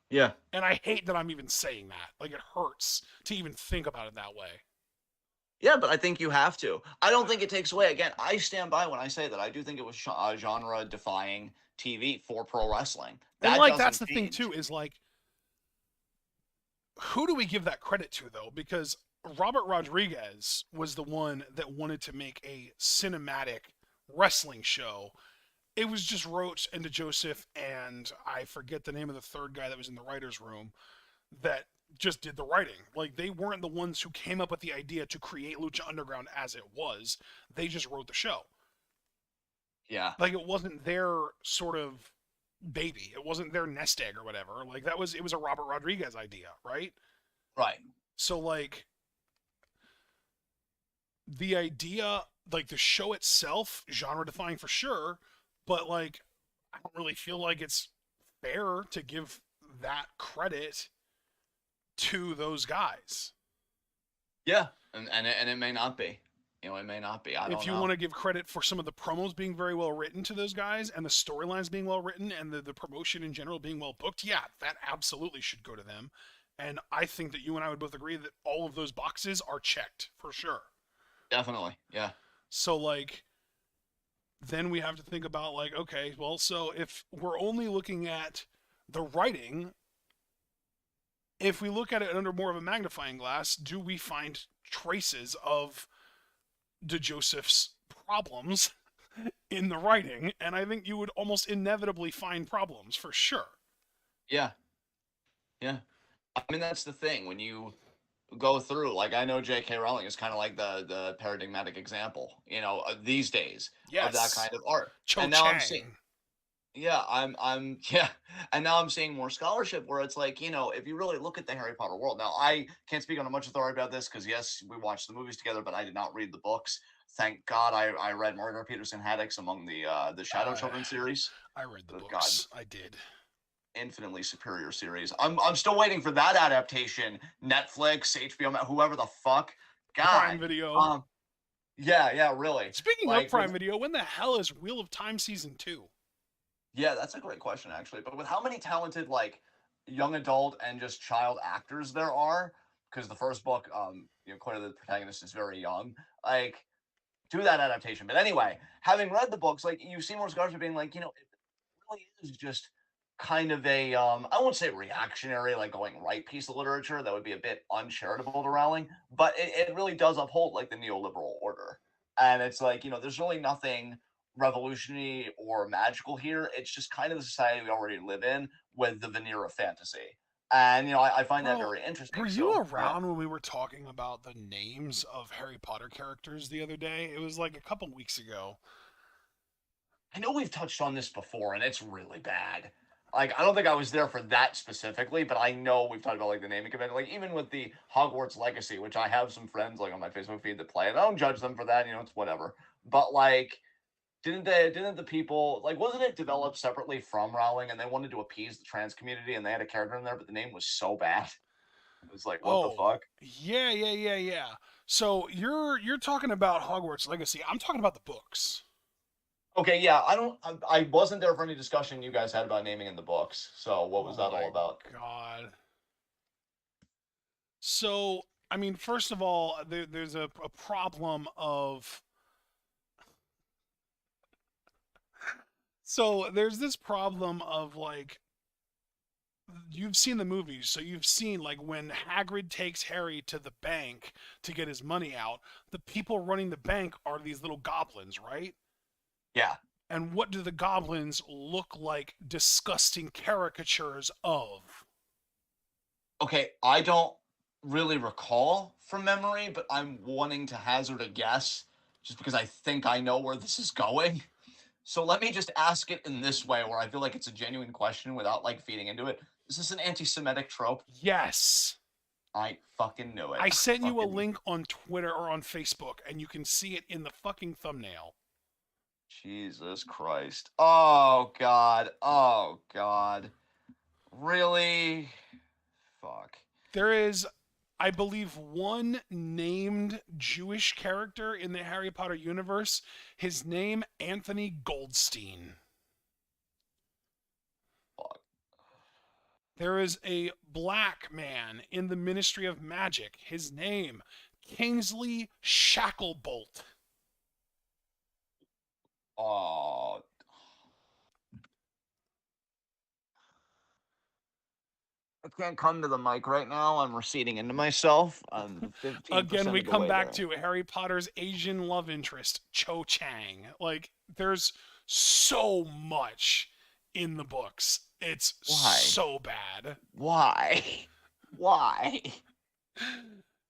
Yeah. And I hate that I'm even saying that. Like, it hurts to even think about it that way. Yeah, but I think you have to. I don't think it takes away. Again, I stand by when I say that. I do think it was genre-defying TV for pro wrestling. And That like that's doesn't the thing change. too, is like, who do we give that credit to though? Because Robert Rodriguez was the one that wanted to make a cinematic wrestling show. It was just Roach and DeJoseph and I forget the name of the third guy that was in the writers' room that just did the writing. Like, they weren't the ones who came up with the idea to create Lucha Underground as it was. They just wrote the show. Yeah. Like, it wasn't their sort of baby. It wasn't their nest egg or whatever. Like, it was a Robert Rodriguez idea, right? Right. So like the idea, like the show itself, genre defying for sure, but like I don't really feel like it's fair to give that credit to those guys. Yeah. And it may not be. It may not be. I If don't you know. want to give credit for some of the promos being very well written to those guys and the storylines being well written and the promotion in general being well booked, yeah, that absolutely should go to them. And I think that you and I would both agree that all of those boxes are checked for sure. Definitely. Yeah. So like then we have to think about like, okay, well, so if we're only looking at the writing, if we look at it under more of a magnifying glass, do we find traces of DeJoseph's problems in the writing? And I think you would almost inevitably find problems for sure. Yeah. Yeah. I mean, that's the thing. When you go through, like, I know J.K. Rowling is kind of like the paradigmatic example, these days of that Yes, kind of art. Cho And now I'm seeing, Chang. yeah, yeah, and now I'm seeing more scholarship where it's like, if you really look at the Harry Potter world. Now, I can't speak on much authority about this because yes, we watched the movies together, but I did not read the books. Thank God, I read Margaret Peterson Haddix among the Shadow Uh, Children series. I read the Oh, God, books. I did. infinitely superior series. I'm still waiting for that adaptation. Netflix, HBO, whoever the fuck. Prime God. Video. Um. Yeah, really. Speaking of Like, Prime Video, when the hell is Wheel of Time season 2? yeah, that's a great question actually. But with how many talented like young adult and just child actors there are, because the first book, clearly the protagonist is very young. Like, do that adaptation. But anyway, having read the books, like you see more scholars being like, it really is just kind of a I won't say reactionary, like going right piece of literature. That would be a bit uncharitable to Rowling, but it really does uphold like the neoliberal order. And it's like, there's really nothing revolutionary or magical here. It's just kind of the society we already live in with the veneer of fantasy. And I find that Bro, very interesting. were you So yeah. around when we were talking about the names of Harry Potter characters the other day? It was like a couple weeks ago. I know we've touched on this before, and it's really bad. Like, I don't think I was there for that specifically, but I know we've talked about like the naming convention. Like, even with the Hogwarts Legacy, which I have some friends like on my Facebook feed that play, and I don't judge them for that. It's whatever. But like, didn't the people like wasn't it developed separately from Rowling, and they wanted to appease the trans community, and they had a character in there, but the name was so bad. It was like, what the Oh, fuck? yeah. So you're talking about Hogwarts Legacy. I'm talking about the books. Okay, yeah, I wasn't there for any discussion you guys had about naming in the books. So what was Oh that my all about? god. So, I mean, first of all, there's a problem of. So there's this problem of like you've seen the movies, so you've seen like when Hagrid takes Harry to the bank to get his money out, the people running the bank are these little goblins, right? Yeah. And what do the goblins look like disgusting caricatures of? Okay, I don't really recall from memory, but I'm wanting to hazard a guess just because I think I know where this is going. So let me just ask it in this way where I feel like it's a genuine question without like feeding into it. Is this an anti-Semitic trope? Yes. I fucking knew it. I I sent you a fucking link on Twitter or on Facebook, and you can see it in the fucking thumbnail. Jesus Christ. Oh God. Oh God. Really? Fuck. There is, I believe, one named Jewish character in the Harry Potter universe. His name, Anthony Goldstein. Fuck. There is a black man in the Ministry of Magic. His name, Kingsley Shacklebolt. Oh, I can't come to the mic right now. I'm receding into myself. I'm Again, 15% we of the come way back there. to Harry Potter's Asian love interest, Cho Chang. Like, there's so much in the books. It's Why? so bad. Why? Why?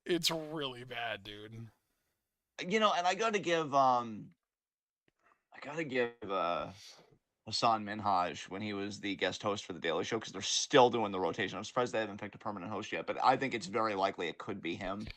It's really bad, dude. And I gotta give Hassan Minhaj when he was the guest host for the Daily Show because they're still doing the rotation. I'm surprised they haven't picked a permanent host yet, but I think it's very likely it could be him.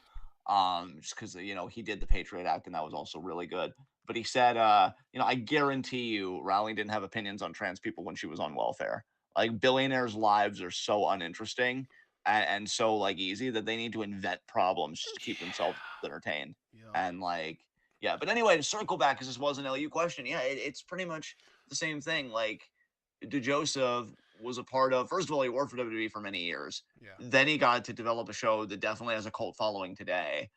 Just because he did the Patriot Act and that was also really good. But he said, I guarantee you, Rowling didn't have opinions on trans people when she was on welfare. Like billionaires' lives are so uninteresting and so like easy that they need to invent problems just to keep themselves entertained. Yeah. And like, yeah. But anyway, to circle back, because this was an LU question. Yeah, it's pretty much the same thing. Like, DeJoseph was a part of. First of all, he worked for WWE for many years. Yeah. Then he got to develop a show that definitely has a cult following today.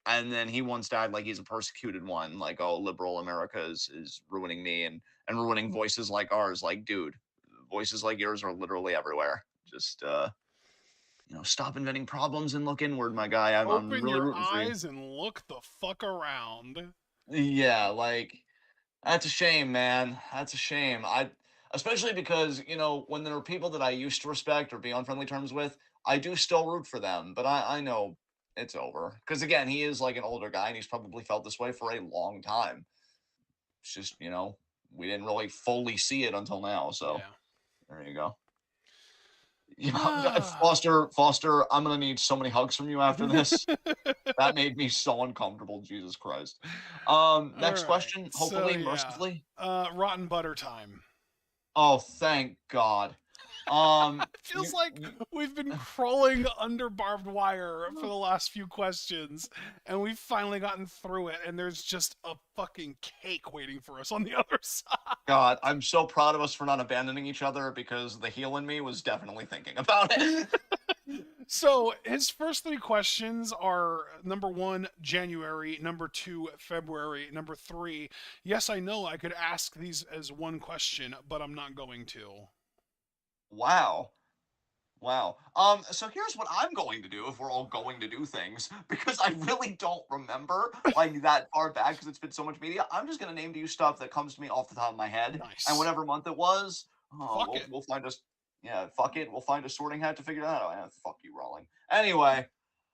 And then he once died like he's a persecuted one, like, oh, liberal America is ruining me and ruining voices like ours. Like, dude, voices like yours are literally everywhere. Just stop inventing problems and look inward, my guy. I'm Open really your rooting for you. eyes and look the fuck around. Yeah, like that's a shame, man. That's a shame. Especially because, when there are people that I used to respect or be on friendly terms with, I do still root for them. But I know it's over. Because again, he is like an older guy and he's probably felt this way for a long time. It's just, we didn't really fully see it until now. So Yeah. there you go. Foster, I'm gonna need so many hugs from you after this. That made me so uncomfortable. Jesus Christ. All Next right. question, So hopefully, yeah. mercifully. Rotten butter time. Oh, thank God. It feels You, like you we've been crawling under barbed wire for the last few questions, and we've finally gotten through it, and there's just a fucking cake waiting for us on the other side. God, I'm so proud of us for not abandoning each other because the heel in me was definitely thinking about it. So his first three questions are number one, January, number two, February, number three. Yes, I know I could ask these as one question, but I'm not going to. Wow. Wow. So here's what I'm going to do if we're all going to do things, because I really don't remember like that far back because it's been so much media. I'm just gonna name to you stuff that comes to me off the top of my head, and Nice. whatever month it was, Fuck we'll it. we'll find us. Yeah, fuck it. We'll find a sorting hat to figure that out. Yeah, fuck you, Rowling. Anyway,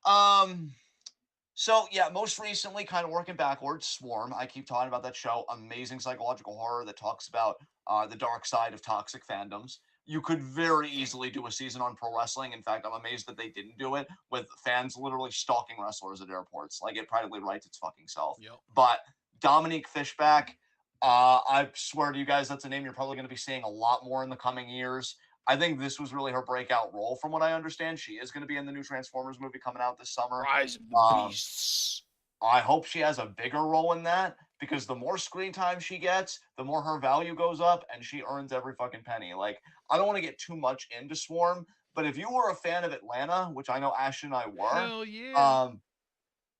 um, so yeah, most recently, kind of working backwards, Swarm. I keep talking about that show, amazing psychological horror that talks about the dark side of toxic fandoms. You could very easily do a season on pro wrestling. In fact, I'm amazed that they didn't do it with fans literally stalking wrestlers at airports. Like it probably writes its fucking self. Yep. But Dominique Fishback, I swear to you guys, that's a name you're probably going to be seeing a lot more in the coming years. I think this was really her breakout role, from what I understand. She is going to be in the new Transformers movie coming out this summer. Rise of the Um, Beasts. I hope she has a bigger role in that because the more screen time she gets, the more her value goes up and she earns every fucking penny. Like, I don't want to get too much into Swarm, but if you were a fan of Atlanta, which I know Ashton and I were, Hell yeah.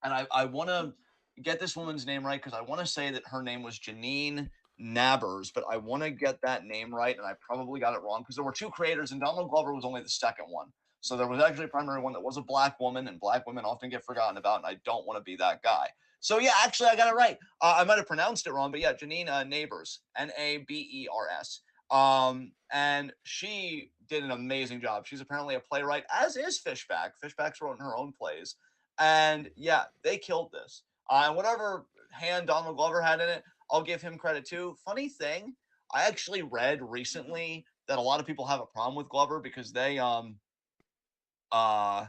and I want to get this woman's name right because I want to say that her name was Janine. Nabbers, but I want to get that name right, and I probably got it wrong because there were two creators, and Donald Glover was only the second one. So there was actually a primary one that was a black woman, and black women often get forgotten about, and I don't want to be that guy. So yeah, actually, I got it right. I might have pronounced it wrong, but yeah, Janine Neighbors, Nabers. And she did an amazing job. She's apparently a playwright, as is Fishback. Fishback's wrote her own plays, and yeah, they killed this. And whatever hand Donald Glover had in it, I'll give him credit too. Funny thing, I actually read recently that a lot of people have a problem with Glover because uh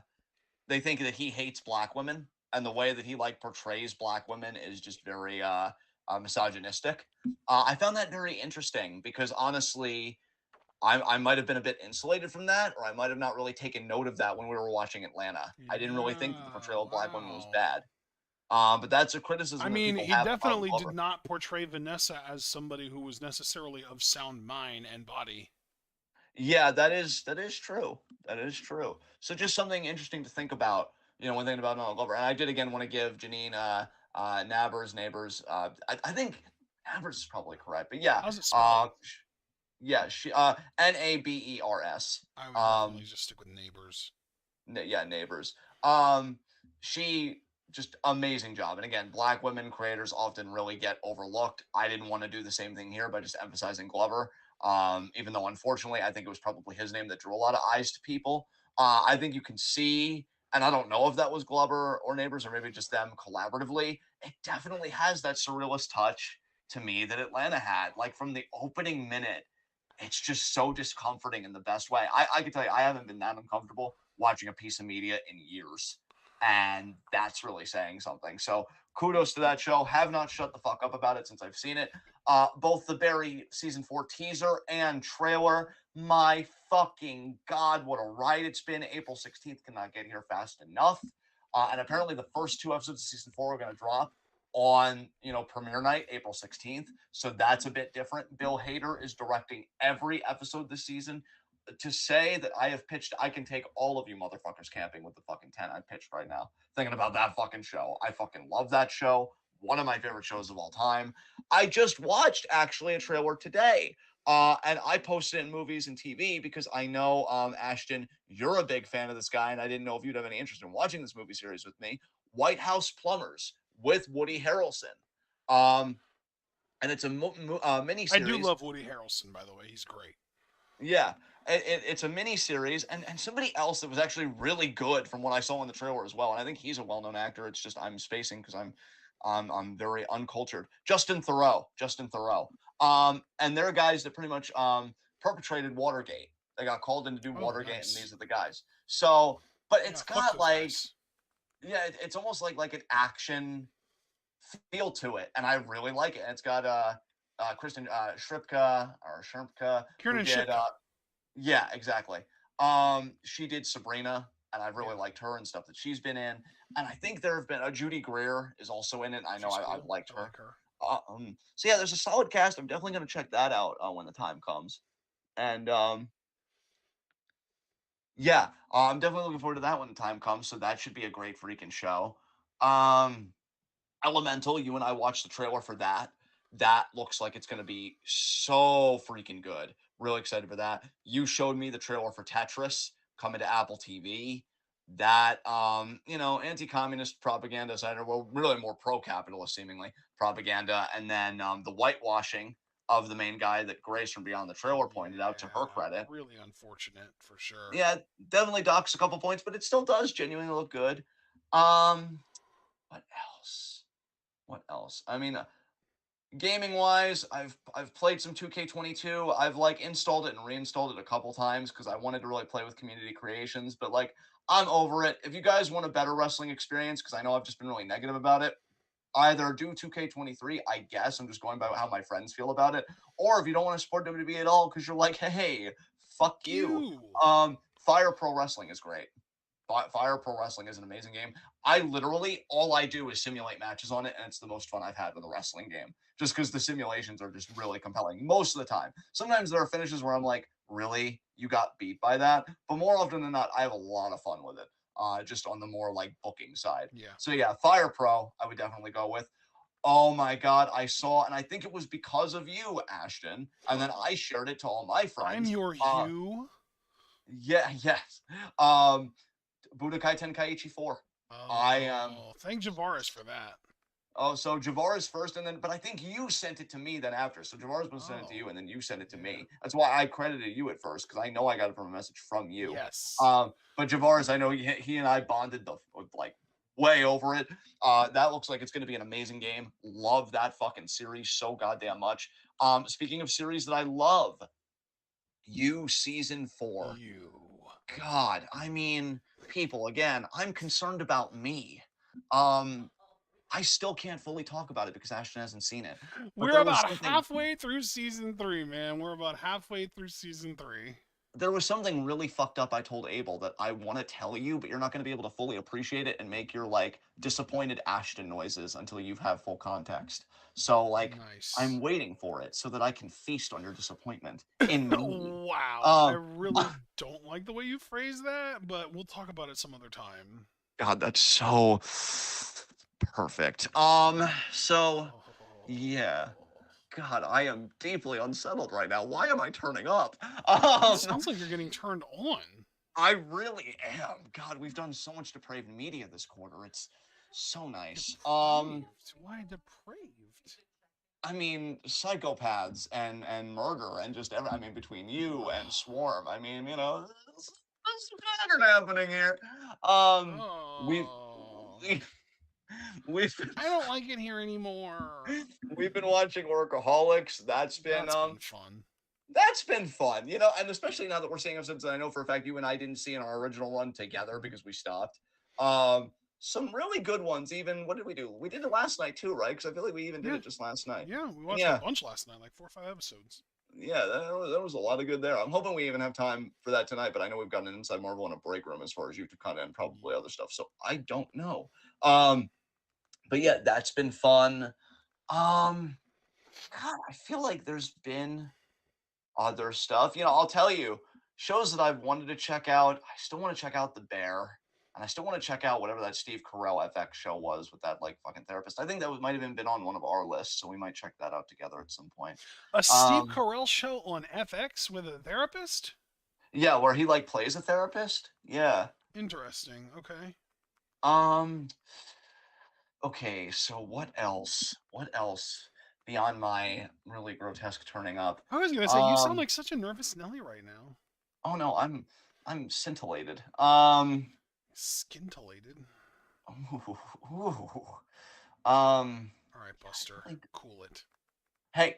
they think that he hates black women, and the way that he like portrays black women is just very misogynistic. I found that very interesting because honestly, I might have been a bit insulated from that, or I might have not really taken note of that when we were watching Atlanta. I didn't really think that the Yeah, portrayal of black women was wow. bad. But that's a I criticism that mean, people he have of definitely did Glover. not portray Vanessa as somebody who was necessarily of sound mind and body. Yeah, that is true. That is true. So just something interesting to think about, when thinking about Donald Glover. And I did again want to give Janine Nabbers neighbors. I think Nabbers is probably correct, but yeah, How's it spelled? yeah, she Nabers. I would definitely Um, just stick with neighbors. yeah, neighbors. She just amazing job. And again, black women creators often really get overlooked. I didn't want to do the same thing here by just emphasizing Glover. Even though unfortunately, I think it was probably his name that drew a lot of eyes to people. I think you can see, and I don't know if that was Glover or Neighbors or maybe just them collaboratively. It definitely has that surrealist touch to me that Atlanta had. Like from the opening minute, it's just so discomforting in the best way. I can tell you, I haven't been that uncomfortable watching a piece of media in years. And that's really saying something. So kudos to that show. Have not shut the fuck up about it since I've seen it. Both the Barry season 4 teaser and trailer. My fucking God, what a ride it's been. April 16th cannot get here fast enough. And apparently the first two episodes of season 4 are going to drop on premiere night April 16th, so that's a bit different. Bill Hader is directing every episode this season. To say that I have pitched, I can take all of you motherfuckers camping with the fucking 10 I pitched right now, thinking about that fucking show. I fucking love that show. One of my favorite shows of all time. I just watched actually a trailer today, and I posted it in movies and TV because I know, Ashton, you're a big fan of this guy, and I didn't know if you'd have any interest in watching this movie series with me. White House Plumbers with Woody Harrelson. Um, and it's a mini I do series. love Woody Harrelson, by the way. He's great. Yeah, it's a mini series, and somebody else that was actually really good from what I saw in the trailer as well. And I think he's a well known actor. It's just I'm spacing because I'm very uncultured. Justin Thoreau. Justin Thoreau. And they're guys that pretty much perpetrated Watergate. They got called in to do Oh, Watergate, and nice. these are the guys. So, but Yeah, it's fuck got those like, guys. yeah, it's almost like an action feel to it, and I really like it. And it's got Kristen Shripka, who Kiernan did Shipka. yeah, exactly. She did Sabrina, and I've Yeah, really liked her and stuff that she's been in. And I think there have been Judy Greer is also in it. I know she's I've cool. liked I her. like her. So yeah, there's a solid cast. I'm definitely gonna check that out when the time comes. And yeah, I'm definitely looking forward to that when the time comes. So that should be a great freaking show. Um, Elemental, you and I watched the trailer for that. That looks like it's going to be so freaking good. Really excited for that. You showed me the trailer for Tetris coming to Apple TV. That anti-communist propaganda side, or well, really more pro-capitalist seemingly propaganda, and then the whitewashing of the main guy that Grace from Beyond the Trailer pointed out, to her Yeah, credit. really unfortunate for sure. Yeah, definitely docks a couple points, but it still does genuinely look good. Um, what else? What else? I mean, gaming wise, I've played some 2K22. I've like installed it and reinstalled it a couple times because I wanted to really play with community creations, but like I'm over it. If you guys want a better wrestling experience, because I know I've just been really negative about it, either do 2K23, I guess. I'm just going by how my friends feel about it. Or if you don't want to support WWE at all because you're like, hey, fuck you. You. Fire Pro Wrestling is great. Fire Pro Wrestling is an amazing game. I literally all I do is simulate matches on it, and it's the most fun I've had with a wrestling game. Just because the simulations are just really compelling most of the time. Sometimes there are finishes where I'm like, really, you got beat by that, but more often than not, I have a lot of fun with it. Just on the more like booking side. Yeah. So yeah, Fire Pro, I would definitely go with. Oh my God, I saw, and I think it was because of you, Ashton, and then I shared it to all my I'm friends. your you. Yeah, yes. Um, Budokai Tenkaichi 4. I am. Oh, thank Javaris for that. Oh, so Javaris first, and then, but I think you sent it to me then after. So Javaris was sent it to you, Oh, and then you sent it to yeah. me. That's why I credited you at first, because I know I got it from a message from you. Yes. But Javaris, I know he and I bonded like way over it. That looks like it's going to be an amazing game. Love that fucking series so goddamn much. Speaking of series that I love, you season 4. You. God, I mean, people, again, I'm concerned about me. Um, I still can't fully talk about it because Ashton hasn't seen it. But We're about halfway through season 3, man. We're about halfway through season 3. there was something really fucked up I told Abel that I want to tell you, but you're not going to be able to fully appreciate it and make your like disappointed Ashton noises until you have full context. So like I'm Nice. waiting for it so that I can feast on your disappointment in me. Wow. I Um really don't like the way you phrase that, but we'll talk about it some other time. God, that's so perfect. So yeah. God, I am deeply unsettled right now. Why am I turning up? It Um, sounds like you're getting turned on. I really am. God, we've done so much depraved media this quarter. It's so nice. Depraved? Why depraved? I mean, psychopaths and murder and just I mean, between you and Swarm. I mean, you know, there's a pattern happening here. Um, we've Oh. we, we've I don't like it here anymore. we've been watching Workaholics. That's been fun. That's been fun, you know, and especially now that we're seeing episodes that I know for a fact you and I didn't see in our original run together because we stopped. Some really good ones. Even what did we do? We did it last night too, right? Because I feel like we even did Yeah. it just last night. Yeah, we watched a Yeah, bunch last night, like 4 or 5 episodes. yeah, there was a lot of good there. I'm hoping we even have time for that tonight, but I know we've got an Inside Marvel and a break room as far as YouTube content and probably other stuff. So I don't know. Um, but yeah, that's been fun. God, I feel like there's been other stuff. You know, I'll tell you, shows that I've wanted to check out. I still want to check out The Bear, and I still want to check out whatever that Steve Carell FX show was with that like fucking therapist. I think that might have even been on one of our lists, so we might check that out together at some point. A Steve Um, Carell show on FX with a therapist? yeah, where he like plays a therapist. Yeah. Interesting. Okay. Um. Okay. So what else? What else beyond my really grotesque turning up? I was gonna say you sound Um. like such a nervous Nelly right now. Oh no, I'm scintillated. Scintillated. Ooh, ooh. Um, All right, Buster. like, Cool it. hey!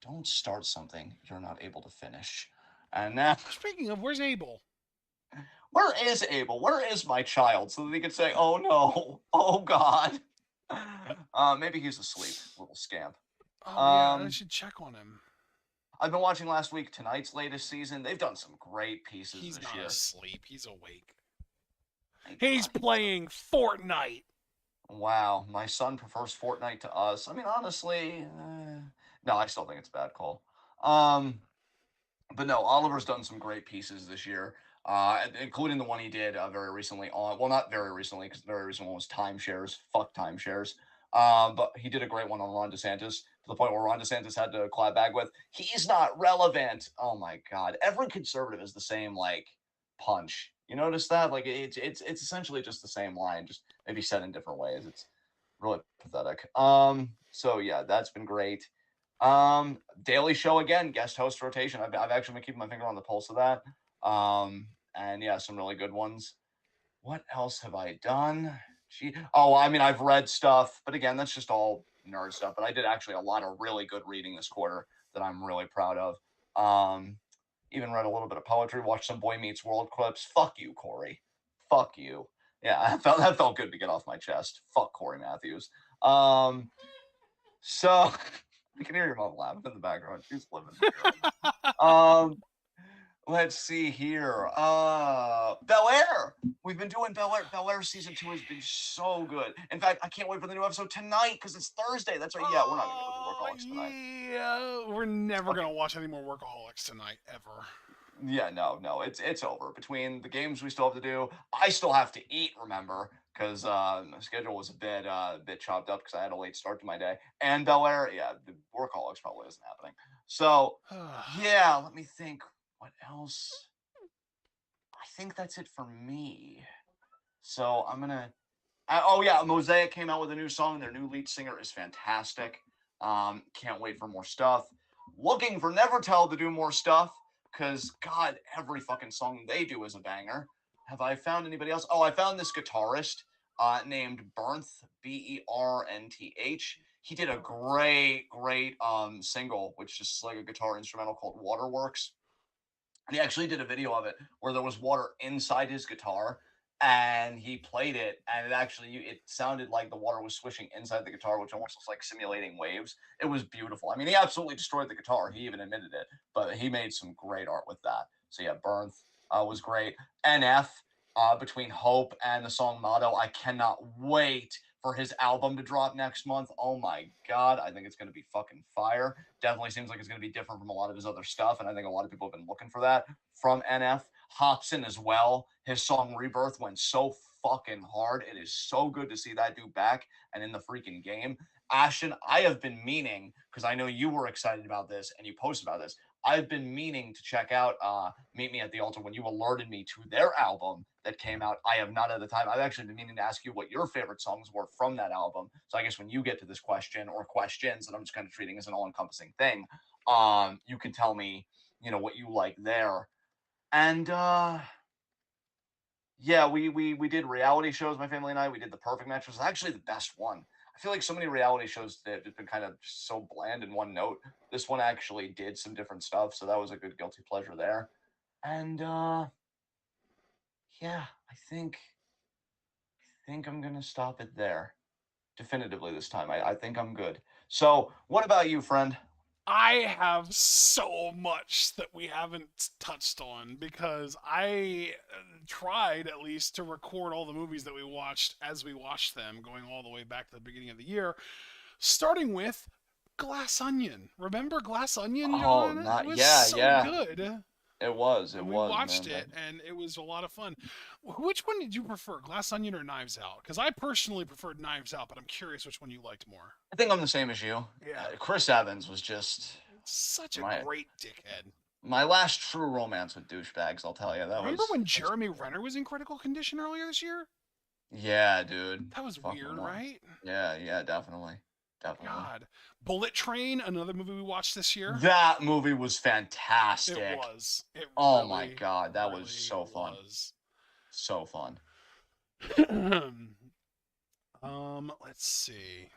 Don't start something you're not able to finish. And now, Speaking of, where's Abel? where is Abel? Where is my child? So that he could say, "Oh no, oh God." Maybe he's asleep, little scamp. Oh yeah, I Um, should check on him. I've been watching last week tonight's latest season. They've done some great pieces He's this not year. asleep. He's awake. Thank He's God. playing Fortnite. Wow, my son prefers Fortnite to us. I mean, honestly, no, I still think it's a bad call. Um, but no, Oliver's done some great pieces this year, including the one he did very recently on. Well, not very recently, because the very recent one was timeshares. Fuck timeshares. But he did a great one on Ron DeSantis to the point where Ron DeSantis had to clap back with, "He's not relevant." Oh my God, every conservative is the same like punch. You notice that? Like it's essentially just the same line, just maybe said in different ways. It's really pathetic. So yeah, that's been great. Daily Show again, guest host rotation. I've actually been keeping my finger on the pulse of that. And yeah, some really good ones. What else have I done? Oh, I mean, I've read stuff, but again, that's just all nerd stuff. But I did actually a lot of really good reading this quarter that I'm really proud of. Um, Even read a little bit of poetry, watched some Boy Meets World clips. Fuck you, Corey. Fuck you. Yeah, that felt good to get off my chest. Fuck Corey Matthews. So I can hear your mom laughing in the background. She's living here. Um, let's see here. Bel Air. We've been doing Bel Air. Bel Air season 2 has been so good. In fact, I can't wait for the new episode tonight because it's Thursday. That's right. Yeah, we're not gonna go do Workaholics tonight. Yeah, we're never Okay. gonna watch any more Workaholics tonight ever. Yeah, no, it's over. Between the games we still have to do, I still have to eat. Remember, because my schedule was a bit chopped up because I had a late start to my day. And Bel Air, yeah, the workaholics probably isn't happening. So yeah, let me think. What else? I think that's it for me. So I'm gonna. Oh yeah, Mosaic came out with a new song. Their new lead singer is fantastic. Can't wait for more stuff. Looking for Nevertell to do more stuff because God, every fucking song they do is a banger. Have I found anybody else? Oh, I found this guitarist named Bernth, Bernth. He did a great single, which is like a guitar instrumental called Waterworks. And he actually did a video of it where there was water inside his guitar and he played it and it sounded like the water was swishing inside the guitar, which almost was like simulating waves. It was beautiful. I mean, he absolutely destroyed the guitar. He even admitted it, but he made some great art with that. So yeah, Bernth was great. NF, between Hope and the song Motto, I cannot wait for his album to drop next month. Oh my God, I think it's going to be fucking fire. Definitely seems like it's going to be different from a lot of his other stuff, and I think a lot of people have been looking for that from NF. Hobson as well. His song Rebirth went so fucking hard. It is so good to see that dude back and in the freaking game. Ashton, I have been meaning, because I know you were excited about this and you posted about this. I've been meaning to check out Meet Me at the Altar when you alerted me to their album that came out. I have not at the time. I've actually been meaning to ask you what your favorite songs were from that album. So I guess when you get to this question or questions that I'm just kind of treating as an all-encompassing thing, you can tell me, what you like there. And yeah, we did reality shows, my family and I. We did The Perfect Match, which was actually the best one. I feel like so many reality shows that have been kind of so bland in one note. This one actually did some different stuff, so that was a good guilty pleasure there. And yeah, I think I'm gonna stop it there. Definitively this time. I think I'm good. So what about you, friend? I have so much that we haven't touched on because I tried at least to record all the movies that we watched as we watched them, going all the way back to the beginning of the year, starting with Glass Onion. Remember Glass Onion, Oh, John? It not was yeah, so yeah. good. It And we was, watched man. it, and it was a lot of fun. Which one did you prefer, Glass Onion or Knives Out? Because I personally preferred Knives Out, but I'm curious which one you liked more. I think I'm the same as you. Yeah, Chris Evans was just such a my great dickhead. my last true romance with douchebags. I'll tell you Remember when that was Jeremy Renner was in critical condition earlier this year? yeah, dude. That was Fucking weird, was. right? Yeah, yeah, definitely, definitely. God. Bullet Train, another movie we watched this year. That movie was It fantastic. was. It Oh my really, god, that was really so fun. was. So fun. Let's see.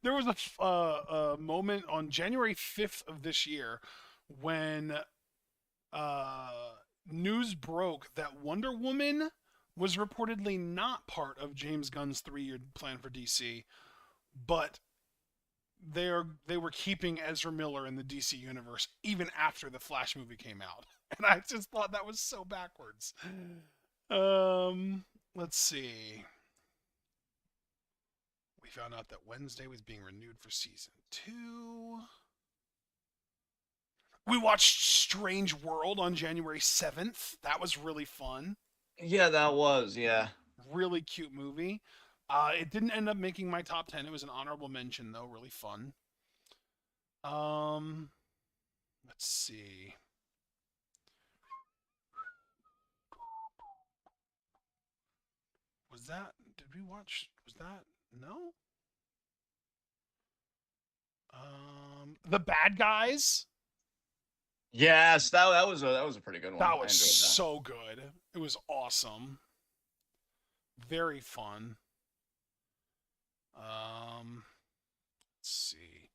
There was a moment on January 5th of this year when uh, news broke that Wonder Woman was reportedly not part of James Gunn's 3-year plan for DC, but they were keeping Ezra Miller in the DC universe even after the Flash movie came out, and I just thought that was so backwards. Let's see. We found out that Wednesday was being renewed for season 2. We watched Strange World on January 7th. That was really fun. Yeah, that was, yeah. Really cute movie. It didn't end up making my top 10. It was an honorable mention, though. Really fun. Um, let's see. Was that? Did we watch? Was that? No. The Bad Guys. Yes, that was a pretty good one. That I was enjoyed that. so good. It was awesome. Very fun. Let's see.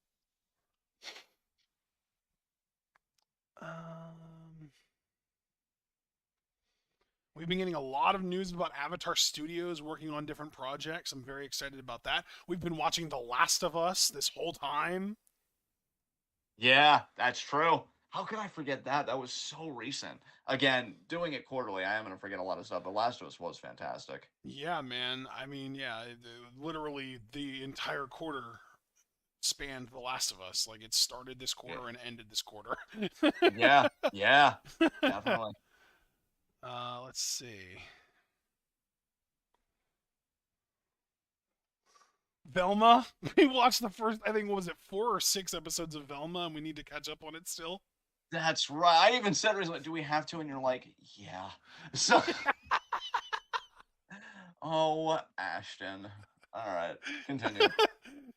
Um, we've been getting a lot of news about Avatar Studios working on different projects. I'm very excited about that. We've been watching The Last of Us this whole time. Yeah, that's true. How could I forget that? That was so recent. Again, doing it quarterly, I am gonna forget a lot of stuff, but Last of Us was fantastic. Yeah, man. I mean, yeah, literally the entire quarter spanned The Last of Us. Like it started this Yeah, quarter and ended this quarter. yeah, yeah, definitely. Let's see. Velma. We watched the first, I think, what was it, 4 or 6 episodes of Velma, and we need to catch up on it still. That's right. I even said recently, do we have to? And you're like, yeah. So, oh, Ashton. All right, continue.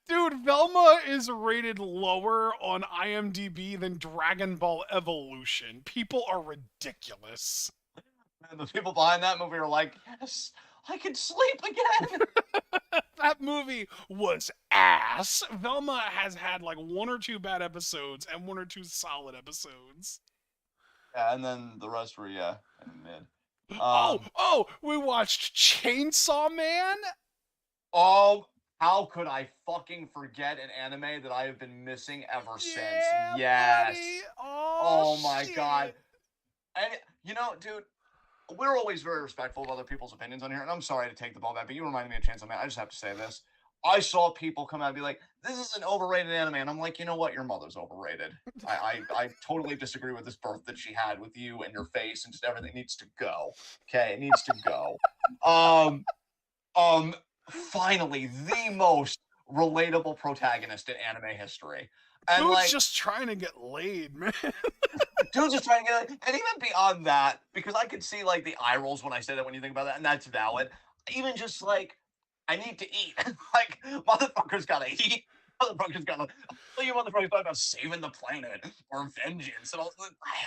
Dude, Velma is rated lower on IMDb than Dragon Ball Evolution. People are ridiculous. And the people behind that movie are like, yes, I can sleep again. That movie was ass. Velma has had like 1 or 2 bad episodes and 1 or 2 solid episodes. Yeah, and then the rest were, yeah, in the mid. We watched Chainsaw Man. Oh, how could I fucking forget an anime that I have been missing ever since? Yeah, Yes. buddy. Oh my shit. god. And dude, we're always very respectful of other people's opinions on here, and I'm sorry to take the ball back, but you reminded me of Chainsaw Man. I just have to say this. I saw people come out and be like, this is an overrated anime, and I'm like, you know what? Your mother's overrated. I totally disagree with this birth that she had with you and your face and just everything needs to go. Okay, it needs to go. Finally, the most relatable protagonist in anime history. And Dude's like, just trying to get laid, man. dude's just trying to get, and even beyond that, because I could see like the eye rolls when I say that when you think about that, and that's valid. Even just like, I need to eat. Like, motherfuckers gotta eat. Motherfuckers gotta. Well, you motherfuckers talking about saving the planet or vengeance and all.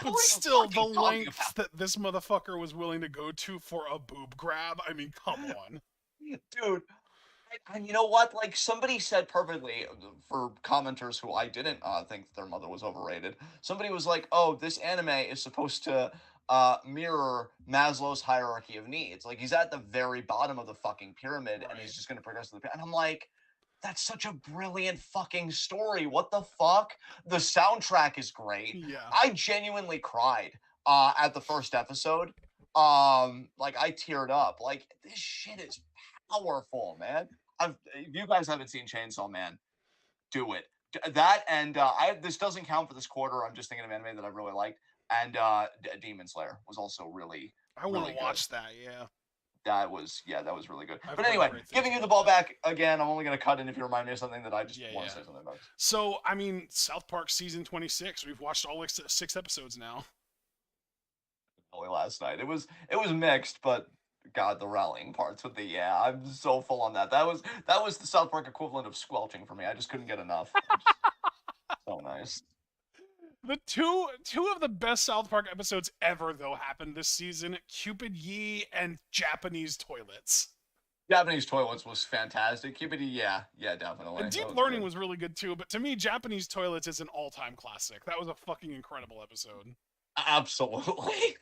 But still, the lengths that this motherfucker was willing to go to for a boob grab, I mean, come on. Dude, and you know what? Like somebody said perfectly for commenters who I didn't think that their mother was overrated. Somebody was like, "Oh, this anime is supposed to mirror Maslow's hierarchy of needs. Like he's at the very bottom of the fucking pyramid, and he's just going to progress to the." And I'm like, that's such a brilliant fucking story. What the fuck? The soundtrack is great. Yeah. I genuinely cried at the first episode. Like I teared up. Like this shit is powerful, man. If you guys haven't seen Chainsaw Man, do it. That and this doesn't count for this quarter. I'm just thinking of anime that I really liked, and Demon Slayer was also really. I want to really watch that, yeah. That was really good. I've But heard anyway, great things giving you the about ball that. back again. I'm only going to cut in if you remind me of something that I just want to say something about. So, I mean, South Park season 26. We've watched all 6 episodes now. Only last night. It was mixed, but God, the rallying parts with the I'm so full on that. That was the South Park equivalent of squelching for me. I just couldn't get enough. So nice. The two of the best South Park episodes ever, though, happened this season: Cupid Yee and Japanese toilets. Japanese toilets was fantastic. Cupid, yeah, definitely. And Deep Learning was really good too, but to me, Japanese toilets is an all-time classic. That was a fucking incredible episode. Absolutely.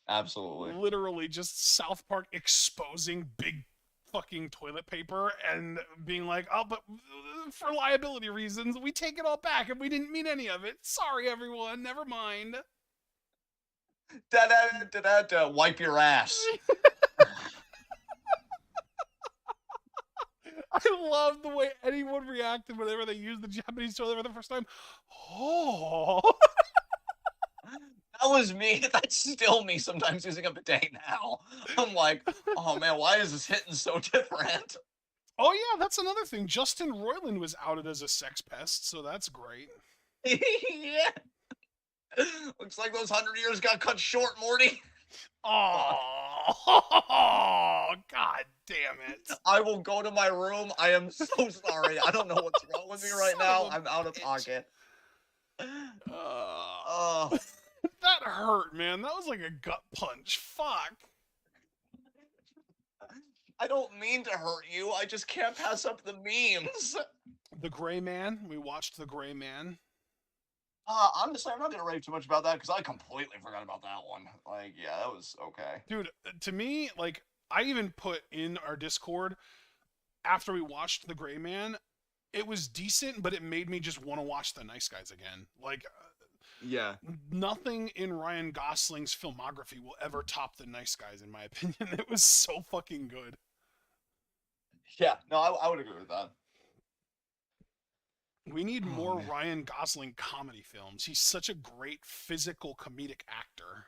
Absolutely. Literally just South Park exposing big fucking toilet paper and being like, oh, but for liability reasons, we take it all back and we didn't mean any of it. Sorry, everyone. Never mind. Da-da-da-da-da, wipe your ass. I love the way anyone reacted whenever they used the Japanese toilet for the first time. Oh. That was me. That's still me sometimes using a bidet now. I'm like, oh man, why is this hitting so different? Oh yeah, that's another thing. Justin Roiland was outed as a sex pest, so that's great. Yeah. Looks like those 100 years got cut short, Morty. Oh, God damn it. I will go to my room. I am so sorry. I don't know what's wrong with me right now. I'm out of pocket. That hurt, man. That was like a gut punch. Fuck. I don't mean to hurt you. I just can't pass up the memes. The Gray Man. We watched The Gray Man. Honestly, I'm not gonna rave too much about that because I completely forgot about that one. Like, yeah, that was okay. Dude, to me, like, I even put in our Discord after we watched The Gray Man, it was decent, but it made me just want to watch The Nice Guys again. Like, yeah, nothing in Ryan Gosling's filmography will ever top The Nice Guys, in my opinion. It was so fucking good. Yeah, no, I would agree with that. We need more Ryan Gosling comedy films. He's such a great physical comedic actor.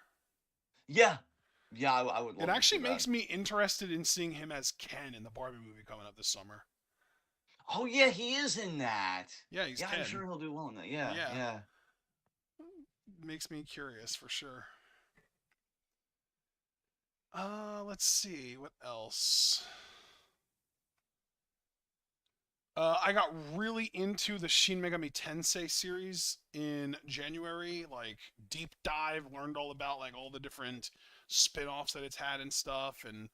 Yeah. Yeah, I would love it actually to see makes that. me interested in seeing him as Ken in the Barbie movie coming up this summer. Oh yeah, he is in that. Yeah, he's Yeah, I'm Ken. sure he'll do well in that. Yeah, Yeah, yeah. makes me curious for sure. Let's see what else. I got really into the Shin Megami Tensei series in January. Like deep dive, learned all about like all the different spin-offs that it's had and stuff, and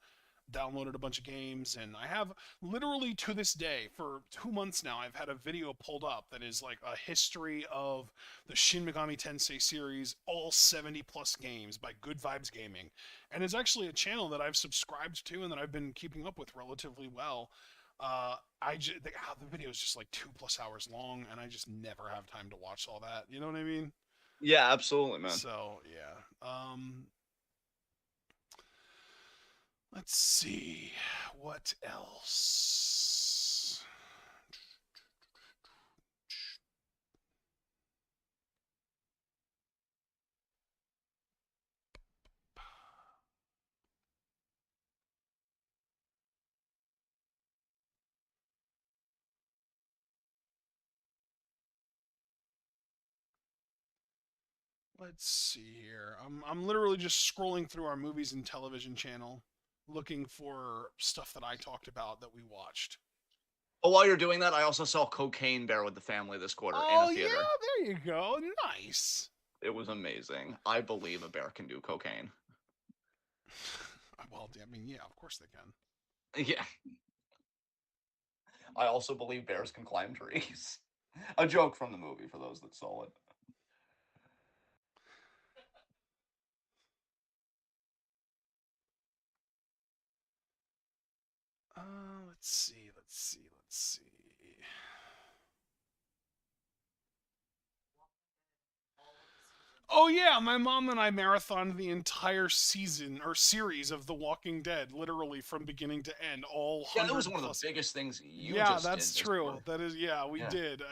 downloaded a bunch of games. And I have literally to this day, for 2 months now, I've had a video pulled up that is like a history of the Shin Megami Tensei series, all 70 plus games by Good Vibes Gaming, and it's actually a channel that I've subscribed to and that I've been keeping up with relatively well. The video is just like 2+ hours long, and I just never have time to watch all that. You know what I mean? Yeah, absolutely, man. So yeah. Let's see what else. Let's see here. I'm literally just scrolling through our movies and television channel, looking for stuff that I talked about that we watched. Oh, while you're doing that, I also saw Cocaine Bear with the family this quarter in a Oh yeah, theater. there you go. Nice. It was amazing. I believe a bear can do cocaine. Well, I mean, yeah, of course they can. Yeah. I also believe bears can climb trees. A joke from the movie for those that saw it. Let's see. Let's see. Let's see. Oh yeah, my mom and I marathoned the entire season or series of The Walking Dead, literally from beginning to end, all Yeah, that 100 was one of plus. the biggest things you Yeah, just that's did this true. quarter. That is, yeah, we Yeah. did.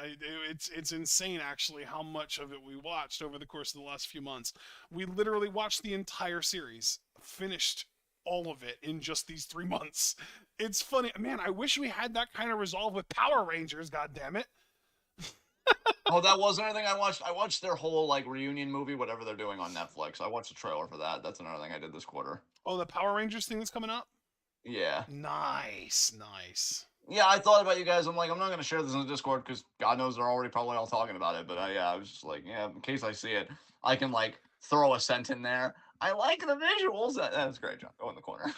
It's insane actually how much of it we watched over the course of the last few months. We literally watched the entire series, finished all of it in just these 3 months. It's funny, man. I wish we had that kind of resolve with Power Rangers. God damn it. Oh, that wasn't anything I watched. I watched their whole like reunion movie, whatever they're doing on Netflix. I watched the trailer for that. That's another thing I did this quarter. Oh, the Power Rangers thing that's coming up. Yeah. Nice, nice. Yeah, I thought about you guys. I'm like, I'm not going to share this in the Discord because God knows they're already probably all talking about it. But yeah, I was just like, yeah, in case I see it, I can like throw a scent in there. I like the visuals. That's great, John. Go in the corner.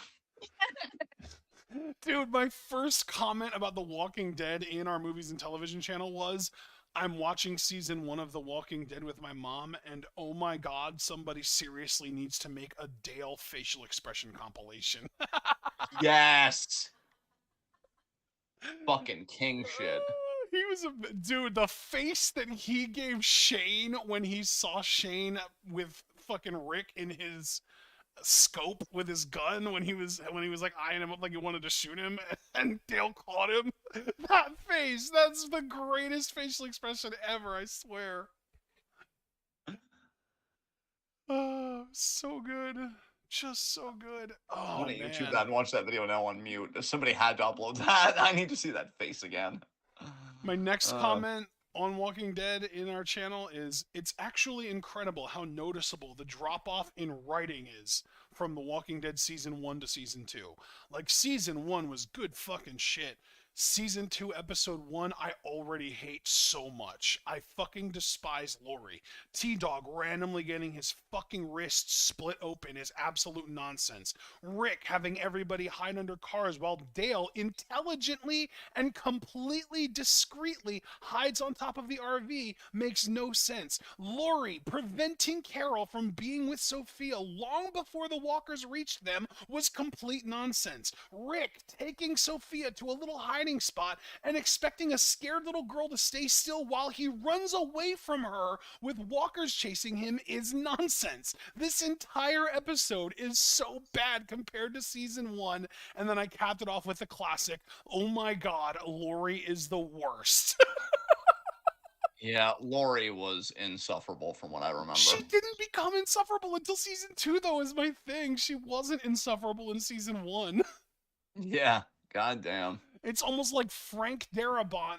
Dude, my first comment about The Walking Dead in our movies and television channel was I'm watching season 1 of The Walking Dead with my mom, and oh my god, somebody seriously needs to make a Dale facial expression compilation. Yes. Fucking king shit. He was a dude. The face that he gave Shane when he saw Shane with fucking Rick in his scope with his gun when he was like eyeing him up like he wanted to shoot him, and Dale caught him. That face, that's the greatest facial expression ever, I swear. Oh, so good. Just so good. I'm Oh gonna YouTube man. that and watch that video now on mute. Somebody had to upload that. I need to see that face again. My next Uh, comment on Walking Dead in our channel is it's actually incredible how noticeable the drop off in writing is from The Walking Dead season 1 to season 2. Like season 1 was good fucking shit. Season 2 episode 1 I already hate so much. I fucking despise Lori. T-Dog randomly getting his fucking wrists split open is absolute nonsense. Rick having everybody hide under cars while Dale intelligently and completely discreetly hides on top of the RV makes no sense. Lori preventing Carol from being with Sophia long before the walkers reached them was complete nonsense. Rick taking Sophia to a little hiding spot and expecting a scared little girl to stay still while he runs away from her with walkers chasing him is nonsense. This entire episode is so bad compared to season 1, and then I capped it off with the classic, oh my god, Lori is the worst. yeah, Lori was insufferable from what I remember. She didn't become insufferable until season 2, though, is my thing. She wasn't insufferable in season 1. Yeah, goddamn. It's almost like Frank Darabont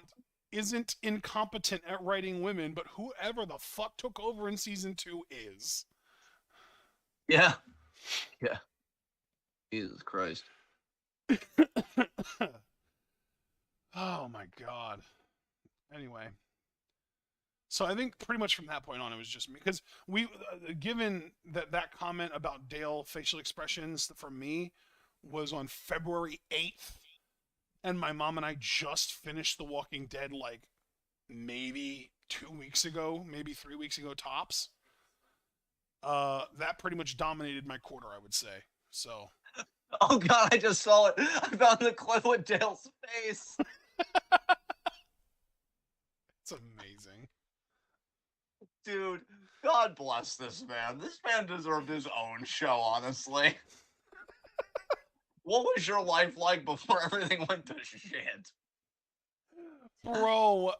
isn't incompetent at writing women, but whoever the fuck took over in season 2 is. Yeah. Yeah. Jesus Christ. Oh my god. Anyway, so I think pretty much from that point on, it was just me because given that comment about Dale facial expressions for me was on February 8th, and my mom and I just finished The Walking Dead like maybe 2 weeks ago, maybe 3 weeks ago tops. That pretty much dominated my quarter, I would say. So. Oh God, I just saw it. I found the clip with Dale's face. It's amazing. Dude, God bless this man. This man deserved his own show, honestly. What was your life like before everything went to shit? Bro,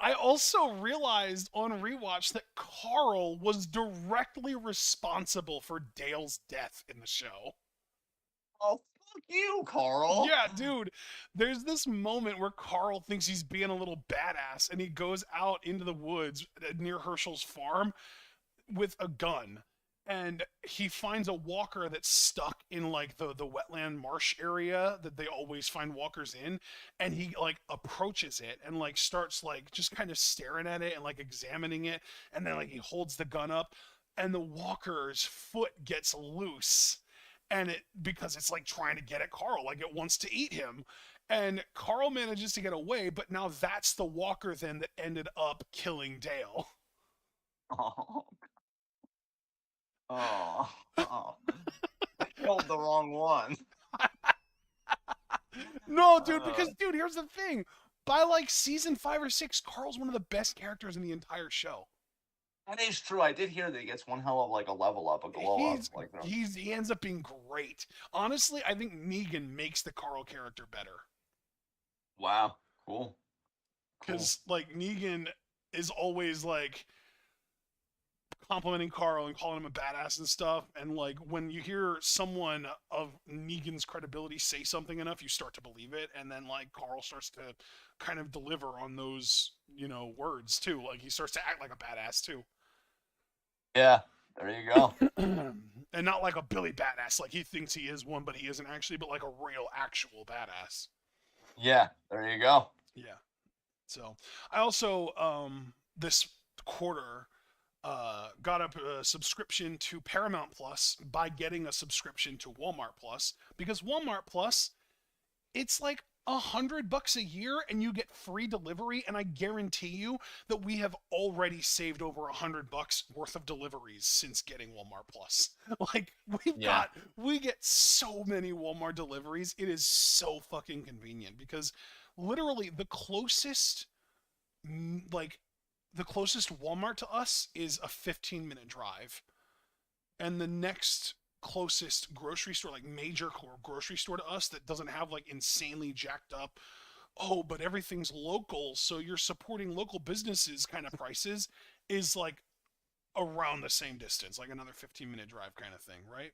I also realized on rewatch that Carl was directly responsible for Dale's death in the show. Oh, fuck you, Carl. Yeah, dude. There's this moment where Carl thinks he's being a little badass and he goes out into the woods near Herschel's farm with a gun. And he finds a walker that's stuck in like the wetland marsh area that they always find walkers in, and he like approaches it and like starts like just kind of staring at it and like examining it, and then like he holds the gun up and the walker's foot gets loose, and it because it's like trying to get at Carl, like it wants to eat him. And Carl manages to get away, but now that's the walker then that ended up killing Dale. Oh, oh. I killed the wrong one. No, dude, because dude, here's the thing. By like season 5 or 6, Carl's one of the best characters in the entire show. That is true. I did hear that he gets one hell of like a level up, a glow up. Like He ends up being great. Honestly, I think Negan makes the Carl character better. wow, cool. Because like Negan is always like complimenting Carl and calling him a badass and stuff. And like when you hear someone of Negan's credibility say something enough, you start to believe it. And then like Carl starts to kind of deliver on those, words too. Like he starts to act like a badass too. Yeah, there you go. And not like a Billy badass, like he thinks he is one, but he isn't actually, but like a real actual badass. Yeah, there you go. Yeah. So I also this quarter got a subscription to Paramount Plus by getting a subscription to Walmart Plus, because Walmart Plus, it's like $100 a year and you get free delivery, and I guarantee you that we have already saved over $100 worth of deliveries since getting Walmart Plus. Like we get so many Walmart deliveries. It is so fucking convenient because literally the closest Walmart to us is a 15-minute drive. And the next closest grocery store, like major grocery store to us that doesn't have like insanely jacked up, oh, but everything's local, so you're supporting local businesses kind of prices, is like around the same distance, like another 15-minute drive kind of thing, right?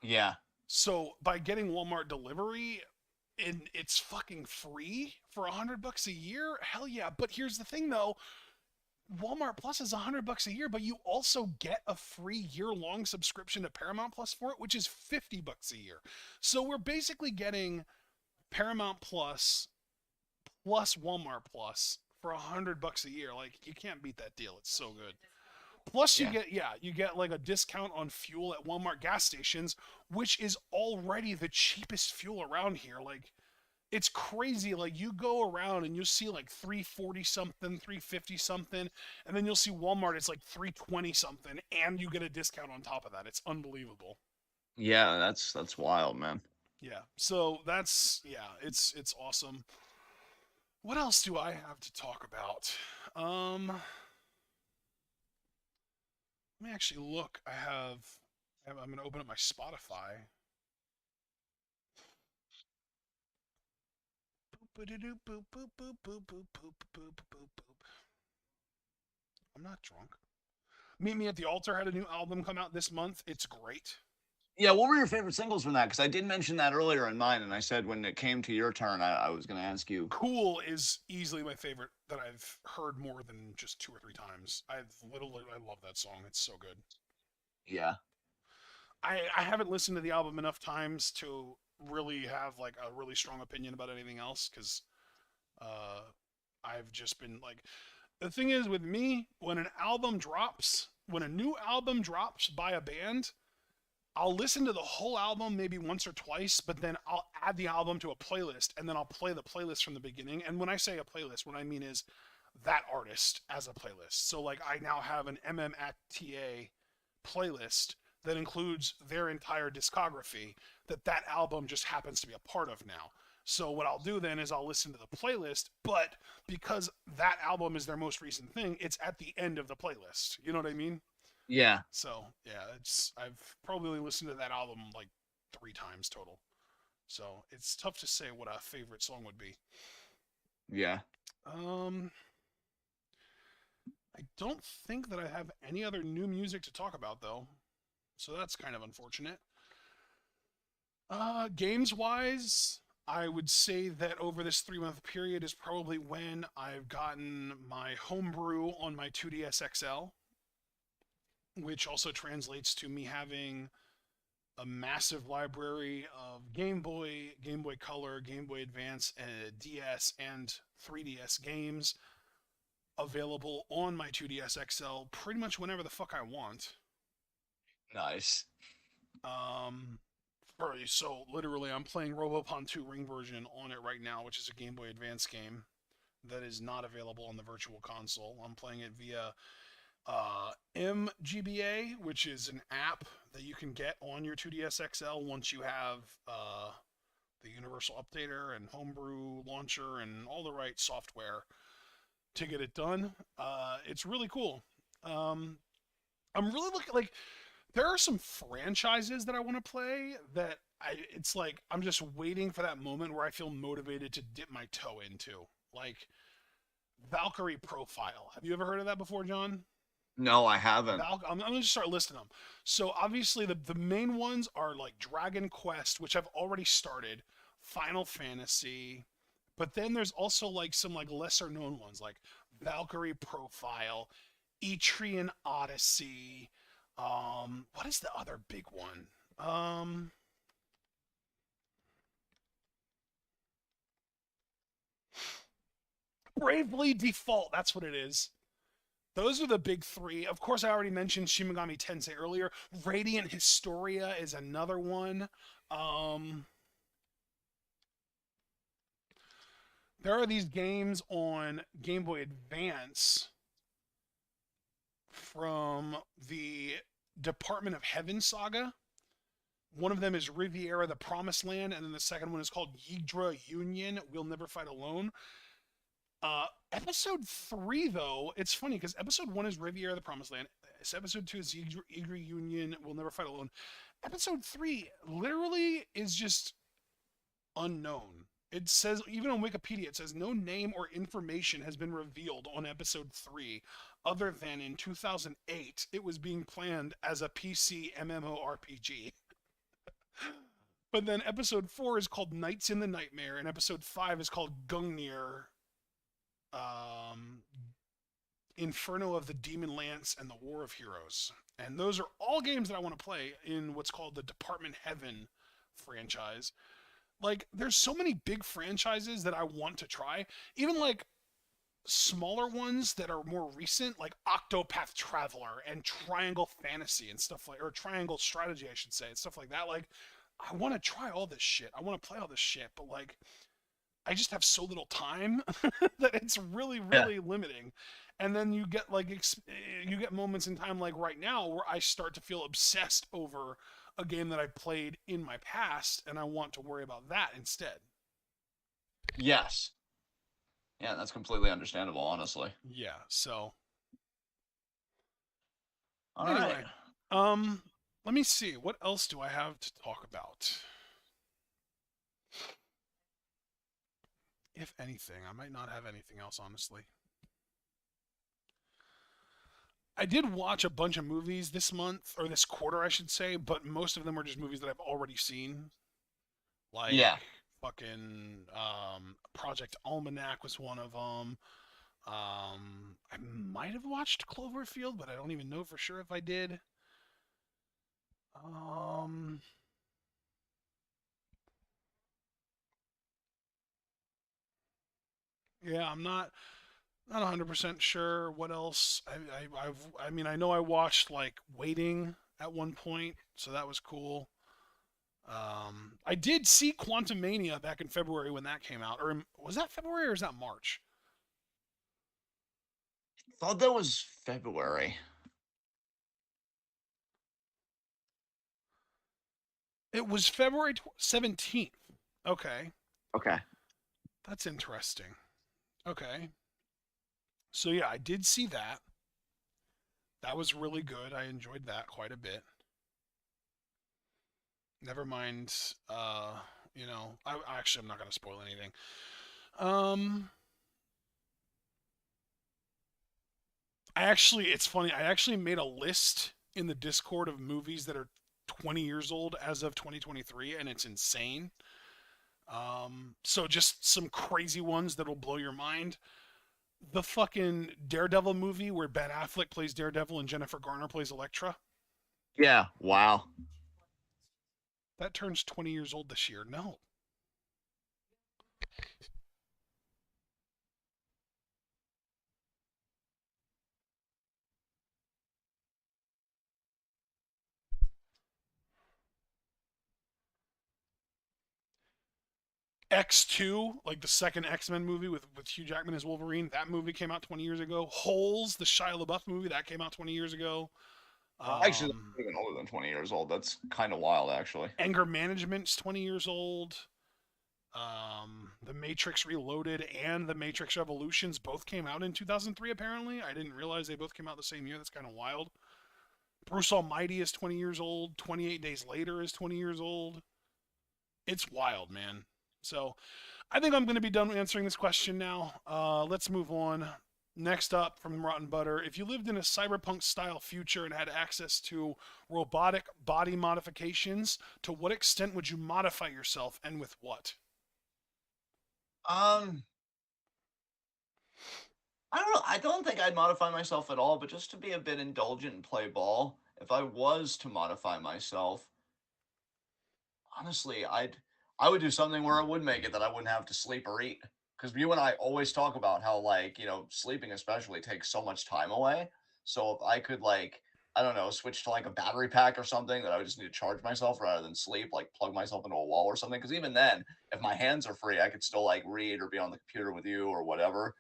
Yeah. So by getting Walmart delivery, and it's fucking free for $100 a year, hell yeah. But here's the thing though, Walmart Plus is $100 a year, but you also get a free year-long subscription to Paramount Plus for it, which is $50 a year. So we're basically getting Paramount Plus plus Walmart Plus for $100 a year. Like you can't beat that deal. It's so good. Plus you get like a discount on fuel at Walmart gas stations, which is already the cheapest fuel around here. Like it's crazy. Like you go around and you'll see like 340 something, 350 something, and then you'll see Walmart, it's like 320 something, and you get a discount on top of that. It's unbelievable. Yeah, that's wild, man. Yeah. So it's awesome. What else do I have to talk about? Let me actually look. I'm gonna open up my Spotify. I'm not drunk. Meet Me at the Altar had a new album come out this month. It's great. Yeah, what were your favorite singles from that? Because I did mention that earlier in mine, and I said when it came to your turn, I was going to ask you. Cool is easily my favorite that I've heard more than just 2 or 3 times. I love that song. It's so good. Yeah. I haven't listened to the album enough times to really have like a really strong opinion about anything else because uh, I've just been like the thing is with me when a new album drops by a band, I'll listen to the whole album maybe once or twice, but then I'll add the album to a playlist and then I'll play the playlist from the beginning. And when I say a playlist, what I mean is that artist as a playlist. So like I now have an MMATA playlist that includes their entire discography that album just happens to be a part of now. So what I'll do then is I'll listen to the playlist, but because that album is their most recent thing, it's at the end of the playlist. You know what I mean? Yeah. So yeah, I've probably listened to that album like 3 times total. So it's tough to say what a favorite song would be. Yeah. Um, I don't think that I have any other new music to talk about though, so that's kind of unfortunate. Games wise, I would say that over this 3 month period is probably when I've gotten my homebrew on my 2DS XL, which also translates to me having a massive library of Game Boy, Game Boy Color, Game Boy Advance, DS, and 3DS games available on my 2DS XL pretty much whenever the fuck I want. Nice. Um, so literally, I'm playing Robopon 2 Ring version on it right now, which is a Game Boy Advance game that is not available on the Virtual Console. I'm playing it via MGBA, which is an app that you can get on your 2DS XL once you have the Universal Updater and Homebrew Launcher and all the right software to get it done. It's really cool. I'm really looking like there are some franchises that I want to play that it's like I'm just waiting for that moment where I feel motivated to dip my toe into. Like Valkyrie Profile. Have you ever heard of that before, John? No, I haven't. I'm gonna just start listing them. So obviously the main ones are like Dragon Quest, which I've already started, Final Fantasy, but then there's also like some like lesser known ones like Valkyrie Profile, Etrian Odyssey. What is the other big one? Bravely Default. That's what it is. Those are the big three. Of course, I already mentioned Shin Megami Tensei earlier. Radiant Historia is another one. There are these games on Game Boy Advance from the Department of Heaven saga. One of them is Riviera the Promised Land, and then the second one is called Yggdra Union, We'll Never Fight Alone. Episode 3, though, it's funny because episode 1 is Riviera the Promised Land. Episode 2 is Yggdra Union, We'll Never Fight Alone. Episode 3 literally is just unknown. It says, even on Wikipedia, it says no name or information has been revealed on episode 3, other than in 2008 it was being planned as a PC MMORPG. But then episode 4 is called Nights in the Nightmare, and episode 5 is called Gungnir, Inferno of the Demon Lance, and the War of Heroes. And those are all games that I want to play in what's called the Department Heaven franchise. Like, there's so many big franchises that I want to try. Even like smaller ones that are more recent, like Octopath Traveler and Triangle Fantasy and stuff like, or Triangle Strategy, I should say, and stuff like that. Like, I want to try all this shit. I want to play all this shit, but like, I just have so little time that it's really, really limiting. And then you get like you get moments in time like right now where I start to feel obsessed over a game that I played in my past, and I want to worry about that instead. Yes. Yeah, that's completely understandable, honestly. Yeah. So All anyway, right. let me see. What else do I have to talk about? If anything, I might not have anything else, honestly. I did watch a bunch of movies this month, or this quarter, I should say, but most of them were just movies that I've already seen. Like Yeah. fucking Project Almanac was one of them. I might have watched Cloverfield, but I don't even know for sure if I did. Um, yeah, I'm not 100% sure what else. I mean, I know I watched like Waiting at one point, so that was cool. I did see Quantum Mania back in February when that came out, or was that February or is that March? Thought that was February. It was February 17th. Okay, Okay. that's interesting. Okay, so yeah, I did see that. That was really good. I enjoyed that quite a bit. Never mind. Actually, I'm not gonna spoil anything. Um, it's funny. I actually made a list in the Discord of movies that are 20 years old as of 2023, and it's insane. So just some crazy ones that'll blow your mind. The fucking Daredevil movie where Ben Affleck plays Daredevil and Jennifer Garner plays Elektra. Yeah. Wow. That turns 20 years old this year. No. X2, like the second X-Men movie with Hugh Jackman as Wolverine, that movie came out 20 years ago. Holes, the Shia LaBeouf movie, that came out 20 years ago. Actually, Um, that's even older than 20 years old. That's kind of wild, actually. Anger Management's 20 years old. The Matrix Reloaded and The Matrix Revolutions both came out in 2003, apparently. I didn't realize they both came out the same year. That's kind of wild. Bruce Almighty is 20 years old. 28 Days Later is 20 years old. It's wild, man. So I think I'm going to be done answering this question now. Let's move on. Next up from Rotten Butter, if you lived in a cyberpunk style future and had access to robotic body modifications, to what extent would you modify yourself and with what? Um, I don't know. I don't think I'd modify myself at all, but just to be a bit indulgent and play ball, if I was to modify myself, honestly, I would do something where I would make it that I wouldn't have to sleep or eat. Because you and I always talk about how like, sleeping especially takes so much time away. So if I could like, I don't know, switch to like a battery pack or something that I would just need to charge myself rather than sleep, like plug myself into a wall or something. Because even then, if my hands are free, I could still like read or be on the computer with you or whatever.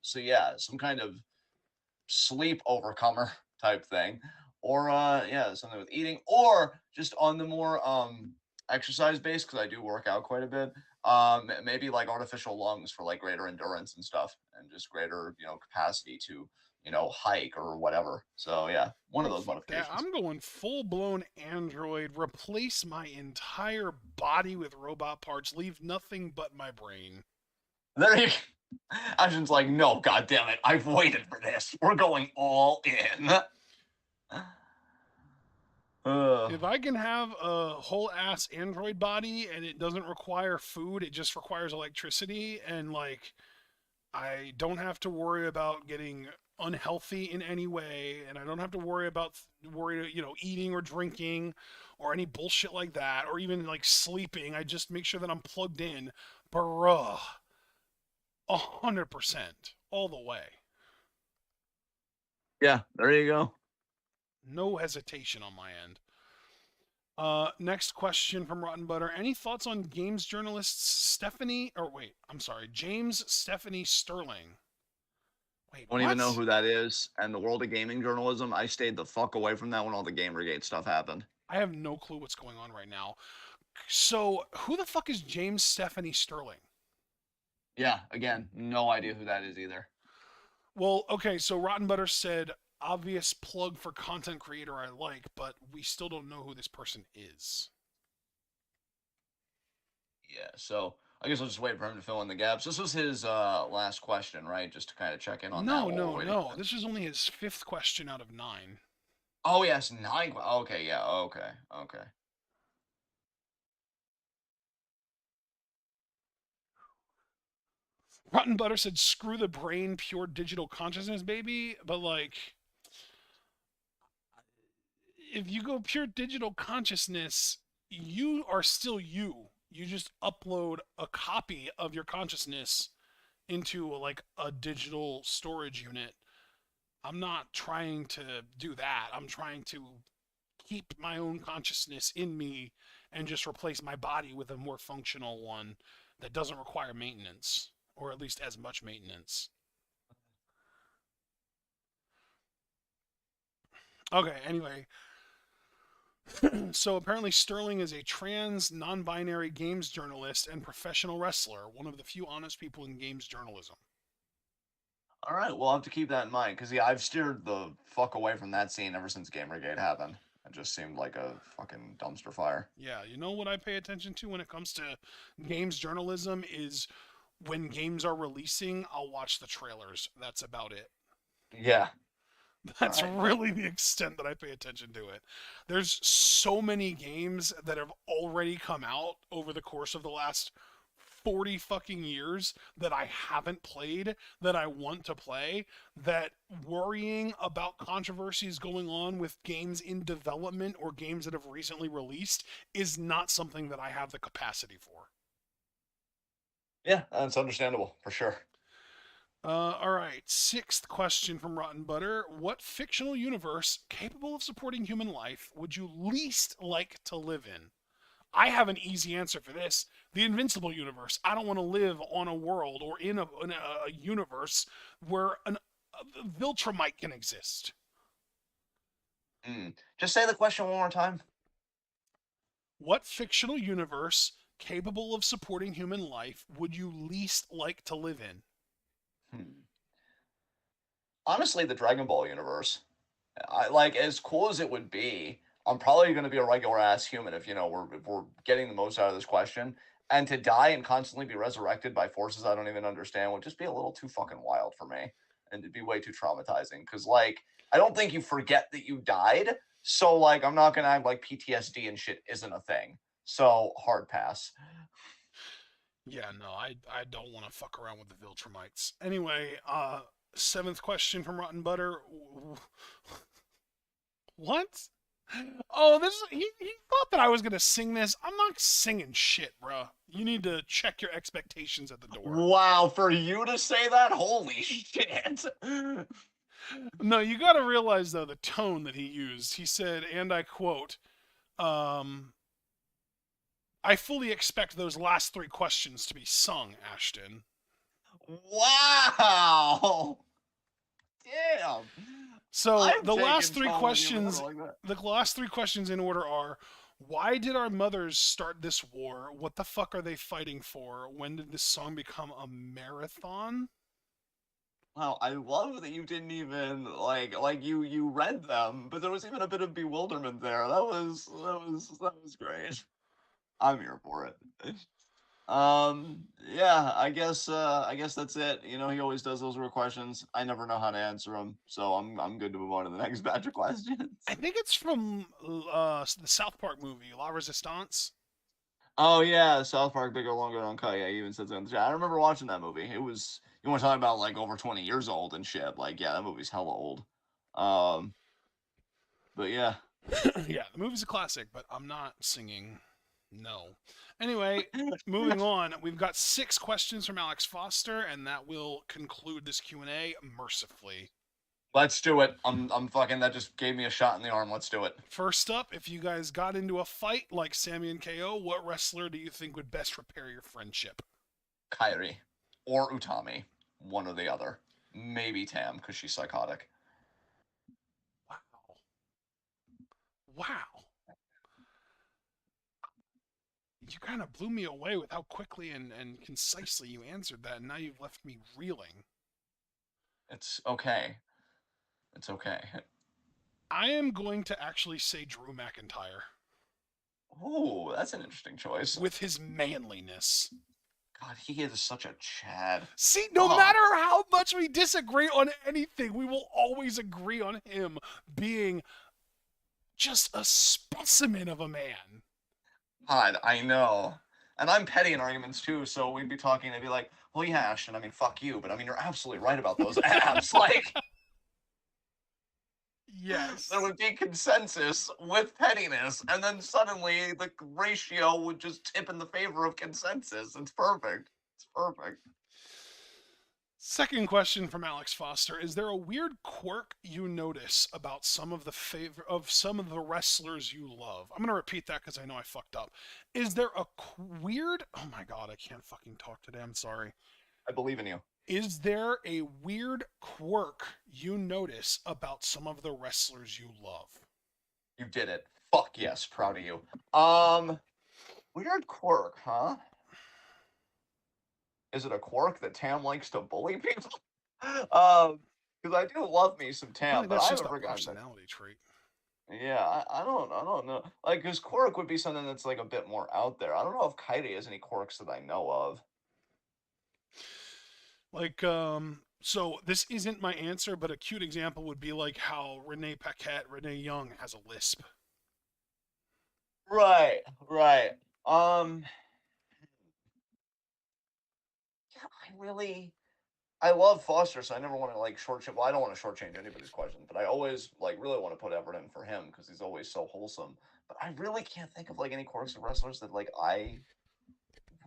So yeah, some kind of sleep overcomer type thing, or yeah, something with eating, or just on the more exercise base because I do work out quite a bit. Maybe like artificial lungs for like greater endurance and stuff, and just greater capacity to hike or whatever. So yeah, one of Oh, those fuck that. modifications. I'm going full blown Android. Replace my entire body with robot parts. Leave nothing but my brain. There you. Ashton's like, no, god damn it, I've waited for this. We're going all in. If I can have a whole ass Android body and it doesn't require food, it just requires electricity, and like I don't have to worry about getting unhealthy in any way, and I don't have to worry eating or drinking or any bullshit like that, or even like sleeping. I just make sure that I'm plugged in, bruh, 100% all the way, Yeah, there you go. no hesitation on my end. Next question from Rotten Butter. Any thoughts on games journalists James Stephanie Sterling? Wait, Don't even know what? who that is. And the world of gaming journalism, I stayed the fuck away from that when all the Gamergate stuff happened. I have no clue what's going on right now. So, who the fuck is James Stephanie Sterling? Yeah, again, no idea who that is either. Well, okay, so Rotten Butter said obvious plug for content creator I like, but we still don't know who this person is. Yeah, so I guess I'll just wait for him to fill in the gaps. This was his last question, right? Just to kind of check in on that No, while no, we're waiting. no. This is only his 5th question out of 9. Oh yes, 9. Okay, yeah, okay. Rotten Butter said, "Screw the brain, pure digital consciousness, baby." But like, if you go pure digital consciousness, you are still you. You just upload a copy of your consciousness into like a digital storage unit. I'm not trying to do that. I'm trying to keep my own consciousness in me and just replace my body with a more functional one that doesn't require maintenance, or at least as much maintenance. Okay, anyway. So apparently Sterling is a trans, non-binary games journalist and professional wrestler, one of the few honest people in games journalism. All right, we'll have to keep that in mind because yeah, I've steered the fuck away from that scene ever since Gamergate happened. It just seemed like a fucking dumpster fire. Yeah, you know what I pay attention to when it comes to games journalism is when games are releasing, I'll watch the trailers. That's about it. Yeah. That's Alright. really the extent that I pay attention to it. There's so many games that have already come out over the course of the last 40 fucking years that I haven't played, that I want to play, that worrying about controversies going on with games in development or games that have recently released is not something that I have the capacity for. Yeah, that's understandable for sure. All right. 6th question from Rotten Butter. What fictional universe capable of supporting human life would you least like to live in? I have an easy answer for this. The Invincible universe. I don't want to live on a world or in a universe where a Viltrumite can exist. Just say the question one more time. What fictional universe capable of supporting human life would you least like to live in? Honestly, the Dragon Ball universe. I like as cool as it would be. I'm probably going to be a regular ass human if we're getting the most out of this question. And to die and constantly be resurrected by forces I don't even understand would just be a little too fucking wild for me, and it'd be way too traumatizing. Because like I don't think you forget that you died, so like I'm not gonna act like PTSD and shit isn't a thing. So hard pass. Yeah, no, I don't want to fuck around with the Viltrumites. Anyway, 7th question from Rotten Butter. What? Oh, he thought that I was gonna sing this. I'm not singing shit, bro. You need to check your expectations at the door. Wow, for you to say that, holy shit! No, you got to realize though the tone that he used. He said, and I quote, um, "I fully expect those last 3 questions to be sung, Ashton." Wow! Damn. So I've the last taken 3 tone with you questions, before like that. the last 3 questions in order are: why did our mothers start this war? What the fuck are they fighting for? When did this song become a marathon? Wow, I love that you didn't even like you read them, but there was even a bit of bewilderment there. That was great. I'm here for it. Yeah, I guess that's it. He always does those real questions. I never know how to answer them, so I'm good to move on to the next batch of questions. I think it's from the South Park movie, La Resistance. Oh yeah, South Park, bigger, longer, uncut. Yeah, he even says it in the chat. I remember watching that movie. It was you want to talk about like over 20 years old and shit. Like, yeah, that movie's hella old. Um, but yeah. Yeah, the movie's a classic, but I'm not singing. No. Anyway, moving on. We've got 6 questions from Alex Foster, and that will conclude this Q&A mercifully. Let's do it. I'm fucking that just gave me a shot in the arm. Let's do it. First up, if you guys got into a fight like Sammy and KO, what wrestler do you think would best repair your friendship? Kyrie or Utami, one or the other. Maybe Tam because she's psychotic. Wow. Wow. You kind of blew me away with how quickly and concisely you answered that, and now you've left me reeling. It's okay. It's okay. I am going to actually say Drew McIntyre Ooh, that's an interesting choice. with his manliness. God, he is such a Chad. See, no Oh, matter how much we disagree on anything, we will always agree on him being just a specimen of a man. God, I know. And I'm petty in arguments too, so we'd be talking, they'd be like, well, yeah, Ashton, I mean, fuck you, but I mean, you're absolutely right about those abs. Like, Yes. there would be consensus with pettiness, and then suddenly the ratio would just tip in the favor of consensus. It's perfect. It's perfect. Second question from Alex Foster: is there a weird quirk you notice about some of the wrestlers you love? I'm gonna repeat that because I know I fucked up. Is there a weird? Oh my god, I can't fucking talk today. I'm sorry. I believe in you. Is there a weird quirk you notice about some of the wrestlers you love? You did it. Fuck yes, proud of you. Weird quirk, huh? Is it a quirk that Tam likes to bully people? Because I do love me some I Tam, think but that's I just haven't a forgotten. personality trait. Yeah, I don't know. Like, his quirk would be something that's like a bit more out there. I don't know if Kairi has any quirks that I know of. Like, so this isn't my answer, but a cute example would be like how Renee Paquette, Renee Young, has a lisp. Right, right. Yeah, I love Foster, so I never want to like shortchange. Well, I don't want to shortchange anybody's question, but I always like really want to put effort in for him because he's always so wholesome. But I really can't think of like any quirks of wrestlers that like I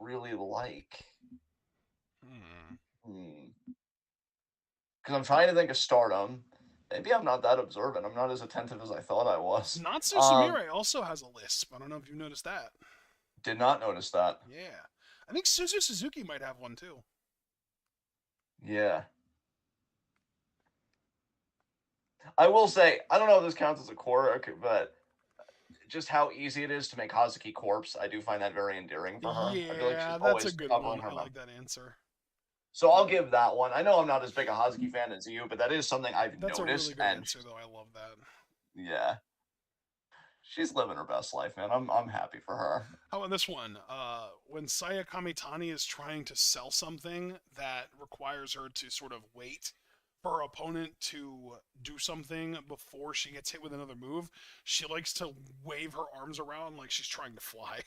really like. Because I'm trying to think of Stardom. Maybe I'm not that observant. I'm not as attentive as I thought I was. Natsu Sumire also has a lisp. I don't know if you noticed that. Did not notice that. Yeah. I think Suzu Suzuki might have one too. Yeah. I will say, I don't know if this counts as a quirk, but just how easy it is to make Hazuki corpse, I do find that very endearing for her. I feel like she's Yeah, that's a always good covering one. her I mouth. like that answer. So I'll give that one. I know I'm not as big a Hazuki fan as you, but that is something I've That's a noticed. really good And answer, though. I love that. yeah, she's living her best life, man. I'm happy for her. How about this one? When Saya Kamitani is trying to sell something that requires her to sort of wait for her opponent to do something before she gets hit with another move, she likes to wave her arms around like she's trying to fly.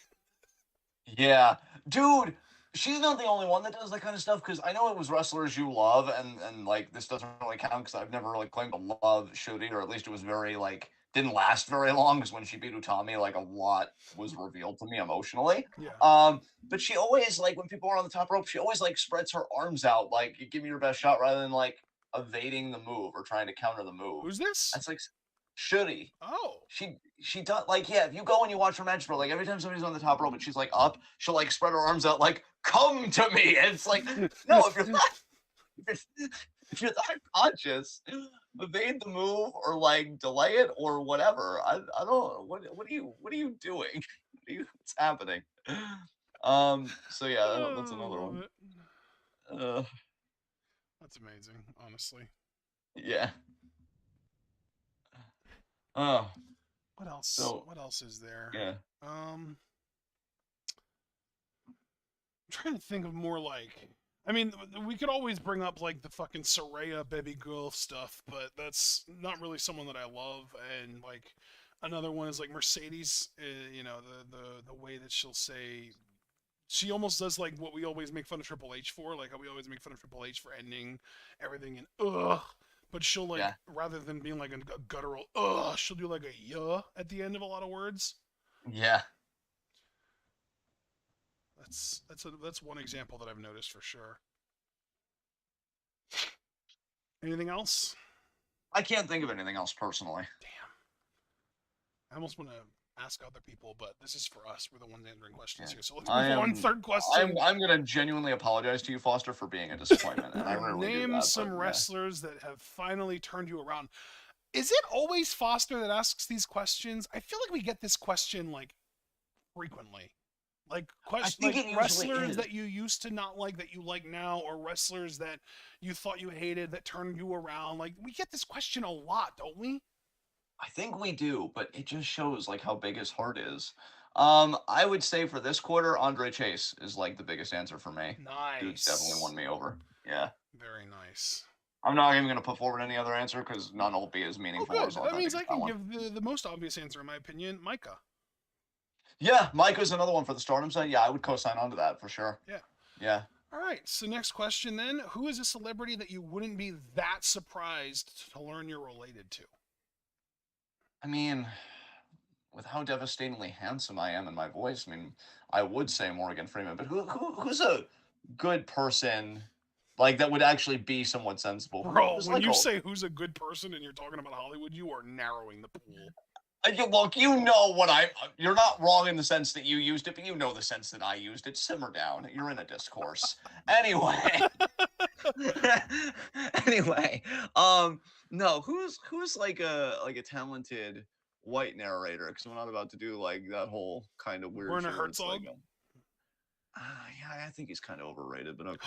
Yeah, dude, she's not the only one that does that kind of stuff. Because I know it was wrestlers you love, and like this doesn't really count because I've never really claimed to love Shuri, or at least it was very like didn't last very long. Because when she beat Utami, like a lot was revealed to me emotionally. Yeah. But she always like when people are on the top rope, she always like spreads her arms out, like you give me your best shot, rather than like evading the move or trying to counter the move. Who's this? That's like Shuri. Oh. She does like yeah. If you go and you watch her match, bro, like every time somebody's on the top rope and she's like up, she'll like spread her arms out, like come to me. And it's like no, if you're not, if you're not conscious, evade the move or like delay it or whatever. I don't. What are you doing? What's happening? So yeah, that's another one. That's amazing, honestly. Yeah. Oh. What else? So, what else is there? yeah. I'm trying to think of more like. I mean, we could always bring up like the fucking Soraya baby girl stuff, but that's not really someone that I love. And like another one is like Mercedes. You know, the way that she'll say. She almost does like what we always make fun of Triple H for, like how we always make fun of Triple H for ending everything in ugh. But she'll like rather than being like a guttural ugh, she'll do like a yuh at the end of a lot of words. Yeah. That's one example that I've noticed for sure. Anything else? I can't think of anything else personally. Damn. I almost want to ask other people, but this is for us. We're the ones answering questions here. So let's move on. Third question. I'm gonna genuinely apologize to you, Foster, for being a disappointment. And I really Name do that, some wrestlers that have finally turned you around. Is it always Foster that asks these questions? I feel like we get this question like frequently. Like wrestlers that you used to not like that you like now, or wrestlers that you thought you hated that turned you around. Like we get this question a lot, don't we? I think we do, but it just shows like how big his heart is. I would say for this quarter, Andre Chase is like the biggest answer for me. Dude's definitely won Nice. me over. Yeah. Very nice. I'm not even going to put forward any other answer because none will be as Oh, meaningful good. as That means authentic as I that can one. give the most obvious answer, in my opinion, Micah. Yeah, Micah's another one for the Stardom side. Yeah, I would co-sign onto that for sure. Yeah. Yeah. All right. So next question then: who is a celebrity that you wouldn't be that surprised to learn you're related to? I mean, with how devastatingly handsome I am in my voice, I mean, I would say Morgan Freeman, but who's a good person like that would actually be somewhat sensible? Bro, Who's when like you a say who's a good person and you're talking about Hollywood, you are narrowing the pool. look, you know what you're not wrong in the sense that you used it, but you know the sense that I used it. Simmer down. You're in a discourse. Anyway. Anyway, no, who's like a talented white narrator? Because we're not about to do like that whole kind of weird Werner shit where it's like, Herzog. yeah, I think he's kind of overrated, but okay.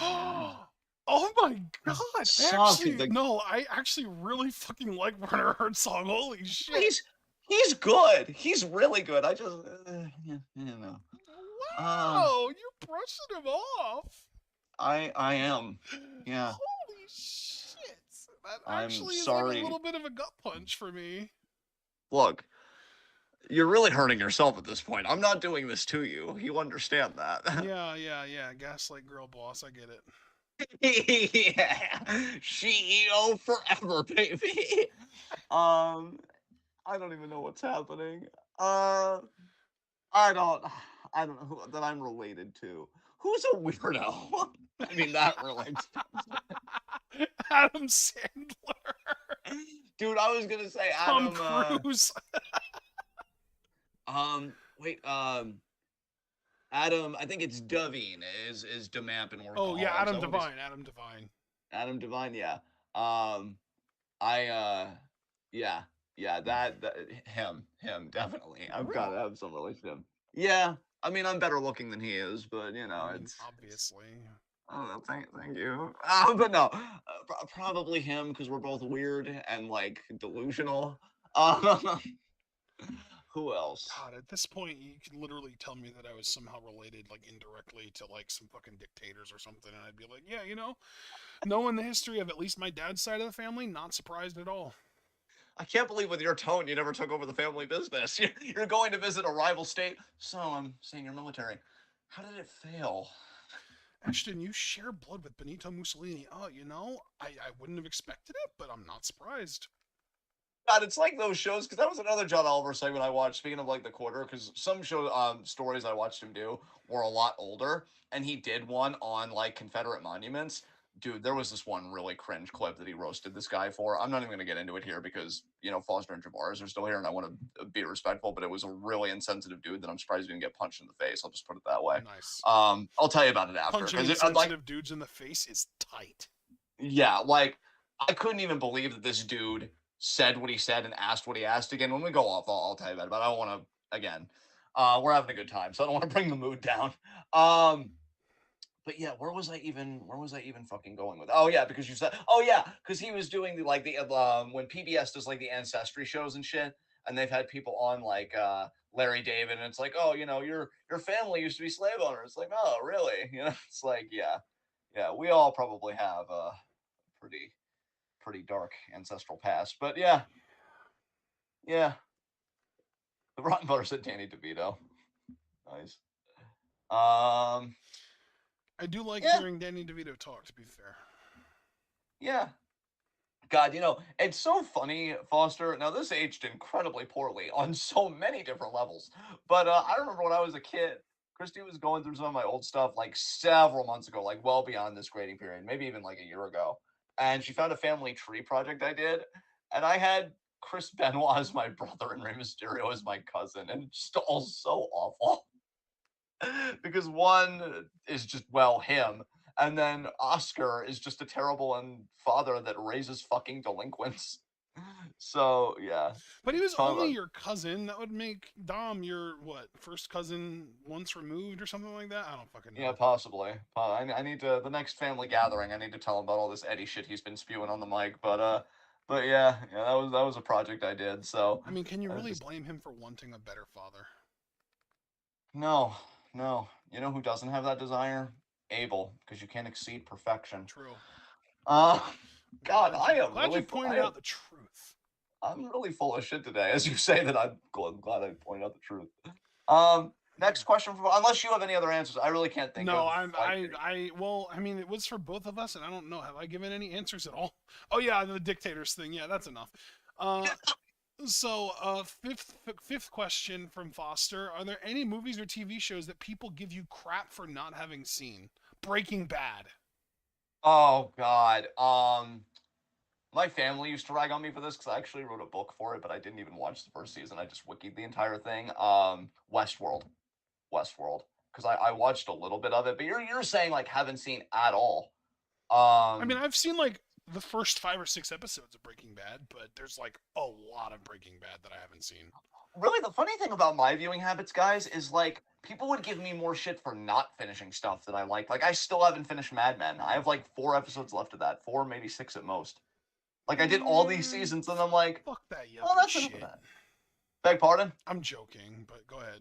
Oh my god! Suck. I actually really fucking like Werner Herzog. Holy shit! He's good. He's really good. I just, you know. Wow, you're brushing him off. I am. Yeah. Holy shit! That I'm actually is like a sorry. little bit of a gut punch for me. Look, you're really hurting yourself at this point. I'm not doing this to you. You understand that. Yeah. Gaslight girl boss. I get it. Yeah. CEO forever, baby. I don't even know what's happening. I don't know who that I'm related to. Who's a weirdo? I mean, that relates. Adam Sandler. Dude, I was gonna say Tom Adam. Cruise. Wait. Adam. I think it's Devine. Is Demamp in Oh yeah, Workaholics? Adam Devine. Adam Devine. Adam Devine. Yeah. Yeah, that him definitely. I've got to have some relation to him. Yeah, I mean, I'm better looking than he is, but you know, I mean, it's obviously. oh, thank you. But no, probably him because we're both weird and like delusional. Um, who else? God, at this point, you could literally tell me that I was somehow related, like indirectly, to like some fucking dictators or something, and I'd be like, yeah, knowing the history of at least my dad's side of the family, not surprised at all. I can't believe with your tone you never took over the family business. You're going to visit a rival state, so I'm seeing your military. How did it fail? Ashton, you share blood with Benito Mussolini. Oh, I wouldn't have expected it, but I'm not surprised. God, it's like those shows because that was another John Oliver segment I watched. Speaking of like the quarter, because some show stories I watched him do were a lot older, and he did one on like Confederate monuments. Dude, there was this one really cringe clip that he roasted this guy for. I'm not even gonna get into it here because Foster and Javaris are still here, and I want to be respectful. But it was a really insensitive dude that I'm surprised he didn't get punched in the face. I'll just put it that way. Nice. I'll tell you about it after Punching because insensitive dudes in the face is tight. yeah, like I couldn't even believe that this dude said what he said and asked what he asked again. When we go off, I'll tell you about it, but I don't want to again. We're having a good time, so I don't want to bring the mood down. But yeah, where was I even fucking going with? Oh yeah, because you said, oh yeah, because he was doing when PBS does like the ancestry shows and shit, and they've had people on like Larry David, and it's like, oh, your family used to be slave owners. It's like, oh, really? It's like, yeah, we all probably have pretty dark ancestral past. But yeah. The Rotten Butter said Danny DeVito. Nice. I do like Yeah. hearing Danny DeVito talk, to be fair. Yeah. God, it's so funny, Foster. Now, this aged incredibly poorly on so many different levels. But I remember when I was a kid, Christy was going through some of my old stuff like several months ago, like well beyond this grading period, maybe even like a year ago. And she found a family tree project I did. And I had Chris Benoit as my brother and Rey Mysterio as my cousin. And it's just all so awful. Because one is just, well, him. And then Oscar is just a terrible father that raises fucking delinquents. So yeah. But he was Talk only about your cousin. That would make Dom your, what, first cousin once removed or something like that? I don't fucking know. yeah, possibly. I need to the next family gathering. I need to tell him about all this Eddie shit he's been spewing on the mic. But yeah, that was a project I did. So I mean, can you I was really just blame him for wanting a better father? No, no. You know who doesn't have that desire? Abel, because you can't exceed perfection. True. Uh, God, Glad I you, am glad you really, pointed out the truth. I'm really full of shit today. As you say that, I'm glad I pointed out the truth. Next question from, unless you have any other answers, I really can't think No, of I'm like. well, I mean, it was for both of us, and I don't know. Have I given any answers at all? Oh yeah, the dictators thing. Yeah, that's enough. Fifth question from Foster: Are there any movies or TV shows that people give you crap for not having seen? Breaking Bad. Oh God. My family used to rag on me for this because I actually wrote a book for it, but I didn't even watch the first season. I just wikied the entire thing. Westworld. Westworld. Because I watched a little bit of it, but you're saying like haven't seen at all. I mean, Um I've seen like the first 5 or 6 episodes of Breaking Bad, but there's like a lot of Breaking Bad that I haven't seen. really the funny thing about my viewing habits, guys, is like people would give me more shit for not finishing stuff that I like. Like I still haven't finished Mad Men. I have like 4 episodes left of that, 4, maybe 6 at most. Like I did all these seasons and I'm like, Fuck that oh, yuppie that's enough of shit. that. Beg pardon? I'm joking, but go ahead.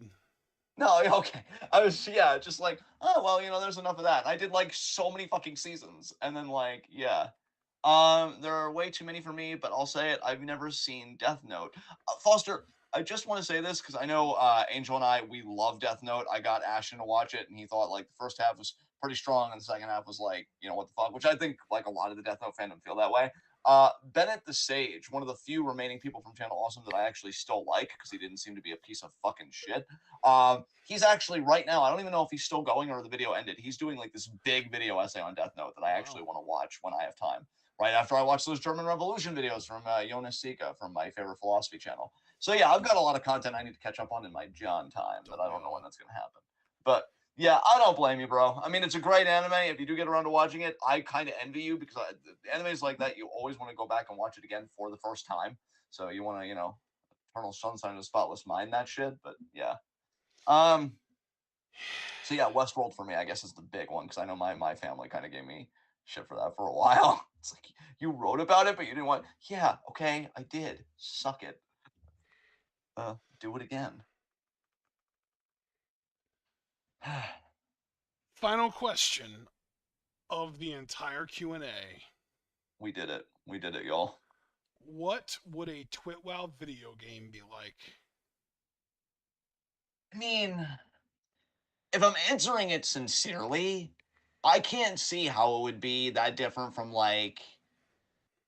No, okay. I was, yeah, just like, oh well, there's enough of that. I did like so many fucking seasons, and then like, yeah. There are way too many for me, but I'll say it. I've never seen Death Note. Foster, I just want to say this because I know Angel and I we love Death Note. I got Ashton to watch it, and he thought like the first half was pretty strong, and the second half was like, what the fuck? Which I think like a lot of the Death Note fandom feel that way. Bennett the Sage, one of the few remaining people from Channel Awesome that I actually still like because he didn't seem to be a piece of fucking shit. He's actually right now, I don't even know if he's still going or the video ended. He's doing like this big video essay on Death Note that I actually want to watch when I have time. Right after I watch those German Revolution videos from Jonas Sika from my favorite philosophy channel. So yeah, I've got a lot of content I need to catch up on in my John time, but I don't know when that's going to happen. But yeah, I don't blame you, bro. I mean, it's a great anime. If you do get around to watching it, I kind of envy you because animes like that, you always want to go back and watch it again for the first time. So you want to, Eternal Sunshine of the Spotless Mind, that shit. But yeah. So yeah, Westworld for me, I guess, is the big one because I know my family kind of gave me shit for that for a while. It's like you wrote about it, but you didn't want. Yeah, okay, I did. Suck it. Do it again. Final question of the entire Q&A. We did it. We did it, y'all. What would a TWitWoW video game be like? I mean, if I'm answering it sincerely, I can't see how it would be that different from like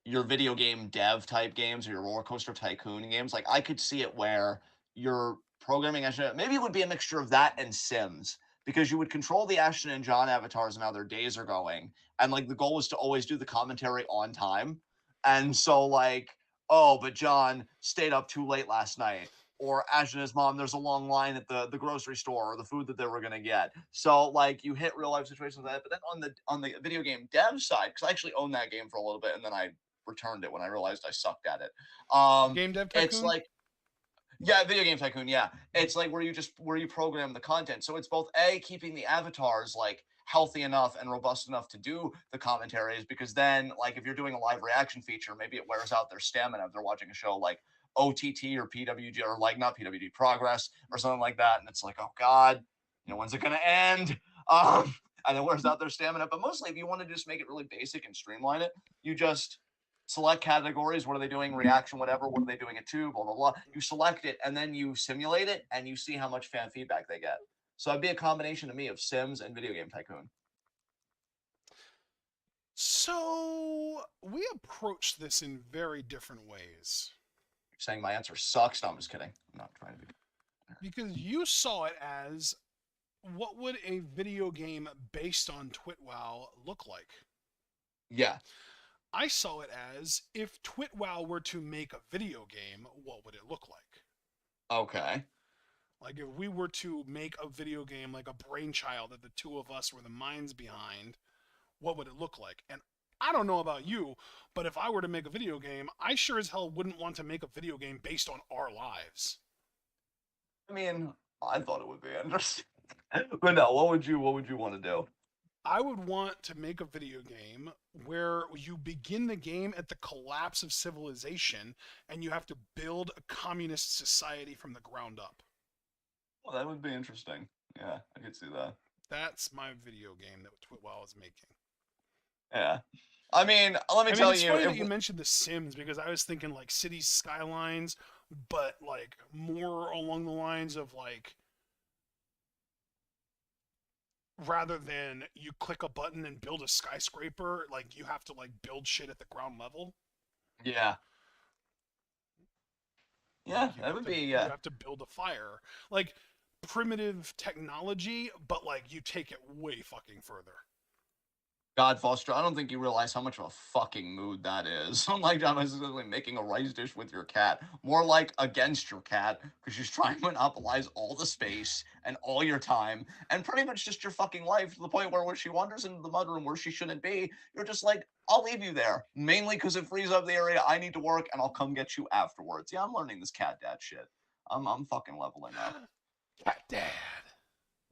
your video game dev type games or your roller coaster tycoon games. Like I could see it where your programming engine maybe it would be a mixture of that and Sims because you would control the Ashton and John avatars and how their days are going. And like the goal was to always do the commentary on time. And so like, oh, but John stayed up too late last night. Or Ash and his mom, there's a long line at the grocery store or the food that they were gonna get. So like you hit real life situations like that. But then on the video game dev side, because I actually owned that game for a little bit and then I returned it when I realized I sucked at it. Game Dev It's Tycoon? like yeah, video game tycoon. Yeah, it's like where you program the content. So it's both a keeping the avatars like healthy enough and robust enough to do the commentaries because then like if you're doing a live reaction feature, maybe it wears out their stamina if they're watching a show like OTT or PWG or like not PWG Progress or something like that, and it's like oh god, when's it gonna end? And it wears out their stamina. But mostly, if you want to just make it really basic and streamline it, you just select categories. What are they doing? Reaction, whatever. What are they doing it to? Blah, blah, blah. You select it and then you simulate it and you see how much fan feedback they get. So it'd be a combination to me of Sims and Video Game Tycoon. So, we approach this in very different ways. You're saying my answer sucks? No, I'm just kidding. I'm not trying to be. Because you saw it as what would a video game based on TwitWoW look like? Yeah. I saw it as if TwitWoW were to make a video game, what would it look like? Okay. Like if we were to make a video game like a brainchild that the two of us were the minds behind, what would it look like? And I don't know about you, but if I were to make a video game, I sure as hell wouldn't want to make a video game based on our lives. I mean, I thought it would be interesting. But no, what would you want to do? I would want to make a video game where you begin the game at the collapse of civilization and you have to build a communist society from the ground up. Well, that would be interesting. Yeah, I could see that. That's my video game that TWitWoW is making. Yeah. I mean, let me I mean, tell it's you, funny if that you mentioned The Sims because I was thinking like cities skylines, but like more along the lines of like rather than you click a button and build a skyscraper, like you have to like build shit at the ground level. yeah, yeah, Like you that have would to be you have to build a fire. Like primitive technology, but like you take it way fucking further. God, Foster, I don't think you realize how much of a fucking mood that is. I'm like not necessarily making a rice dish with your cat, more like against your cat, because she's trying to monopolize all the space and all your time, and pretty much just your fucking life to the point where when she wanders into the mudroom where she shouldn't be, you're just like, I'll leave you there, mainly because it frees up the area I need to work, and I'll come get you afterwards. Yeah, I'm learning this cat dad shit. I'm fucking leveling up. Cat dad.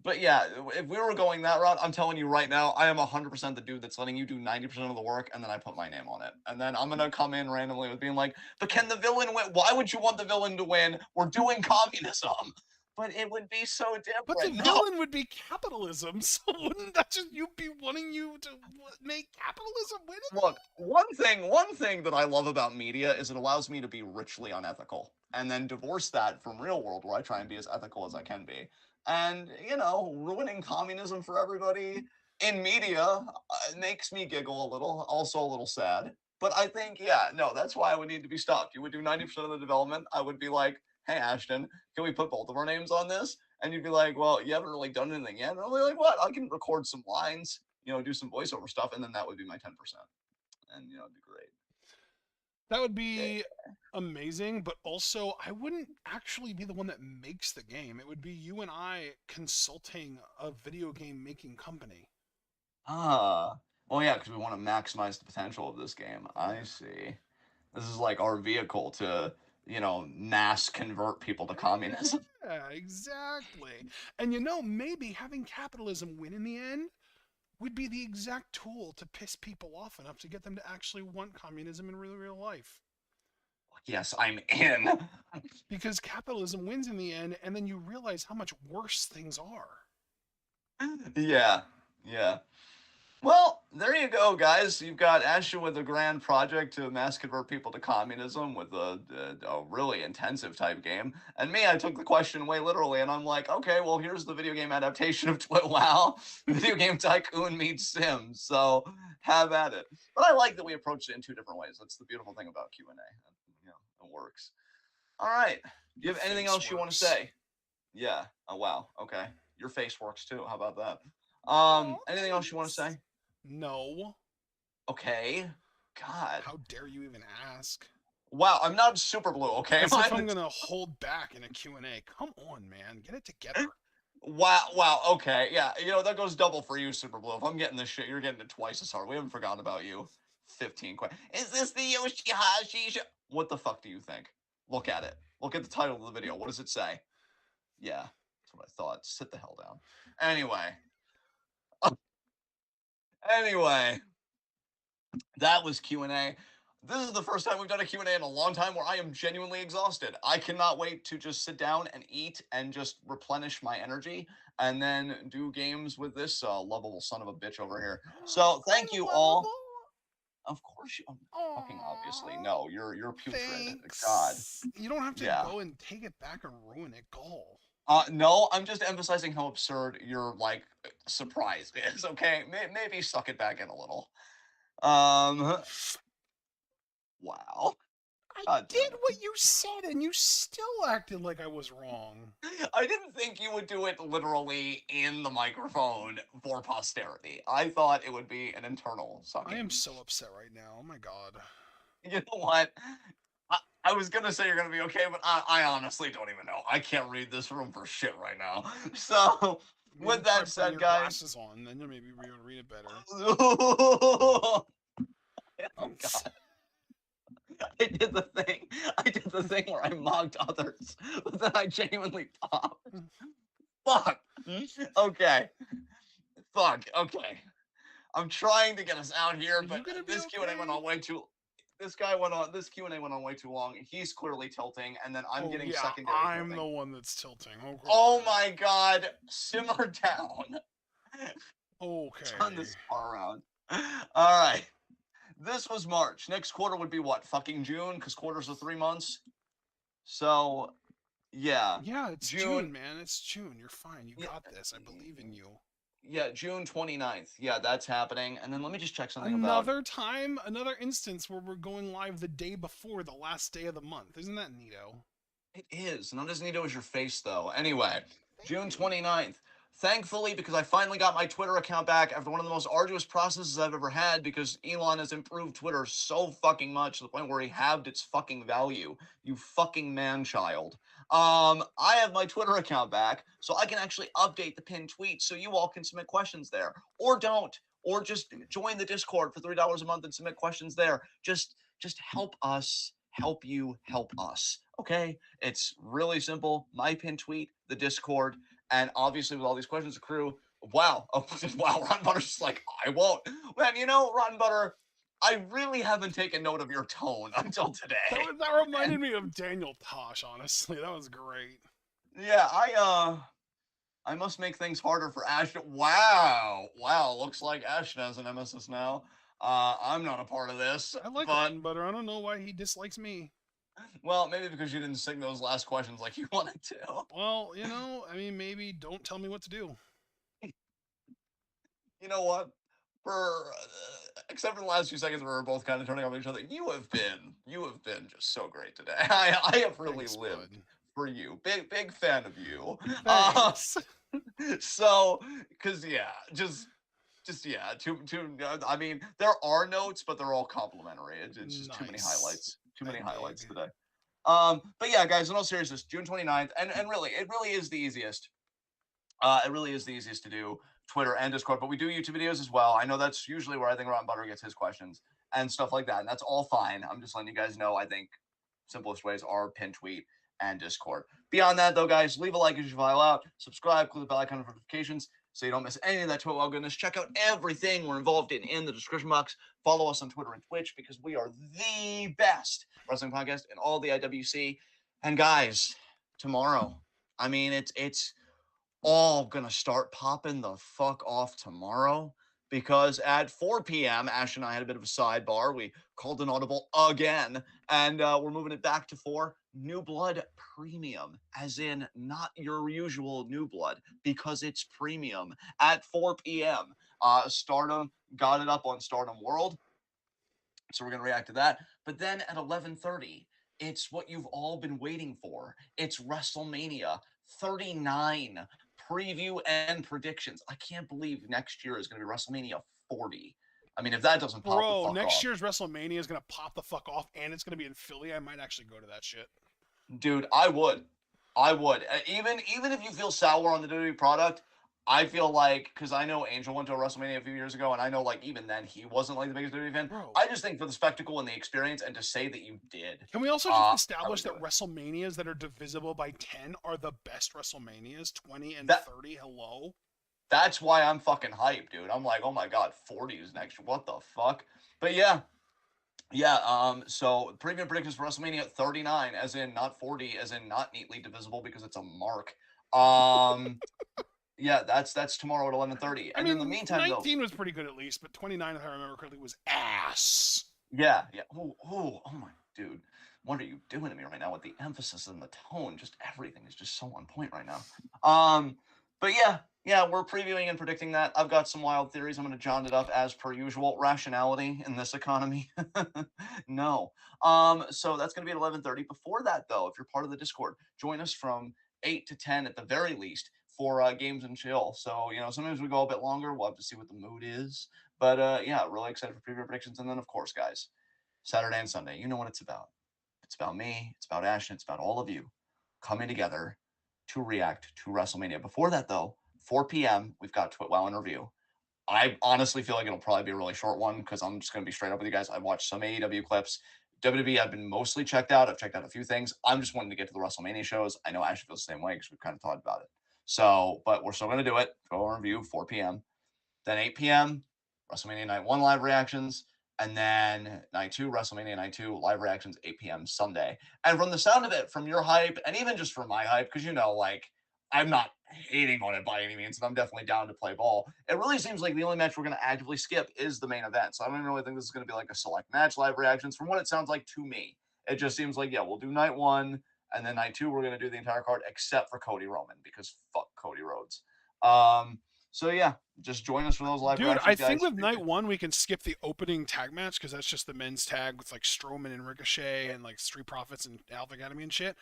But yeah, if we were going that route, I'm telling you right now, I am 100% the dude that's letting you do 90% of the work, and then I put my name on it. And then I'm going to come in randomly with being like, but can the villain win? Why would you want the villain to win? We're doing communism. But it would be so But the different. No. villain would be capitalism, so wouldn't that just you be wanting you to make capitalism win it? Look, one thing that I love about media is it allows me to be richly unethical and then divorce that from real world where I try and be as ethical as I can be. And, ruining communism for everybody in media makes me giggle a little, also a little sad. But I think, yeah, no, that's why I would need to be stopped. You would do 90% of the development. I would be like, hey, Ashton, can we put both of our names on this? And you'd be like, well, you haven't really done anything yet. And I'll be like, what? I can record some lines, do some voiceover stuff, and then that would be my 10%. And, it'd be great. That would Yeah. be amazing, but also I wouldn't actually be the one that makes the game. It would be you and I consulting a video game making company. Well, yeah, because we want to maximize the potential of this game. I see. This is like our vehicle to, mass convert people to communism. Yeah, exactly. And maybe having capitalism win in the end would be the exact tool to piss people off enough to get them to actually want communism in real life. Yes, I'm in. Because capitalism wins in the end, and then you realize how much worse things are. Yeah, yeah. Well, there you go, guys. You've got Asher with a grand project to mass convert people to communism with a really intensive type game. And me, I took the question way literally, and I'm like, okay, well, here's the video game adaptation of TWitWoW. Video game tycoon meets Sims. So have at it. But I like that we approached it in two different ways. That's the beautiful thing about Q&A. It works. All right. Do you have anything Face else you want to works. say? Yeah. Oh, wow. Okay. Your face works too. How about that? Oh, Anything else you want to thanks. say? No. Okay. God. How dare you even ask? Wow, I'm not super blue, okay? As if I'm gonna hold back in a Q&A. Come on, man. Get it together. Wow, okay. Yeah, that goes double for you, Super Blue. If I'm getting this shit, you're getting it twice as hard. We haven't forgotten about you. 15 questions. Is this the Yoshihashi show? What the fuck do you think? Look at it. Look at the title of the video. What does it say? Yeah, that's what I thought. Sit the hell down. Anyway. Anyway. That was Q&A. This is the first time we've done a Q&A in a long time where I am genuinely exhausted. I cannot wait to just sit down and eat and just replenish my energy and then do games with this lovable son of a bitch over here. So thank you all. Of course you fucking obviously. No, you're putrid. Thanks. God. You don't have to Yeah. go and take it back and ruin it. Go. No, I'm just emphasizing how absurd your surprise is, okay? Maybe suck it back in a little. Wow. I did what you said, and you still acted like I was wrong. I didn't think you would do it literally in the microphone for posterity. I thought it would be an internal sucking. I am so upset right now. Oh my god. You know what? I was gonna say you're gonna be okay, but I honestly don't even know. I can't read this room for shit right now. So, Maybe with try that said, putting your guys. glasses on, then you'll maybe be able to read it better. Oh god. I did the thing where I mocked others, but then I genuinely popped. Fuck. Okay. Fuck. Okay. I'm trying to get us out here, Are you but gonna be this Q&A went okay? on way too. This guy went on. This Q&A went on way too long. He's clearly tilting, and then I'm getting secondary I'm tilting. the one that's tilting. Okay. Oh my god! Simmer down. Okay. Turn this car around. All right. This was March. Next quarter would be what? Fucking June, because quarters are 3 months. So, yeah. Yeah, it's June, man. It's June. You're fine. You got this. I believe in you. Yeah, June 29th. Yeah, that's happening. And then let me just check something another instance where we're going live the day before the last day of the month. Isn't that neato? It is. Not as neato as your face, though. Anyway, June 29th. Thankfully, because I finally got my Twitter account back after one of the most arduous processes I've ever had, because Elon has improved Twitter so fucking much to the point where he halved its fucking value. You fucking man-child. I have my Twitter account back, so I can actually update the pinned tweets so you all can submit questions there. Or don't. Or just join the Discord for $3 a month and submit questions there. Just help us help you help us. Okay? It's really simple. My pinned tweet, the Discord, and obviously with all these questions accrue. Wow. Oh, wow. Rotten Butter's just like, I won't. Man, you know, Rotten Butter, I really haven't taken note of your tone until today. That reminded me of Daniel Tosh, honestly. That was great. Yeah, I must make things harder for Ashton. Wow. Looks like Ashton has an nemesis now. I'm not a part of this. I like Rotten Butter. I don't know why he dislikes me. Well, maybe because you didn't sing those last questions like you wanted to. Well, you know, I mean, maybe don't tell me what to do. You know what? Except for the last few seconds where we're both kind of turning on each other, you have been just so great today. I have really lived for you. Big fan of you. Thanks. So, because just yeah, I mean, there are notes, but they're all complimentary. It's just too many highlights. Too many highlights today. But yeah, guys, in all seriousness, June 29th, and really, it really is the easiest. It really is the easiest to do Twitter and Discord, but we do YouTube videos as well. I know that's usually where I think Rotten Butter gets his questions and stuff like that, and that's all fine. I'm just letting you guys know. I think simplest ways are pin tweet and Discord. Beyond that, though, guys, leave a like as you file out, subscribe, click the bell icon for notifications so you don't miss any of that TWitWoW goodness. Check out everything we're involved in the description box. Follow us on Twitter and Twitch because we are the best wrestling podcast in all the IWC. And guys, tomorrow, I mean, it's all gonna start popping the fuck off tomorrow because at 4 p.m. Ash and I had a bit of a sidebar. We called an audible again, and we're moving it back to 4. New Blood Premium, as in not your usual New Blood, because it's premium at 4 p.m. Stardom got it up on Stardom World, so we're gonna react to that. But then at 11:30, it's what you've all been waiting for. It's WrestleMania 39 preview and predictions. I can't believe next year is going to be WrestleMania 40. I mean, if that doesn't pop the fuck next off, year's WrestleMania is going to pop the fuck off, and it's going to be in Philly. I might actually go to that shit. Dude, I would. Even if you feel sour on the WWE product, I feel like, because I know Angel went to a WrestleMania a few years ago, and I know, like, even then he wasn't, like, the biggest WWE fan. Bro. I just think for the spectacle and the experience, and to say that you did. Can we also just establish that WrestleManias that are divisible by 10 are the best WrestleManias? 20 and 30, hello? That's why I'm fucking hyped, dude. I'm like, oh my god, 40 is next. What the fuck? But yeah. So preview predictions for WrestleMania 39, as in not 40, as in not neatly divisible because it's a mark. Yeah, that's tomorrow at 11:30. And in the meantime, 19 was pretty good at least, but 29, if I remember correctly, was ass. Yeah. Oh my dude. What are you doing to me right now with the emphasis and the tone? Just everything is just so on point right now. But yeah, we're previewing and predicting that. I've got some wild theories. I'm going to john it up as per usual. Rationality in this economy? No. So that's going to be at 11:30. Before that, though, if you're part of the Discord, join us from 8 to 10 at the very least for games and chill. So, you know, sometimes we go a bit longer. We'll have to see what the mood is. But yeah, really excited for preview predictions. And then, of course, guys, Saturday and Sunday, you know what it's about. It's about me. It's about Ashton. It's about all of you coming together to react to WrestleMania. Before that, though, 4 p.m., we've got TWitWoW in review. I honestly feel like it'll probably be a really short one because I'm just going to be straight up with you guys. I've watched some AEW clips. WWE, I've been mostly checked out. I've checked out a few things. I'm just wanting to get to the WrestleMania shows. I know Ashton feels the same way because we've kind of talked about it. So, but we're still going to do it. Go on review, 4 p.m. Then 8 p.m., WrestleMania Night 1 live reactions. And then night 2, WrestleMania night 2, live reactions 8 p.m. Sunday. And from the sound of it, from your hype, and even just from my hype, because like I'm not hating on it by any means, and I'm definitely down to play ball. It really seems like the only match we're going to actively skip is the main event. So I don't really think this is going to be like a select match live reactions. From what it sounds like to me, it just seems like, yeah, we'll do night 1, and then night 2, we're going to do the entire card except for Cody Roman, because fuck Cody Rhodes. So yeah, just join us for those live Dude, reactions, I guys. think with night 1 we can skip the opening tag match because that's just the men's tag with like Strowman and Ricochet and like Street Profits and Alpha Academy and shit.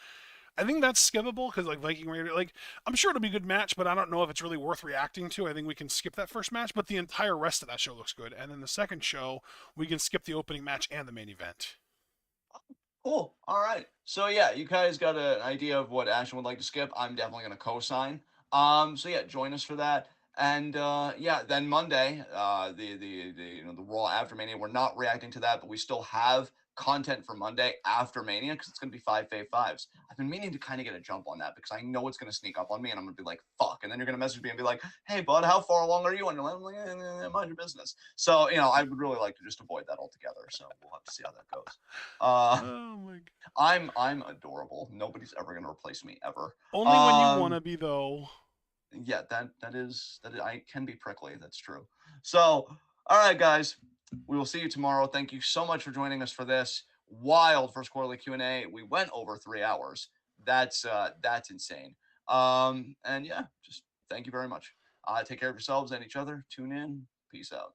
I think that's skippable because like Viking Raider, like I'm sure it'll be a good match, but I don't know if it's really worth reacting to. I think we can skip that first match, but the entire rest of that show looks good. And then the second show, we can skip the opening match and the main event. Cool. All right. So yeah, you guys got an idea of what Ashton would like to skip. I'm definitely gonna co-sign. So yeah, join us for that. And yeah, then Monday, the Raw after Mania, we're not reacting to that, but we still have content for Monday after Mania because it's gonna be 5v5s. I've been meaning to kind of get a jump on that because I know it's gonna sneak up on me, and I'm gonna be like, fuck. And then you're gonna message me and be like, hey bud, how far along are you? And I'm like, mind your business. So I would really like to just avoid that altogether. So we'll have to see how that goes. Oh my god. I'm adorable. Nobody's ever gonna replace me ever. Only when you want to be though. Yeah, that is I can be prickly. That's true. So, all right, guys, we will see you tomorrow. Thank you so much for joining us for this wild first quarterly Q&A. We went over 3 hours. That's insane. And yeah, just thank you very much. Take care of yourselves and each other. Tune in. Peace out.